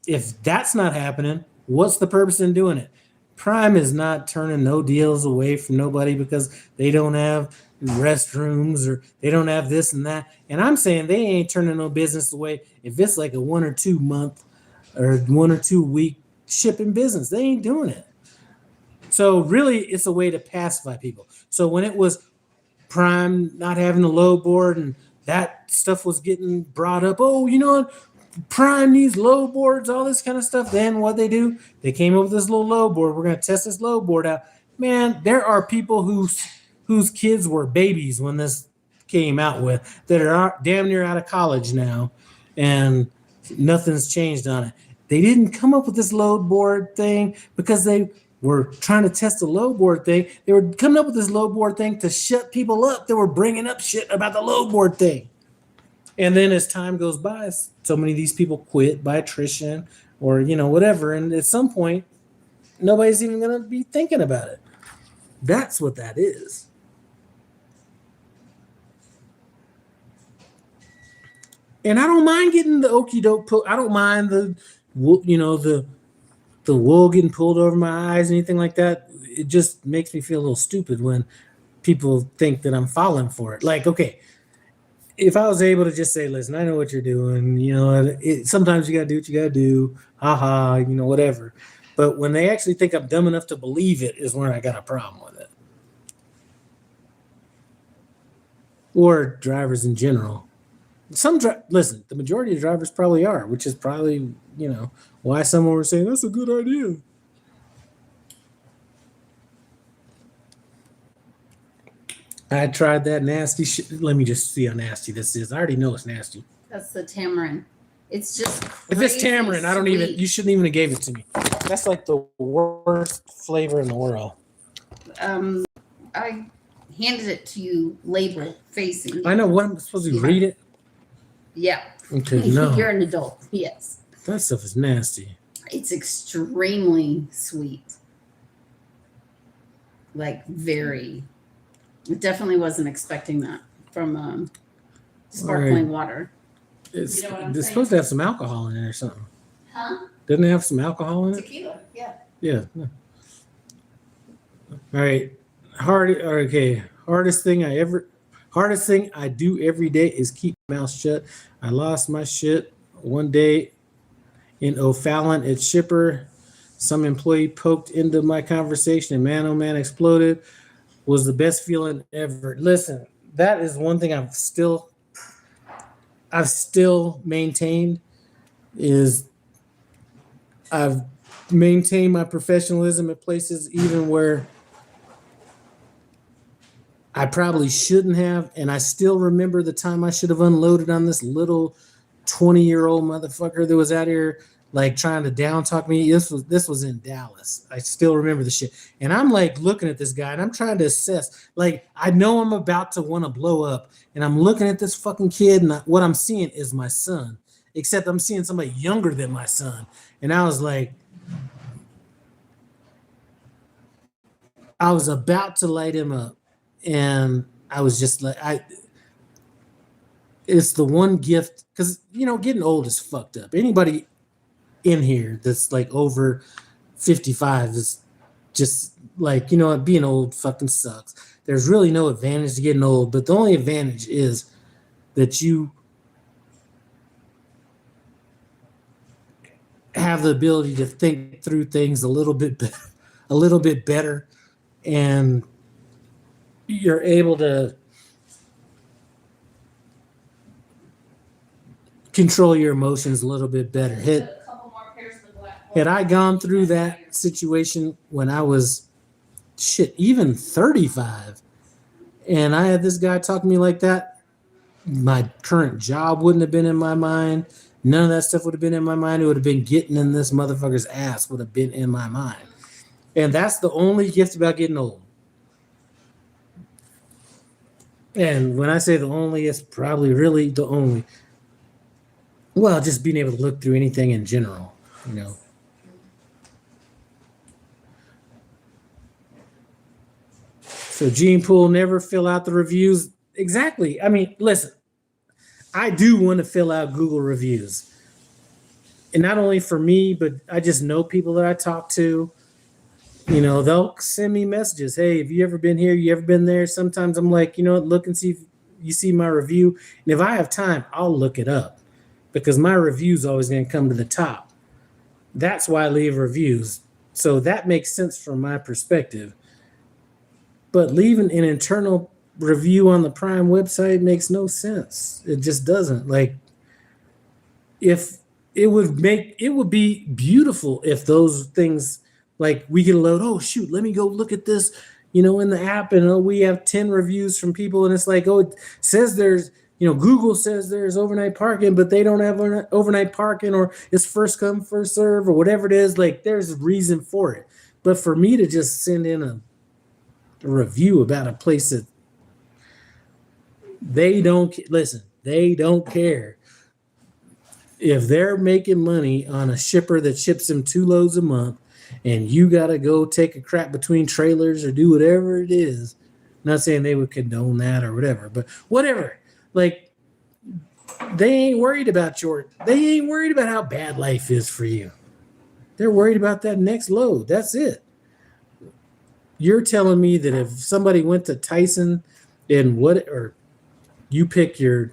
if that's not happening, what's the purpose in doing it? Prime is not turning no deals away from nobody because they don't have restrooms or they don't have this and that. And I'm saying they ain't turning no business away if it's like a 1 or 2 month or 1 or 2 week shipping business. They ain't doing it. So really, it's a way to pacify people. So when it was Prime not having a load board and that stuff was getting brought up, oh, you know what? Prime needs load boards, all this kind of stuff. Then what they do? They came up with this little load board. We're going to test this load board out. Man, there are people whose kids were babies when this came out with that are damn near out of college now, and nothing's changed on it. They didn't come up with this load board thing because they were trying to test the load board thing. They were coming up with this load board thing to shut people up that were bringing up shit about the load board thing. And then as time goes by, so many of these people quit by attrition or, whatever. And at some point, nobody's even going to be thinking about it. That's what that is. And I don't mind getting the okie doke. I don't mind the wool getting pulled over my eyes, anything like that. It just makes me feel a little stupid when people think that I'm falling for it. Like, okay, if I was able to just say, listen, I know what you're doing, sometimes you got to do what you got to do, haha, whatever. But when they actually think I'm dumb enough to believe it is when I got a problem with it. Or drivers in general. Listen, the majority of drivers probably are, which is probably, why someone was saying that's a good idea. I tried that nasty shit. Let me just see how nasty this is. I already know it's nasty. That's the tamarind. It's just if it's tamarind, I don't even. You shouldn't even have gave it to me. That's like the worst flavor in the world. I handed it to you, label facing. I know what I'm supposed to read it. Yeah. Okay, no. You're an adult. Yes. That stuff is nasty. It's extremely sweet. Like very. I definitely wasn't expecting that from sparkling water. It's supposed to have some alcohol in it or something. Huh? Doesn't it have some alcohol in it? Tequila. Yeah. Yeah. All right. Hardest thing I do every day is keep my mouth shut. I lost my shit one day in O'Fallon at Shipper. Some employee poked into my conversation and man, oh man, exploded. Was the best feeling ever. Listen, that is one thing I've still maintained is I've maintained my professionalism at places even where I probably shouldn't have, and I still remember the time I should have unloaded on this little 20-year-old motherfucker that was out here like trying to down talk me. This was in Dallas. I still remember the shit. And I'm like looking at this guy and I'm trying to assess. Like I know I'm about to want to blow up and I'm looking at this fucking kid and what I'm seeing is my son. Except I'm seeing somebody younger than my son. And I was like, I was about to light him up. And I was just like, it's the one gift because getting old is fucked up. Anybody in here that's like over 55 is just like, being old fucking sucks. There's really no advantage to getting old, but the only advantage is that you have the ability to think through things a little bit better, and you're able to control your emotions a little bit better. Had I gone through that situation when I was even 35 and I had this guy talk to me like that, my current job wouldn't have been in my mind. None of that stuff would have been in my mind. It would have been getting in this motherfucker's ass would have been in my mind. And that's the only gift about getting old. And when I say the only, it's probably really the only. Well, just being able to look through anything in general, So Gene Pool never fill out the reviews. Exactly. I mean, listen, I do want to fill out Google reviews. And not only for me, but I just know people that I talk to. They'll send me messages. Hey, have you ever been here? You ever been there? Sometimes I'm like, look and see if you see my review. And if I have time, I'll look it up because my review is always going to come to the top. That's why I leave reviews. So that makes sense from my perspective. But leaving an internal review on the Prime website makes no sense. It just doesn't. Like, if it would be beautiful if those things, like we can load, oh shoot, let me go look at this, in the app, and we have 10 reviews from people, and it's like, oh, it says there's, Google says there's overnight parking, but they don't have overnight parking, or it's first come, first serve, or whatever it is. Like, there's a reason for it. But for me to just send in a review about a place that they don't care if they're making money on a shipper that ships them 2 loads a month, and you got to go take a crap between trailers or do whatever it is. I'm not saying they would condone that or whatever, but whatever. Like, They ain't worried about how bad life is for you. They're worried about that next load. That's it. You're telling me that if somebody went to Tyson and or you pick your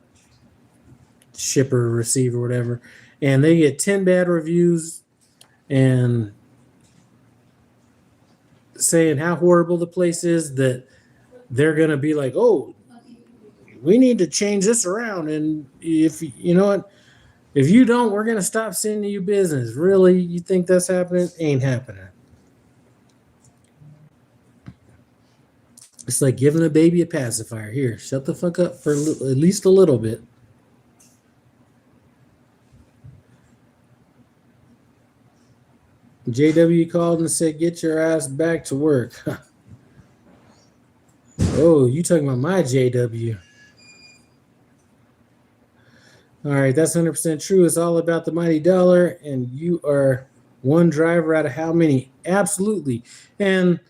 shipper, receiver, whatever, and they get 10 bad reviews and saying how horrible the place is, that they're going to be like, oh, we need to change this around. And if you know what, if you don't, we're going to stop sending you business. Really? You think that's happening? Ain't happening. It's like giving a baby a pacifier. Here, shut the fuck up for at least a little bit. JW called and said, get your ass back to work. Oh, you talking about my JW. All right, that's 100% true. It's all about the mighty dollar, and you are one driver out of how many? Absolutely. And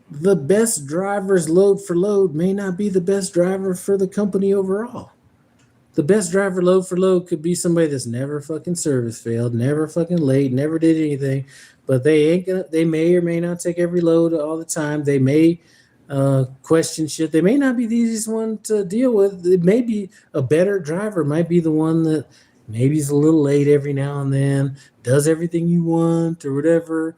the best driver's load for load may not be the best driver for the company overall. The best driver load for load could be somebody that's never fucking service failed, never fucking late, never did anything, but they may or may not take every load all the time. They may question shit. They may not be the easiest one to deal with. It may be a better driver, might be the one that maybe is a little late every now and then, does everything you want or whatever.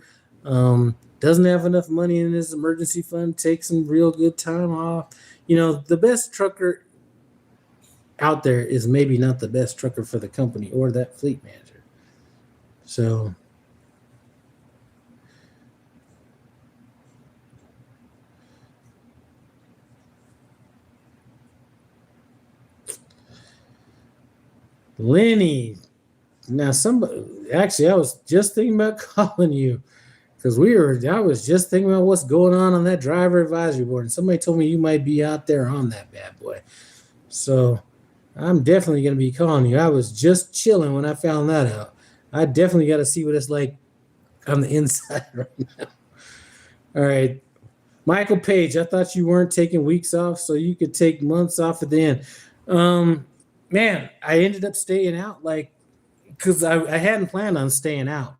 Doesn't have enough money in his emergency fund, takes some real good time off. You know, the best trucker out there is maybe not the best trucker for the company or that fleet manager. So Lenny, now somebody actually, I was just thinking about calling you because I was just thinking about what's going on that driver advisory board, and somebody told me you might be out there on that bad boy. So I'm definitely going to be calling you. I was just chilling when I found that out. I definitely got to see what it's like on the inside right now. All right. Michael Page, I thought you weren't taking weeks off so you could take months off at the end. Man, I ended up staying out because I hadn't planned on staying out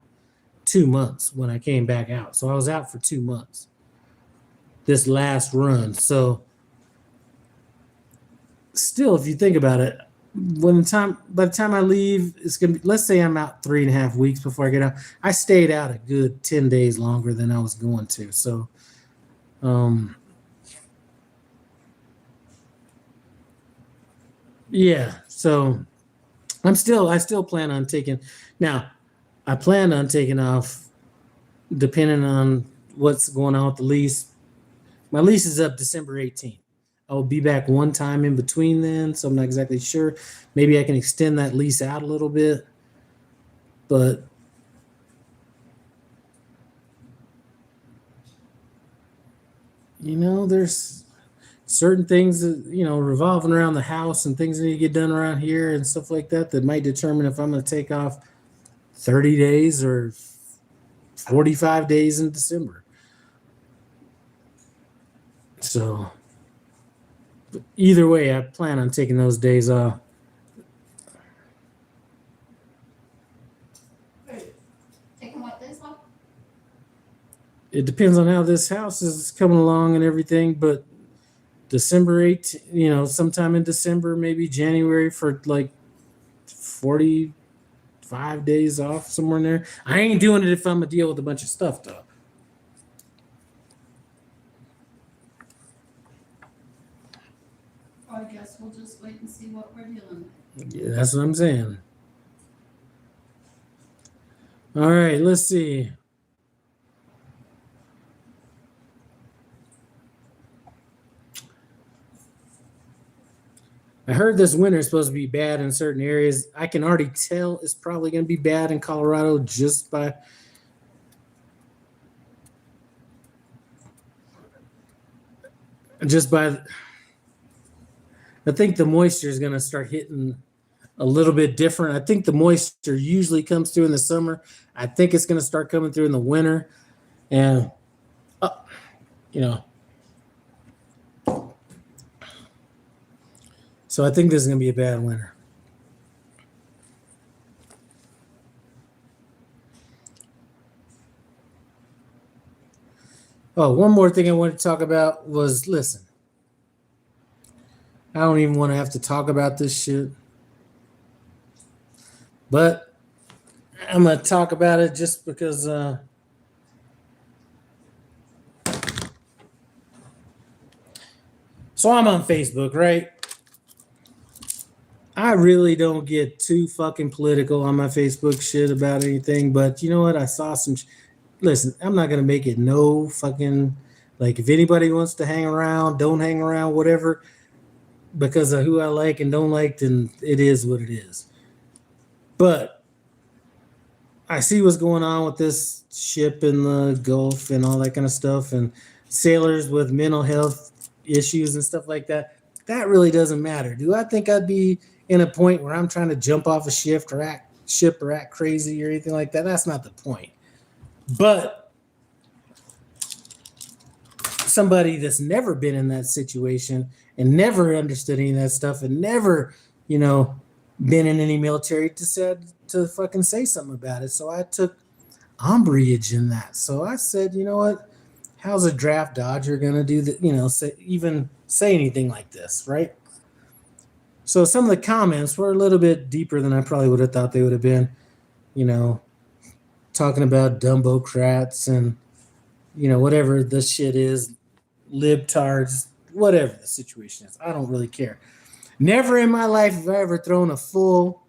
2 months when I came back out. So I was out for 2 months this last run. So still, if you think about it, by the time I leave, it's gonna be, let's say I'm out 3.5 weeks before I get out. I stayed out a good 10 days longer than I was going to. So, yeah. So I still plan on taking. Now, I plan on taking off, depending on what's going on with the lease. My lease is up December 18th. I will be back one time in between then, so I'm not exactly sure. Maybe I can extend that lease out a little bit. But you know, there's certain things that, you know, revolving around the house and things that need to get done around here and stuff like that might determine if I'm going to take off 30 days or 45 days in December. So but either way, I plan on taking those days off. Taking what days off? It depends on how this house is coming along and everything, but December 8th, you know, sometime in December, maybe January, for like 45 days off, somewhere in there. I ain't doing it if I'm gonna deal with a bunch of stuff, though. I guess we'll just wait and see what we're dealing with. Yeah, that's what I'm saying. All right, let's see. I heard this winter is supposed to be bad in certain areas. I can already tell it's probably going to be bad in Colorado just by I think the moisture is going to start hitting a little bit different. I think the moisture usually comes through in the summer. I think it's going to start coming through in the winter. And, you know, So I think this is going to be a bad winter. Oh, one more thing I wanted to talk about was, listen, I don't even want to have to talk about this shit, but I'm going to talk about it just because so I'm on Facebook, right? I really don't get too fucking political on my Facebook shit about anything, but you know what? I saw some. Listen, I'm not gonna make it no fucking like. If anybody wants to hang around, don't hang around, whatever, because of who I like and don't like, then it is what it is. But I see what's going on with this ship in the Gulf and all that kind of stuff, and sailors with mental health issues and stuff like that. That really doesn't matter. Do I think I'd be in a point where I'm trying to jump off a ship or act crazy or anything like that? That's not the point. But somebody that's never been in that situation and never understood any of that stuff and never, been in any military to fucking say something about it. So I took umbrage in that. So I said, you know what? How's a draft dodger gonna do that? Say anything like this, right? So some of the comments were a little bit deeper than I probably would have thought they would have been. Talking about Dumbocrats and whatever this shit is, libtards, whatever the situation is. I don't really care. Never in my life have I ever thrown a full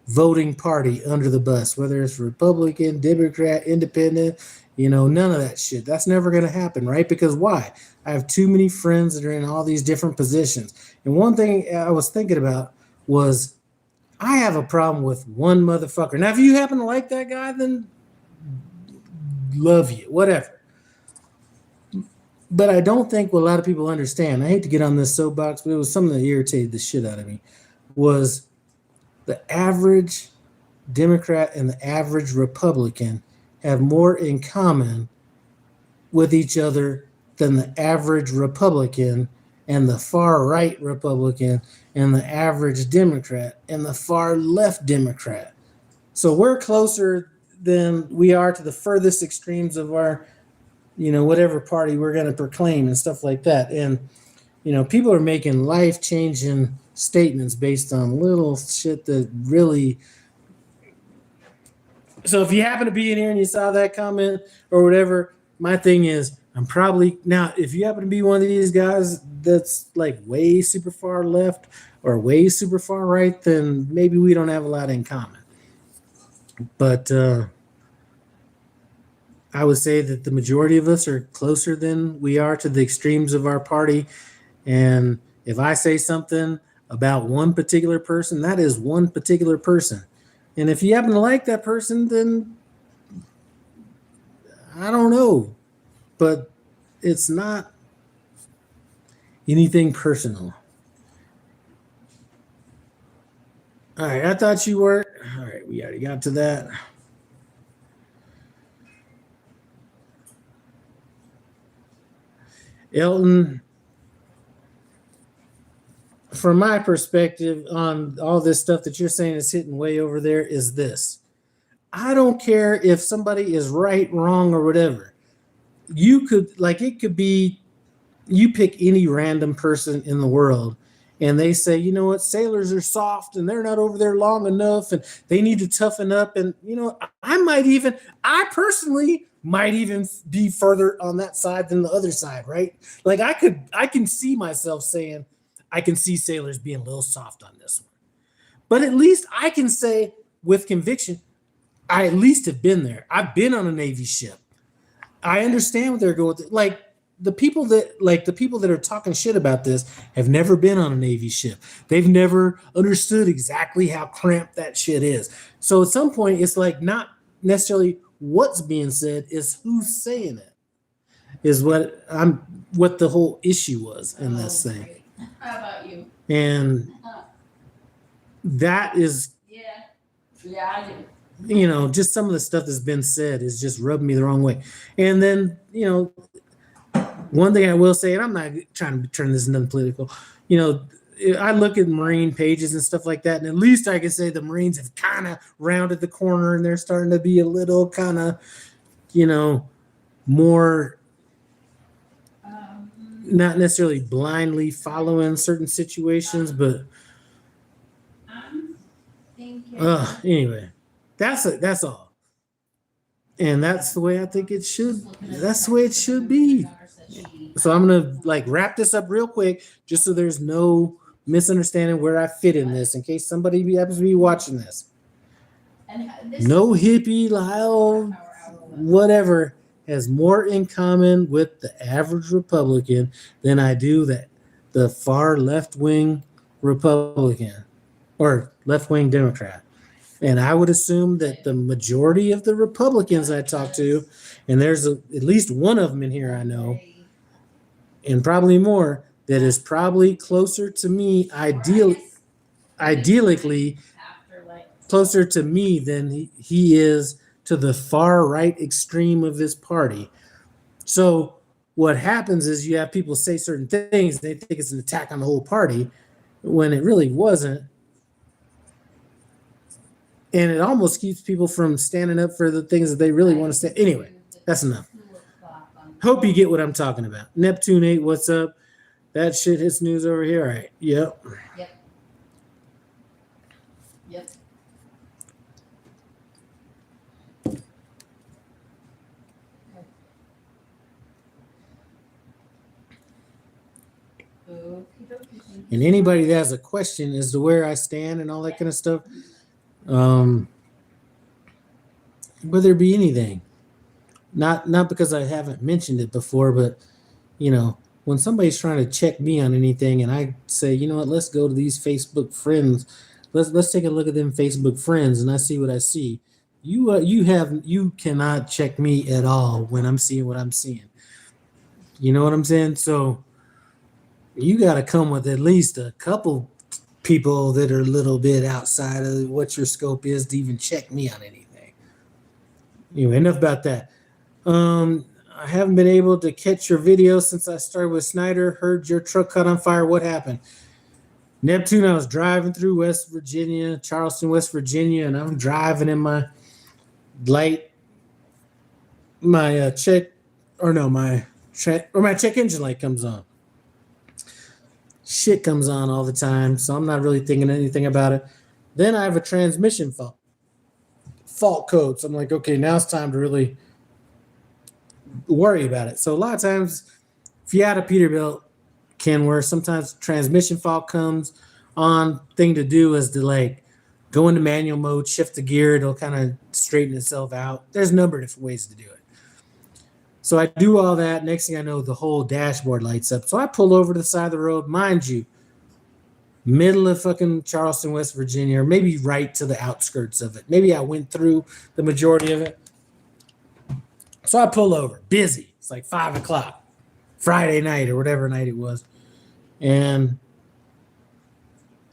voting party under the bus, whether it's Republican, Democrat, Independent, none of that shit. That's never going to happen, right? Because why? I have too many friends that are in all these different positions. And one thing I was thinking about was I have a problem with one motherfucker. Now, if you happen to like that guy, then love you, whatever. But I don't think what a lot of people understand, I hate to get on this soapbox, but it was something that irritated the shit out of me, was the average Democrat and the average Republican have more in common with each other than the average Republican and the far right Republican and the average Democrat and the far left Democrat. So we're closer than we are to the furthest extremes of our, whatever party we're going to proclaim and stuff like that. And, people are making life-changing statements based on little shit that really. So if you happen to be in here and you saw that comment or whatever, my thing is, I'm probably now, if you happen to be one of these guys that's like way super far left or way super far right, then maybe we don't have a lot in common. But I would say that the majority of us are closer than we are to the extremes of our party. And if I say something about one particular person, that is one particular person. And if you happen to like that person, then I don't know. But it's not anything personal. All right, I thought you were. All right, we already got to that. Elton, from my perspective on all this stuff that you're saying is hitting way over there, is this. I don't care if somebody is right, wrong, or whatever. You could, it could be, you pick any random person in the world and they say, you know what, sailors are soft and they're not over there long enough and they need to toughen up. And, I personally might even be further on that side than the other side, right? Like I can see myself saying, I can see sailors being a little soft on this one. But at least I can say with conviction, I at least have been there. I've been on a Navy ship. I understand what they're going through. Like the people that are talking shit about this have never been on a Navy ship. They've never understood exactly how cramped that shit is. So at some point, it's like not necessarily what's being said, is who's saying it. Is what the whole issue was in this thing. Great. How about you? And that is, yeah, I do. Just some of the stuff that's been said is just rubbing me the wrong way. And then, one thing I will say, and I'm not trying to turn this into political, I look at Marine pages and stuff like that, and at least I can say the Marines have kind of rounded the corner and they're starting to be a little kind of, more not necessarily blindly following certain situations, but I'm thinking. anyway, that's all, and that's the way I think it should. That's the way it should be. So I'm gonna wrap this up real quick, just so there's no misunderstanding where I fit in this, in case somebody happens to be watching this. No hippie, Lyle, whatever, has more in common with the average Republican than I do the far left-wing Republican or left-wing Democrat. And I would assume that the majority of the Republicans I talk to, and there's at least one of them in here I know, and probably more, that is probably closer to me, ideally closer to me than he is to the far right extreme of his party. So what happens is you have people say certain things, they think it's an attack on the whole party, when it really wasn't. And it almost keeps people from standing up for the things that they really want to say. Anyway, that's enough. Hope you get what I'm talking about. Neptune 8, what's up? That shit hits news over here. All right. Yep. And anybody that has a question as to where I stand and all that kind of stuff, whether it be anything, not because I haven't mentioned it before, but when somebody's trying to check me on anything, and I say, you know what, let's go to these Facebook friends, let's take a look at them Facebook friends, and I see what I see. You cannot check me at all when I'm seeing what I'm seeing. You know what I'm saying? So you got to come with at least a couple people that are a little bit outside of what your scope is to even check me on anything. Anyway, enough about that. I haven't been able to catch your video since I started with Snyder. Heard your truck caught on fire. What happened? Neptune, I was driving through West Virginia, Charleston, West Virginia, and I'm driving in my light, my check engine light comes on. Shit comes on all the time, so I'm not really thinking anything about it. Then I have a transmission fault code. So I'm like, okay, now it's time to really worry about it. So a lot of times, if you had a Peterbilt, where sometimes transmission fault comes on, thing to do is to go into manual mode, shift the gear, it'll kind of straighten itself out. There's a number of different ways to do it. So I do all that. Next thing I know, the whole dashboard lights up. So I pull over to the side of the road, mind you, middle of fucking Charleston, West Virginia, or maybe right to the outskirts of it. Maybe I went through the majority of it. So I pull over, busy. It's like 5 o'clock, Friday night or whatever night it was. And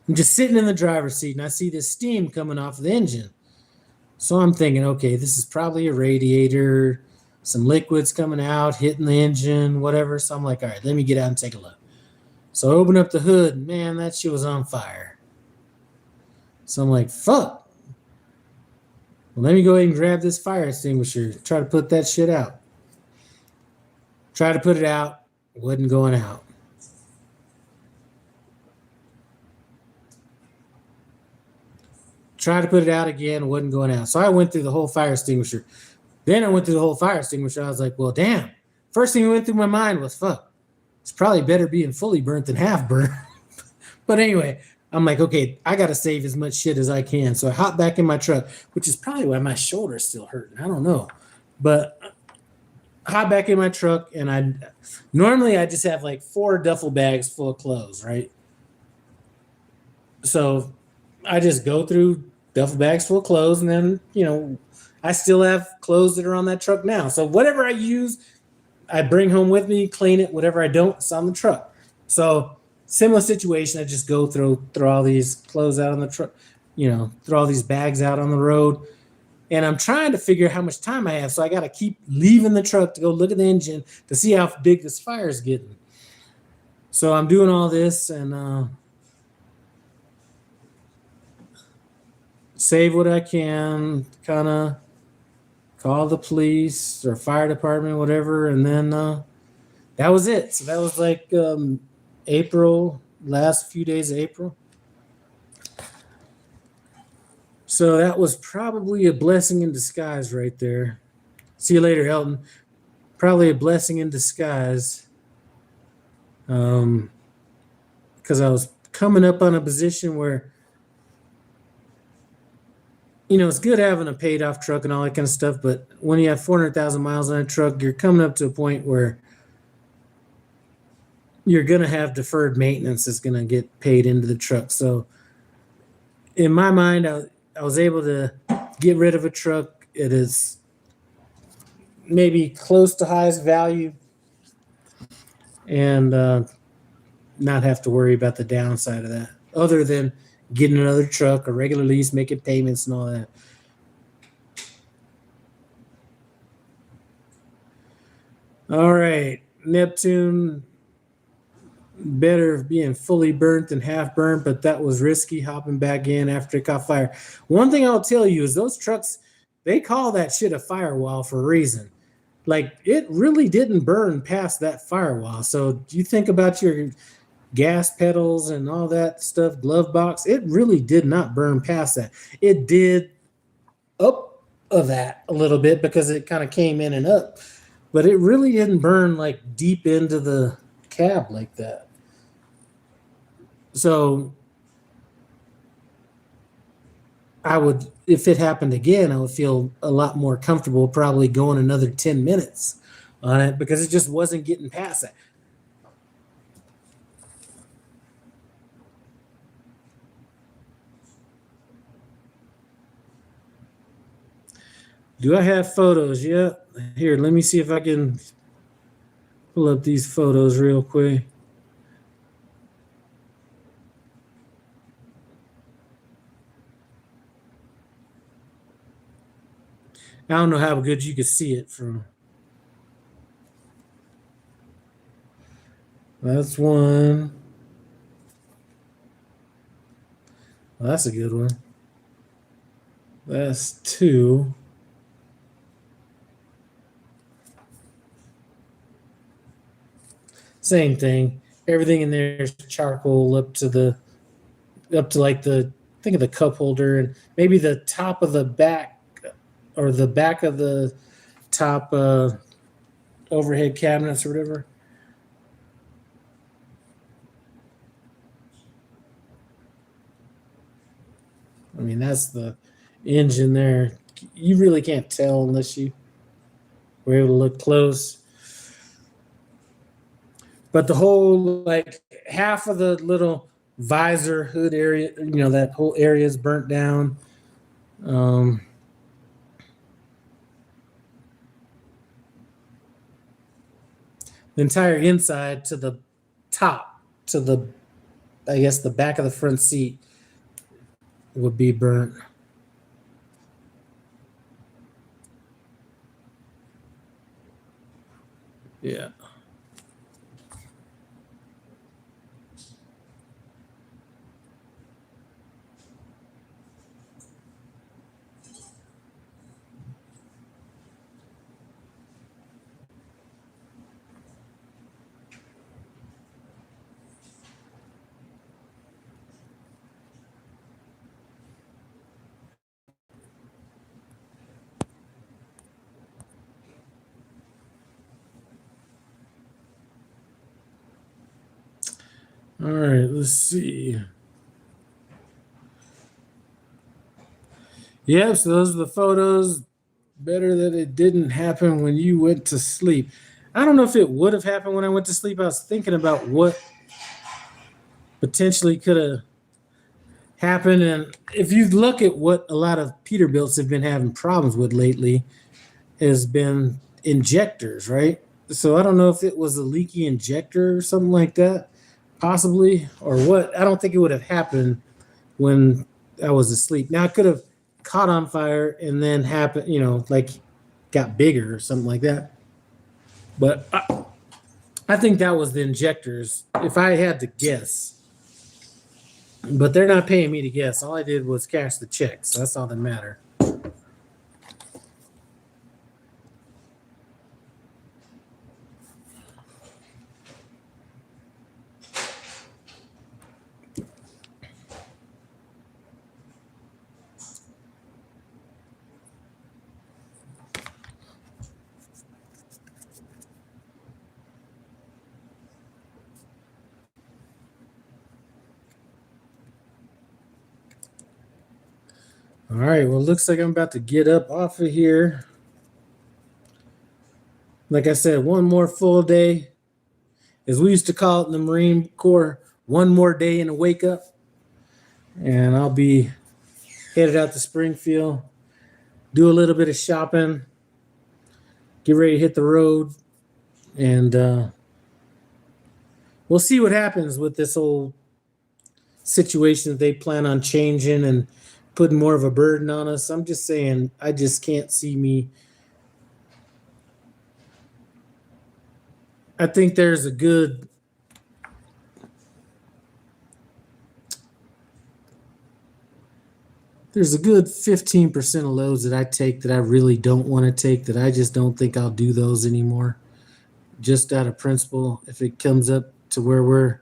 I'm just sitting in the driver's seat and I see this steam coming off of the engine. So I'm thinking, okay, this is probably a radiator, some liquids coming out, hitting the engine, whatever. So I'm like, all right, let me get out and take a look. So I open up the hood, and man, that shit was on fire. So I'm like, fuck. Well, let me go ahead and grab this fire extinguisher, try to put that shit out. Try to put it out, wasn't going out. Try to put it out again, wasn't going out. So I went through the whole fire extinguisher. Then I went through the whole fire extinguisher. I was like, well, damn. First thing that went through my mind was, fuck, it's probably better being fully burnt than half burnt. But anyway, I'm like, okay, I got to save as much shit as I can. So I hop back in my truck, which is probably why my shoulder's still hurting. I don't know. But hop back in my truck, and I just have 4 duffel bags full of clothes, right? So I just go through duffel bags full of clothes, and then, I still have clothes that are on that truck now. So whatever I use, I bring home with me, clean it. Whatever I don't, it's on the truck. So similar situation. I just go throw all these clothes out on the truck, throw all these bags out on the road. And I'm trying to figure out how much time I have. So I got to keep leaving the truck to go look at the engine to see how big this fire is getting. So I'm doing all this, and save what I can, kind of call the police or fire department, whatever, and then that was it. So that was like April, last few days of April. So that was probably a blessing in disguise right there. See you later, Elton. Probably a blessing in disguise. Because I was coming up on a position where, you know, it's good having a paid off truck and all that kind of stuff, but when you have 400,000 miles on a truck, you're coming up to a point where you're going to have deferred maintenance that's going to get paid into the truck. So in my mind, I was able to get rid of a truck. It is maybe close to highest value and not have to worry about the downside of that, other than getting another truck, a regular lease, making payments and all that. All right, Neptune, better being fully burnt than half burnt, but that was risky hopping back in after it caught fire. One thing I'll tell you is those trucks, they call that shit a firewall for a reason. Like, it really didn't burn past that firewall. So you think about your gas pedals and all that stuff, glove box, it really did not burn past that. It did up of that a little bit because it kind of came in and up, but it really didn't burn like deep into the cab like that. So I would, if it happened again, I would feel a lot more comfortable probably going another 10 minutes on it because it just wasn't getting past that. Do I have photos yet? Here, let me see if I can pull up these photos real quick. I don't know how good you can see it from. That's one. Well, that's a good one. That's two. Same thing. Everything in there is charcoal up to like the, think of the cup holder and maybe the top of the back or the back of the top overhead cabinets or whatever. I mean, that's the engine there. You really can't tell unless you were able to look close. But the whole, like, half of the little visor hood area, you know, that whole area is burnt down. The entire inside to the top, to the, I guess, the back of the front seat would be burnt. Yeah. All right, let's see. Yep, so those are the photos. Better that it didn't happen when you went to sleep. I don't know if it would have happened when I went to sleep. I was thinking about what potentially could have happened. And if you look at what a lot of Peterbilts have been having problems with lately, has been injectors, right? So I don't know if it was a leaky injector or something like that, possibly, or what. I don't think it would have happened when I was asleep. Now it could have caught on fire and then happened, you know, like got bigger or something like that. But I think that was the injectors. If I had to guess, But they're not paying me to guess. All I did was cash the check, so that's all that matters. All right, well, it looks like I'm about to get up off of here. Like I said, one more full day, as we used to call it in the Marine Corps, one more day in a wake up. And I'll be headed out to Springfield, do a little bit of shopping, get ready to hit the road, and we'll see what happens with this whole situation that they plan on changing and putting more of a burden on us. I'm just saying, I just can't see me. I think there's a good 15% of loads that I take that I really don't want to take, that I just don't think I'll do those anymore. Just out of principle, if it comes up to where we're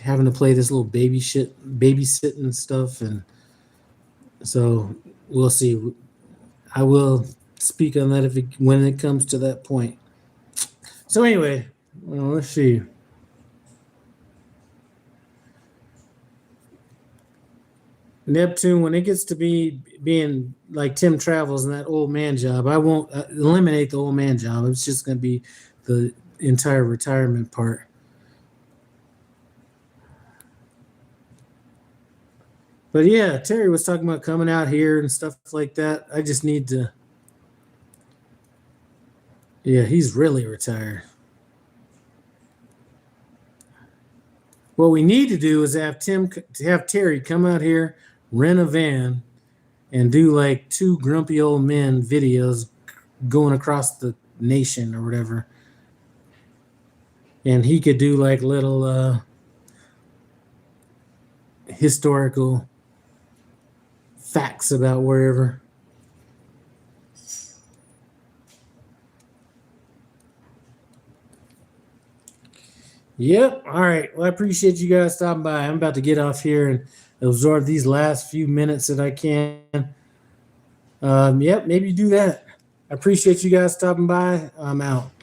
having to play this little babysitting stuff, and so we'll see. I will speak on that when it comes to that point. So anyway, well, let's see. Neptune, when it gets to be being like Tim Travels and that old man job, I won't eliminate the old man job. It's just going to be the entire retirement part. But yeah, Terry was talking about coming out here and stuff like that. I just need to. Yeah, he's really retired. What we need to do is have Terry come out here, rent a van, and do like 2 grumpy old men videos going across the nation or whatever. And he could do like little historical facts about wherever. Yep. All right. Well, I appreciate you guys stopping by. I'm about to get off here and absorb these last few minutes that I can. Yep. Maybe do that. I appreciate you guys stopping by. I'm out.